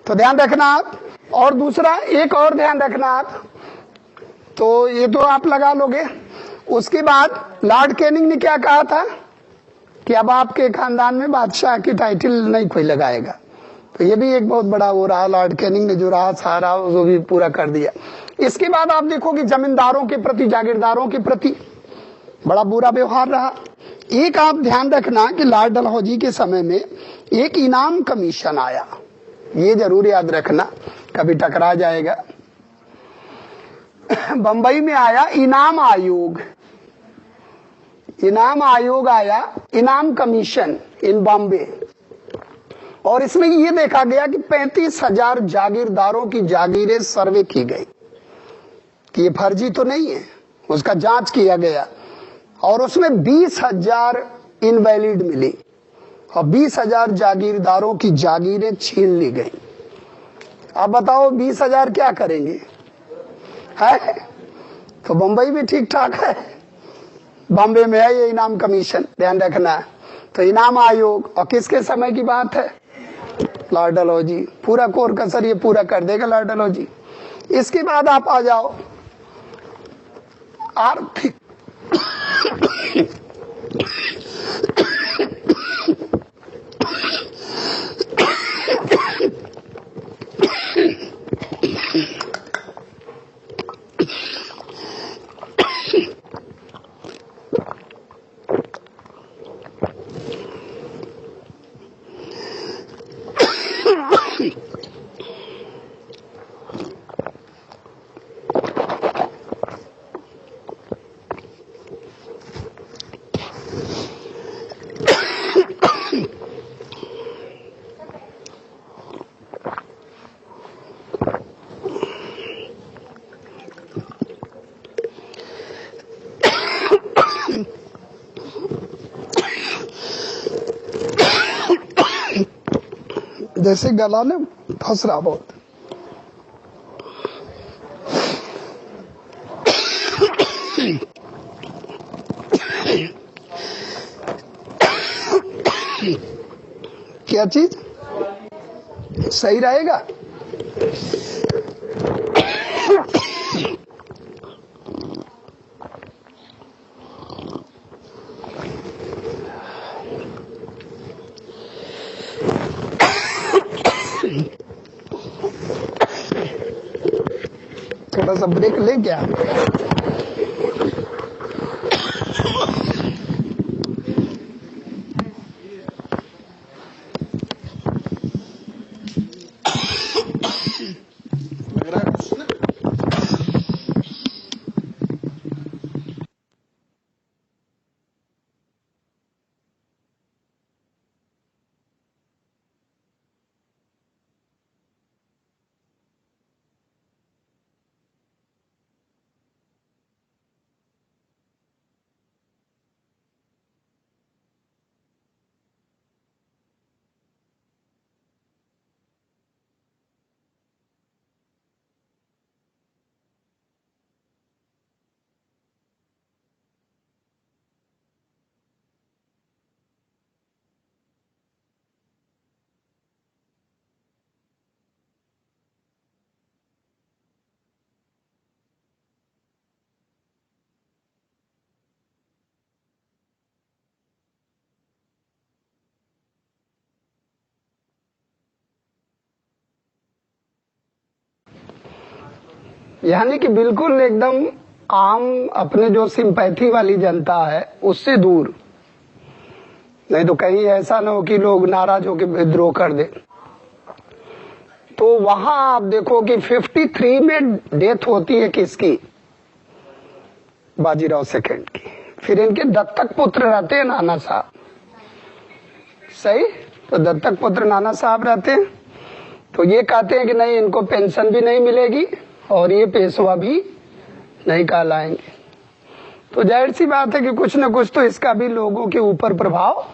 तो ध्यान रखना आप। और दूसरा एक और ध्यान रखना आप, तो ये तो आप लगा लोगे। उसके बाद लॉर्ड कैनिंग ने क्या कहा था कि अब आपके खानदान में बादशाह की टाइटल नहीं कोई लगाएगा। तो ये भी एक बहुत बड़ा वो रहा, लॉर्ड कैनिंग ने जो रहा सारा वो भी पूरा कर दिया। इसके बाद आप देखो कि जमींदारों के प्रति, जागीरदारों के प्रति बड़ा बुरा व्यवहार रहा। एक आप ध्यान रखना कि लॉर्ड डलहौजी के समय में एक इनाम कमीशन आया, ये जरूर याद रखना, कभी टकरा जाएगा। बंबई में आया इनाम आयोग, इनाम आयोग आया, इनाम कमीशन इन बॉम्बे। और इसमें ये देखा गया कि 35,000 जागीरदारों की जागीरें सर्वे की गई कि ये फर्जी तो नहीं है, उसका जांच किया गया और उसमें 20,000 इनवैलिड मिली और 20,000 जागीरदारों की जागीरें छीन ली गई। अब बताओ 20,000 क्या करेंगे? है तो बंबई भी ठीक ठाक है, बॉम्बे में है ये इनाम कमीशन, ध्यान रखना है। तो इनाम आयोग, और किसके समय की बात है? लॉर्ड डलहौजी। पूरा कोर कसर ये पूरा कर देगा लॉर्ड डलहौजी। इसके बाद आप आ जाओ आर्थिक जैसे गला ने फंस रहा बहुत। क्या चीज सही रहेगा? थोड़ा सा ब्रेक ले क्या? यानी कि बिल्कुल एकदम आम अपने जो सिंपैथी वाली जनता है उससे दूर, नहीं तो कहीं ऐसा ना हो कि लोग नाराज होकर विद्रोह कर दे। तो वहां आप देखो कि 53 में डेथ होती है किसकी? बाजीराव सेकंड की। फिर इनके दत्तक पुत्र रहते हैं नाना साहब, सही? तो दत्तक पुत्र नाना साहब रहते हैं, तो ये कहते हैं कि नहीं, इनको पेंशन भी नहीं मिलेगी और ये पेशवा भी नहीं कहलाएंगे। तो जाहिर सी बात है कि कुछ न कुछ तो इसका भी लोगों के ऊपर प्रभाव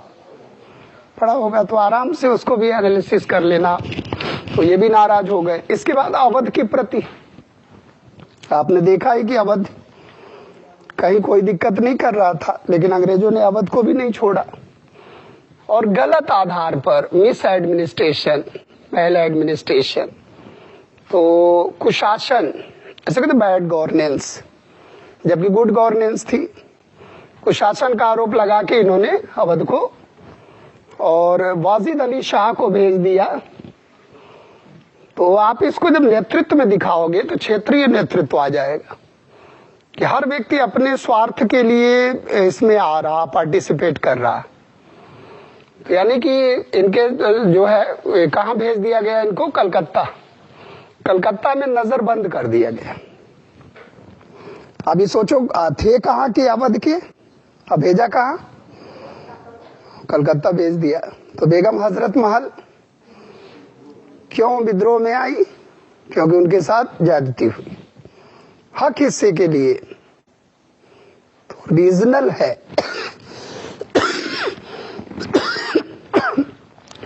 पड़ा होगा, तो आराम से उसको भी एनालिसिस कर लेना। तो ये भी नाराज हो गए। इसके बाद अवध के प्रति आपने देखा है कि अवध कहीं कोई दिक्कत नहीं कर रहा था, लेकिन अंग्रेजों ने अवध को भी नहीं छोड़ा और गलत आधार पर मिस एडमिनिस्ट्रेशन, मेल एडमिनिस्ट्रेशन, तो कुशासन, ऐसे कहते बैड गवर्नेंस, जबकि गुड गवर्नेंस थी, कुशासन का आरोप लगा के इन्होंने अवध को और वाजिद अली शाह को भेज दिया। तो आप इसको जब नेतृत्व में दिखाओगे तो क्षेत्रीय नेतृत्व आ जाएगा कि हर व्यक्ति अपने स्वार्थ के लिए इसमें आ रहा, पार्टिसिपेट कर रहा। यानी कि इनके जो है कहां भेज दिया गया इनको? कलकत्ता। कलकत्ता में नजर बंद कर दिया गया। अभी सोचो थे कहां के अवध के, अब भेजा कहां? कलकत्ता भेज दिया। तो बेगम हजरत महल क्यों विद्रोह में आई? क्योंकि उनके साथ ज्यादती हुई हक हिस्से के लिए। तो रीजनल है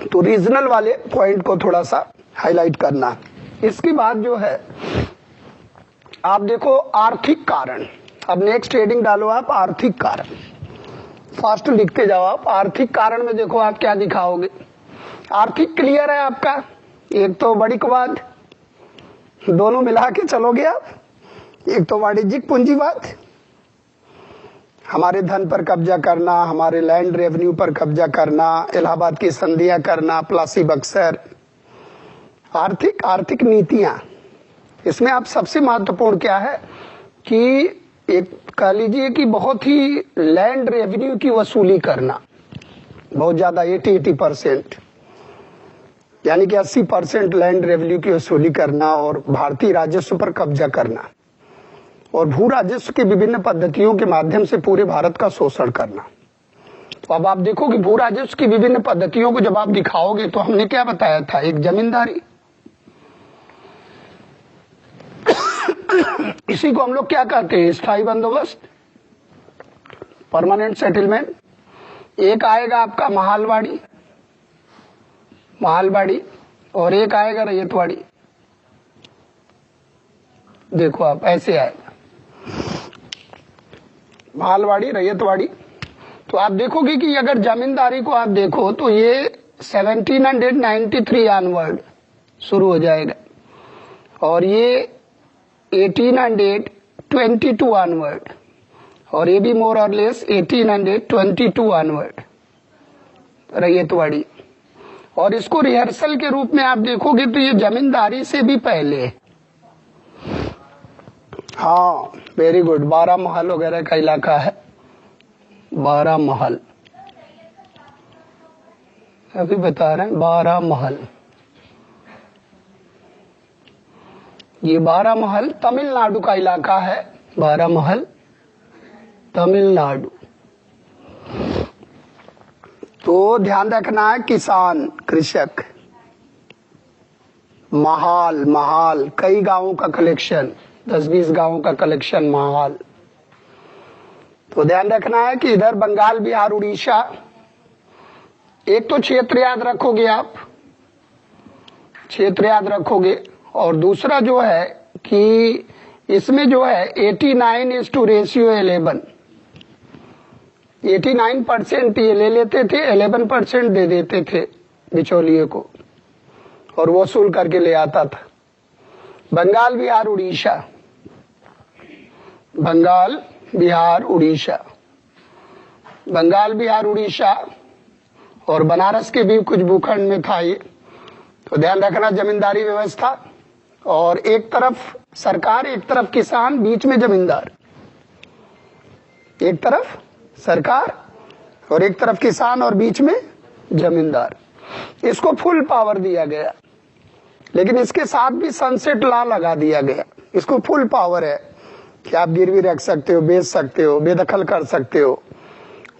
तो रीजनल वाले पॉइंट को थोड़ा सा हाईलाइट करना। इसके बाद जो है आप देखो आर्थिक कारण। अब नेक्स्ट हेडिंग डालो आप, आर्थिक कारण। फास्ट लिखते जाओ आप। आर्थिक कारण में देखो आप क्या दिखाओगे। आर्थिक क्लियर है आपका, एक तो वाणिज्यवाद, दोनों मिला के चलोगे आप। एक तो वाणिज्यिक पूंजीवाद, हमारे धन पर कब्जा करना, हमारे लैंड रेवेन्यू पर कब्जा करना, इलाहाबाद की संधियां करना, प्लासी बक्सर। आर्थिक नीतियां, इसमें आप सबसे महत्वपूर्ण क्या है कि एक कह लीजिए कि बहुत ही लैंड रेवेन्यू की वसूली करना, बहुत ज्यादा 80% यानी कि 80% लैंड रेवेन्यू की वसूली करना और भारतीय राजस्व पर कब्जा करना और भू राजस्व की विभिन्न पद्धतियों के माध्यम से पूरे भारत का शोषण करना। तो अब आप देखो कि भू राजस्व की विभिन्न पद्धतियों को जब आप दिखाओगे तो हमने क्या बताया था? एक जमींदारी, इसी को हम लोग क्या कहते हैं? स्थायी बंदोबस्त, परमानेंट सेटलमेंट। एक आएगा आपका महालवाड़ी और एक आएगा रैयतवाड़ी। देखो आप ऐसे आएगा महालवाड़ी, रैयतवाड़ी। तो आप देखोगे कि अगर जमींदारी को आप देखो तो ये 1793 ऑनवर्ड शुरू हो जाएगा और ये 1822 ऑनवर्ड और ये भी मोर और लेस 1822 ऑनवर्ड रैयतवाड़ी। और इसको रिहर्सल के रूप में आप देखोगे तो ये जमींदारी से भी पहले, हाँ वेरी गुड, 12 महल वगैरह का इलाका है। 12 महल अभी बता रहे हैं, 12 महल। ये 12 महल तमिलनाडु का इलाका है। 12 महल तमिलनाडु। तो ध्यान रखना है, किसान, कृषक, महाल कई गांवों का कलेक्शन, 10-20 गांवों का कलेक्शन महाल। तो ध्यान रखना है कि इधर बंगाल, बिहार, उड़ीसा, एक तो क्षेत्र याद रखोगे आप, क्षेत्र याद रखोगे। और दूसरा जो है कि इसमें जो है 89:11, 89% ये ले लेते थे, 11% दे देते थे बिचौलिए को और वसूल करके ले आता था। बंगाल, बिहार, उड़ीसा, बंगाल, बिहार, उड़ीसा, बंगाल, बिहार, उड़ीसा और बनारस के भी कुछ भूखंड में था ये। तो ध्यान रखना, जमींदारी व्यवस्था और एक तरफ सरकार, एक तरफ किसान, बीच में जमींदार। एक तरफ सरकार और एक तरफ किसान और बीच में जमींदार। इसको फुल पावर दिया गया, लेकिन इसके साथ भी सनसेट लॉ लगा दिया गया। इसको फुल पावर है कि आप गिरवी रख सकते हो, बेच सकते हो, बेदखल कर सकते हो,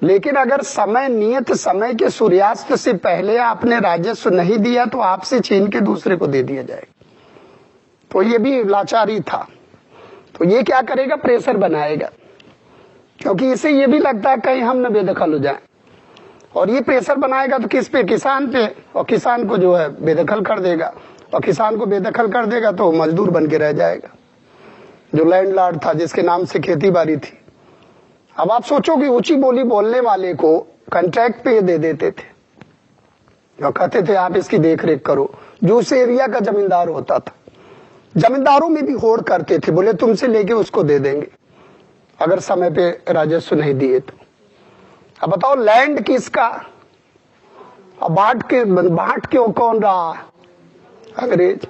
लेकिन अगर समय नियत समय के सूर्यास्त से पहले आपने राजस्व नहीं दिया तो आपसे छीन के दूसरे को दे दिया जाएगा। तो ये भी लाचारी था। तो ये क्या करेगा, प्रेशर बनाएगा, क्योंकि इसे ये भी लगता है कहीं हम न बेदखल हो जाए, और ये प्रेशर बनाएगा तो किस पे, किसान पे, और किसान को जो है बेदखल कर देगा, और किसान को बेदखल कर देगा तो मजदूर बन के रह जाएगा, जो लैंडलॉर्ड था, जिसके नाम से खेती बाड़ी थी। अब आप सोचो कि ऊंची बोली बोलने वाले को कॉन्ट्रैक्ट पे दे देते थे और कहते थे आप इसकी देखरेख करो, जो उस एरिया का जमींदार होता था। जमींदारों में भी होड़ करते थे, बोले तुमसे लेके उसको दे देंगे अगर समय पे राजस्व नहीं दिए तो। अब बताओ लैंड किसका, अब बांट क्यों कौन रहा, अंग्रेज।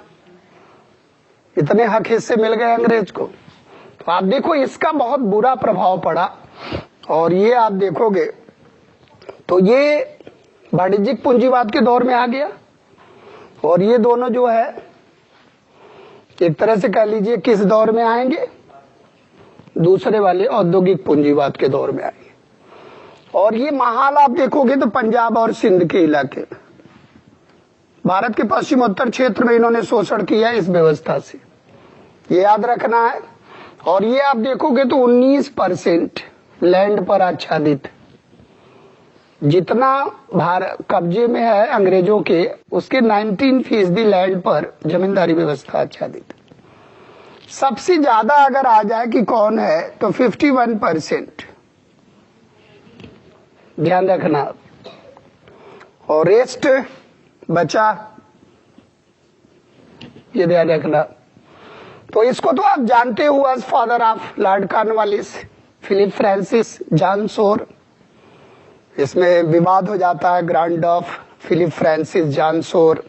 इतने हक हिस्से मिल गए अंग्रेज को। तो आप देखो इसका बहुत बुरा प्रभाव पड़ा, और ये आप देखोगे तो ये वाणिज्यिक पूंजीवाद के दौर में आ गया, और ये दोनों जो है एक तरह से कह लीजिए किस दौर में आएंगे, दूसरे वाले औद्योगिक पूंजीवाद के दौर में आएंगे। और ये महाल आप देखोगे तो पंजाब और सिंध के इलाके, भारत के पश्चिमोत्तर क्षेत्र में इन्होंने शोषण किया इस व्यवस्था से, ये याद रखना है। और ये आप देखोगे तो 19% लैंड पर आच्छादित, जितना भारत कब्जे में है अंग्रेजों के, उसके 19% लैंड पर जमींदारी व्यवस्था आच्छादित। सबसे ज्यादा अगर आ जाए कि कौन है तो 51%, ध्यान रखना, और रेस्ट बचा, ये ध्यान रखना। तो इसको तो आप जानते हो, as father of Lord Cornwallis, Philip Francis John Shore. इसमें विवाद हो जाता है, grand of Philip Francis John Shore.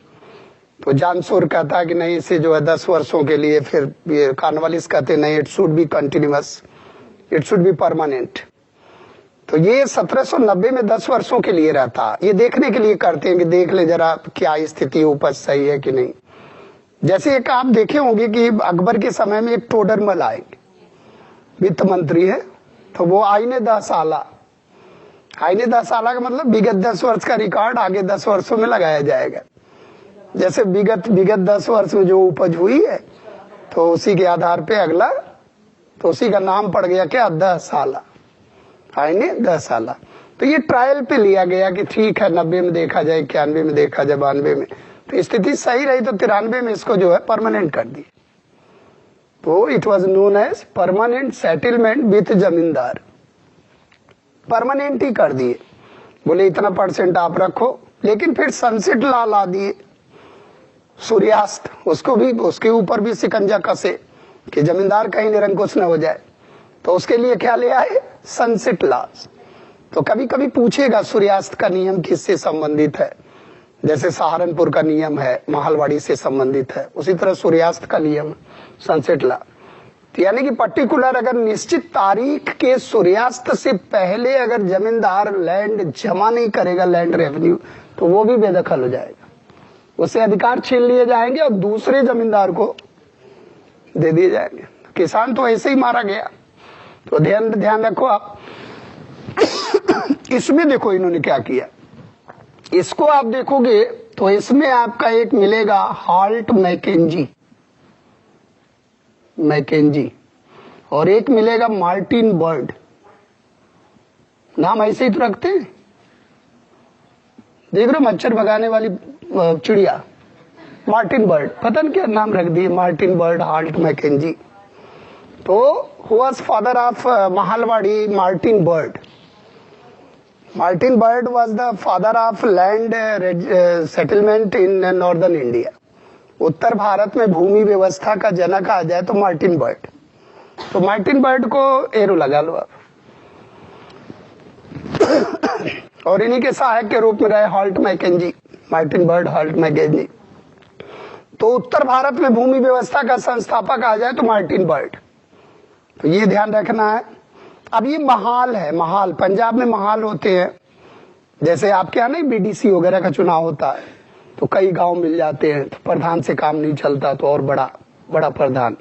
तो जॉन शोर कहता है कि नहीं, इसे जो है 10 वर्षों के लिए, फिर ये कॉर्नवालिस कहते नहीं, it should be continuous, it should be permanent. तो ये 1790 में 10 वर्षों के लिए रहता। ये देखने के लिए करते हैं कि देख ले जरा क्या स्थिति, उपज सही है कि नहीं। जैसे एक आप देखे होंगे कि अकबर के समय में एक टोडरमल आएंगे, वित्त मंत्री है, तो वो आईने 10 साल का मतलब विगत 10 वर्ष का रिकॉर्ड आगे 10 वर्षों में लगाया जाएगा। जैसे विगत 10 वर्ष में जो उपज हुई है तो उसी के आधार पे अगला, तो उसी का नाम पड़ गया क्या, 10 साल, आईने 10 साल। तो ये ट्रायल पे लिया गया कि ठीक है 90 में देखा जाए, 91 में देखा जाए, 92 में, तो स्थिति सही रही तो 93 में इसको जो है परमानेंट कर दी। तो it was known as permanent settlement with zamindar, permanent ही कर दिए, बोले इतना % आप रखो। लेकिन फिर सनसेट लॉ ला दिए, सूर्यास्त, उसको भी, उसके ऊपर भी सिकंजा कसे कि जमींदार कहीं निरंकुश न हो जाए। तो उसके लिए क्या ले आए, सनसेट लॉज। तो कभी कभी पूछेगा सूर्यास्त का नियम किससे संबंधित है, जैसे सहारनपुर का नियम है महालवाड़ी से संबंधित है, उसी तरह सूर्यास्त का नियम सनसेट लॉ। यानी कि पर्टिकुलर अगर निश्चित तारीख के सूर्यास्त से पहले अगर जमींदार लैंड जमा नहीं करेगा, लैंड रेवेन्यू, तो वो भी बेदखल हो जाएगा, उससे अधिकार छीन लिए जाएंगे और दूसरे जमींदार को दे दिए जाएंगे। किसान तो ऐसे ही मारा गया। तो ध्यान रखो आप। इसमें देखो इन्होंने क्या किया, इसको आप देखोगे तो इसमें आपका एक मिलेगा हाल्ट मैकेंजी, और एक मिलेगा मार्टिन बर्ड। नाम ऐसे ही तो रखते हैं, देख रहे हो, मच्छर भगाने वाली चिड़िया, मार्टिन बर्ड, पता नहीं क्या नाम रख दिए, मार्टिन बर्ड, हाल्ट मैकेंजी। तो who was father of Mahalwari, Martin bird. Martin Bird was the father of land settlement in northern India. उत्तर भारत में भूमि व्यवस्था का जनक आ जाए तो मार्टिन बर्ड। तो मार्टिन बर्ड को एरो लगा लो आप। और इन्हीं के सहायक के रूप में रहे हाल्ट मैकेंजी, मार्टिन बर्ड, हाल्ट मैकेंजी। तो उत्तर भारत में भूमि व्यवस्था का संस्थापक आ जाए तो मार्टिन बर्ड। तो ये ध्यान रखना है। अब ये महाल है, महाल पंजाब में महाल होते हैं, जैसे आपके यहाँ नहीं बीडीसी वगैरह का चुनाव होता है तो कई गांव मिल जाते हैं, तो प्रधान से काम नहीं चलता तो और बड़ा बड़ा प्रधान।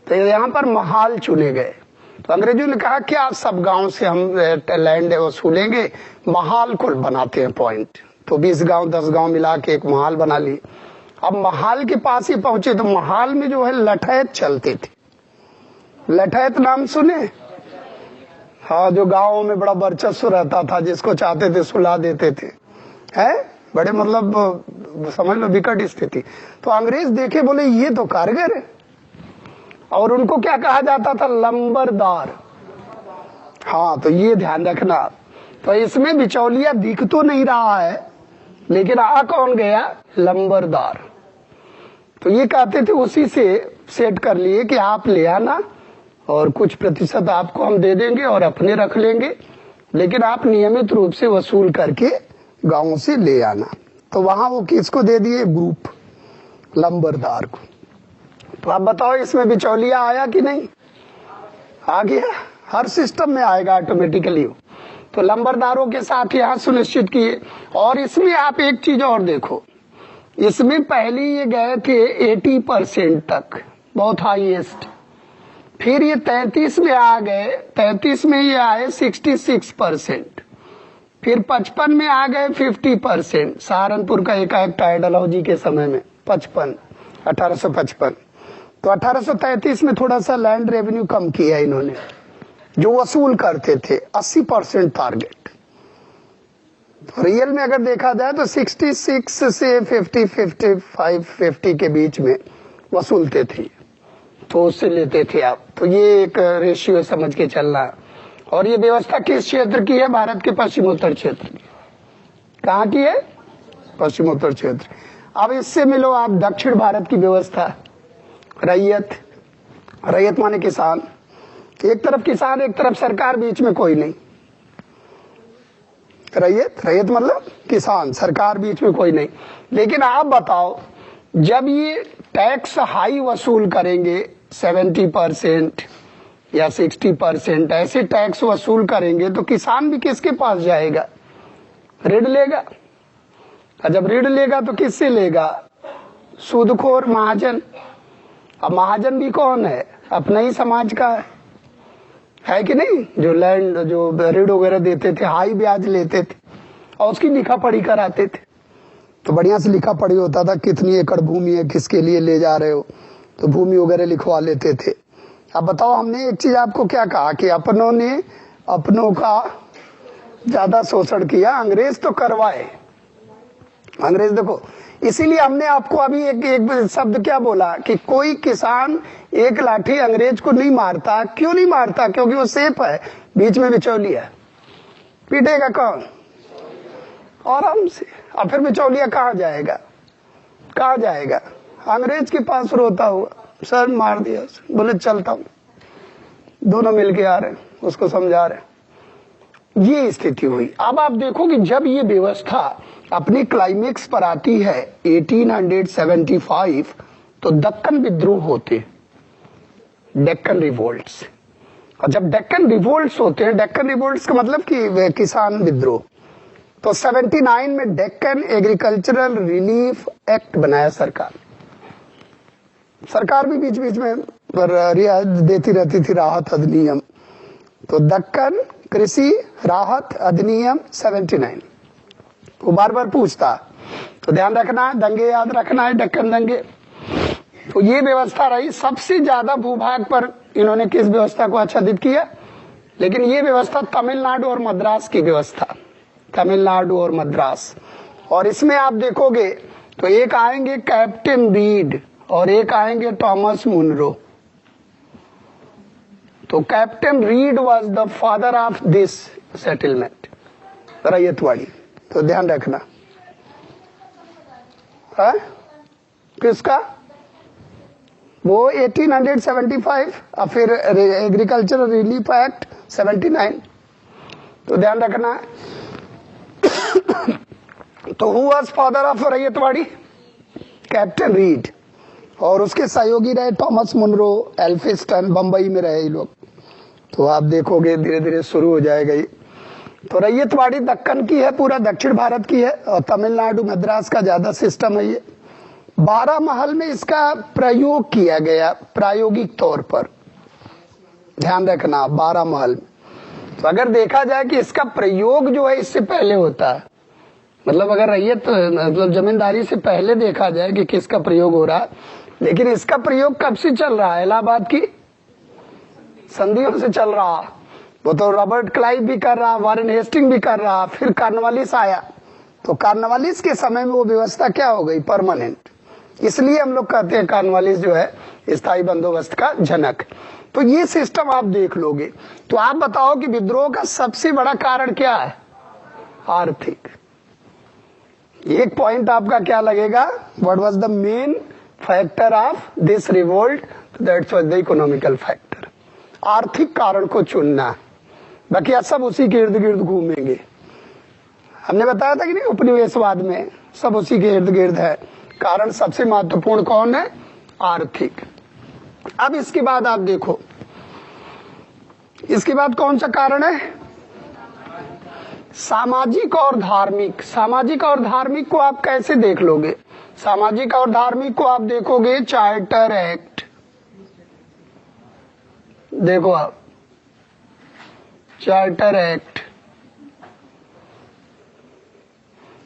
तो यहाँ पर महाल चुने गए, तो अंग्रेजों ने कहा कि आप सब गांव से हम लैंड वसूलेंगे, महाल को बनाते हैं पॉइंट। तो 20 गांव 10 गांव मिला के एक महाल बना ली। अब महाल के पास ही पहुंचे तो महाल में जो है लठैत चलते थे। लठैत नाम सुने? हाँ, जो गांवों में बड़ा वर्चस्व रहता था, जिसको चाहते थे सुला देते थे, है बड़े मतलब समझ लो विकट स्थिति। तो अंग्रेज देखे, बोले ये तो कारगर है, और उनको क्या कहा जाता था? लंबरदार। हाँ, तो ये ध्यान रखना। तो इसमें बिचौलिया दिख तो नहीं रहा है, लेकिन आ कौन गया? लंबरदार। तो ये कहते थे, उसी से सेट कर लिए कि आप ले आना और कुछ प्रतिशत आपको हम दे देंगे और अपने रख लेंगे, लेकिन आप नियमित रूप से वसूल करके गांव से ले आना। तो वहां वो किसको दे दिए? ग्रुप, लंबरदार को। तो आप बताओ इसमें बिचौलिया आया कि नहीं? आ गया, हर सिस्टम में आएगा ऑटोमेटिकली। तो लंबरदारों के साथ यहाँ सुनिश्चित किए। और इसमें आप एक चीज और देखो, इसमें पहले ये गए थे 80% तक, बहुत हाईएस्ट। फिर ये 33 में आ गए, 33 में ये आए 66%। फिर 55 में आ गए 50%। सहारनपुर का एकाएक टाइडोलॉजी के समय में 1855। तो 1833 में थोड़ा सा लैंड रेवेन्यू कम किया इन्होंने, जो वसूल करते थे 80% टारगेट। तो रियल में अगर देखा जाए तो 66 से 50, 55, 50 के बीच में वसूलते थे, तो उससे लेते थे आप। तो ये एक रेशियो समझ के चलना है। और ये व्यवस्था किस क्षेत्र की है? भारत के पश्चिमोत्तर क्षेत्र की। कहाँ की है? पश्चिमोत्तर क्षेत्र। अब इससे मिलो आप दक्षिण भारत की व्यवस्था। रैयत, रैयत माने किसान। एक तरफ किसान, एक तरफ सरकार, बीच में कोई नहीं। रैयत, रैयत मतलब किसान, सरकार बीच में कोई नहीं। लेकिन आप बताओ, जब ये टैक्स हाई वसूल करेंगे 70% या 60%, ऐसे टैक्स वसूल करेंगे तो किसान भी किसके पास जाएगा? ऋण लेगा। और जब ऋण लेगा तो किससे लेगा? सूदखोर, महाजन। अब महाजन भी कौन है? अपना ही समाज का है कि नहीं? जो लैंड, जो ऋण वगैरह देते थे, हाई ब्याज लेते थे और उसकी लिखा पढ़ी कराते थे। तो बढ़िया से लिखा पढ़ी होता था, कितनी एकड़ भूमि है, किसके लिए ले जा रहे हो, तो भूमि वगैरह लिखवा लेते थे। अब बताओ, हमने एक चीज आपको क्या कहा कि अपनों ने अपनों का ज्यादा शोषण किया, अंग्रेज तो करवाए। अंग्रेज देखो, इसीलिए हमने आपको अभी एक शब्द क्या बोला कि कोई किसान एक लाठी अंग्रेज को नहीं मारता। क्यों नहीं मारता? क्योंकि वो सेफ है, बीच में बिचौलिया। पीटेगा कौन? आराम से। और फिर बिचौलिया कहाँ जाएगा? कहाँ जाएगा? अंग्रेज के पास रोता हुआ, सर मार दिया, बोले चलता हूं। दोनों मिलके आ रहे हैं, उसको समझा रहे हैं। ये स्थिति हुई। अब आप देखो कि जब ये व्यवस्था अपनी क्लाइमेक्स पर आती है 1875, तो दक्कन विद्रोह होते, डेक्कन रिवोल्ट्स। और जब डेक्कन रिवोल्ट्स होते हैं, डेक्कन रिवोल्ट्स का मतलब कि किसान विद्रोह, तो 79 में डेक्कन एग्रीकल्चरल रिलीफ एक्ट बनाया सरकार। सरकार भी बीच बीच में रियायत देती रहती थी, राहत अधिनियम। तो दक्कन कृषि राहत अधिनियम 79, वो बार बार पूछता, तो ध्यान रखना है, दंगे याद रखना है, डेक्कन दंगे। तो ये व्यवस्था रही। सबसे ज्यादा भूभाग पर इन्होंने किस व्यवस्था को आच्छादित किया? लेकिन ये व्यवस्था तमिलनाडु और मद्रास की व्यवस्था, तमिलनाडु और मद्रास। और इसमें आप देखोगे तो एक आएंगे कैप्टन रीड और एक आएंगे थॉमस मुनरो। तो captain read was the father of this settlement, ryotwari. तो ध्यान रखना है किसका? वो 1875 और फिर एग्रीकल्चरल रिलीफ एक्ट 79। तो ध्यान रखना। तो who was father of ryotwari? Captain read. और उसके सहयोगी रहे थॉमस मुनरो, एल्फिस्टन, बंबई में रहे ये लोग। तो आप देखोगे धीरे धीरे शुरू हो जाएगा ये। तो रैयतवाड़ी दक्कन की है, पूरा दक्षिण भारत की है, और तमिलनाडु मद्रास का ज्यादा सिस्टम है ये। 12 महल में इसका प्रयोग किया गया प्रायोगिक तौर पर, ध्यान रखना 12 महल में। तो अगर देखा जाए कि इसका प्रयोग जो है इससे पहले होता है, मतलब अगर रैयत मतलब जमींदारी से पहले देखा जाए कि किसका प्रयोग हो रहा है, लेकिन इसका प्रयोग कब से चल रहा है? इलाहाबाद की संधियों से चल रहा। वो तो रॉबर्ट क्लाइव भी कर रहा, वारेन हेस्टिंग भी कर रहा, फिर कॉर्नवालिस आया। तो कॉर्नवालिस के समय में वो व्यवस्था क्या हो गई? परमानेंट। इसलिए हम लोग कहते हैं कॉर्नवालिस जो है स्थायी बंदोबस्त का जनक। तो ये सिस्टम आप देख लोगे। तो आप बताओ कि विद्रोह का सबसे बड़ा कारण क्या है? आर्थिक। एक पॉइंट आपका क्या लगेगा? What was the main factor of this revolt? That's was the economical factor. आर्थिक कारण को चुनना, बाकी सब उसी के इर्द गिर्द घूमेंगे। हमने बताया था कि नहीं उपनिवेशवाद में सब उसी के इर्द गिर्द है। कारण सबसे महत्वपूर्ण कौन है? आर्थिक। अब इसके बाद आप देखो, इसके बाद कौन सा कारण है? सामाजिक और धार्मिक। सामाजिक और धार्मिक को आप कैसे देख लोगे? सामाजिक और धार्मिक को आप देखोगे चार्टर एक्ट। देखो आप चार्टर एक्ट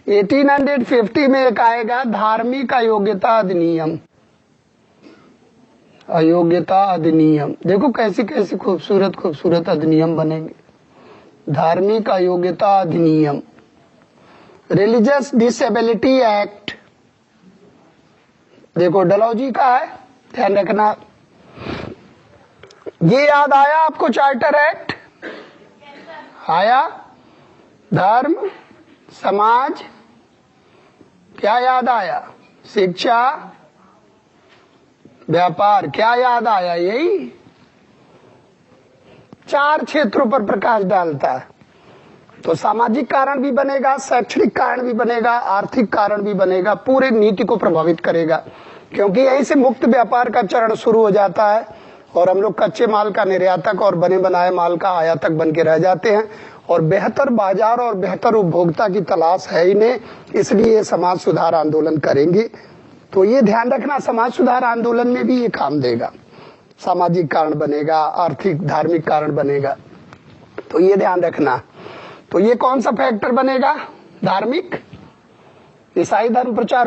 1850 में एक आएगा धार्मिक अयोग्यता अधिनियम। अयोग्यता अधिनियम, देखो कैसी कैसी खूबसूरत खूबसूरत अधिनियम बनेंगे। धार्मिक अयोग्यता अधिनियम, रिलीजियस डिसेबिलिटी एक्ट, देखो डलहौजी का है, ध्यान रखना। ये याद आया आपको? चार्टर एक्ट आया? धर्म, समाज, क्या याद आया? शिक्षा, व्यापार, क्या याद आया? यही 4 क्षेत्रों पर प्रकाश डालता है। तो सामाजिक कारण भी बनेगा, शैक्षणिक कारण भी बनेगा, आर्थिक कारण भी बनेगा, पूरे नीति को प्रभावित करेगा, क्योंकि यहीं से मुक्त व्यापार का चरण शुरू हो जाता है और हम लोग कच्चे माल का निर्यातक और बने बनाए माल का आयातक बन के रह जाते हैं। और बेहतर बाजार और बेहतर उपभोक्ता की तलाश है इन्हें, इसलिए ये समाज सुधार आंदोलन करेंगे। तो ये ध्यान रखना, समाज सुधार आंदोलन में भी ये काम देगा। सामाजिक कारण बनेगा, आर्थिक धार्मिक कारण बनेगा, तो ये ध्यान रखना। तो ये कौन सा फैक्टर बनेगा? धार्मिक। ईसाई धर्म प्रचार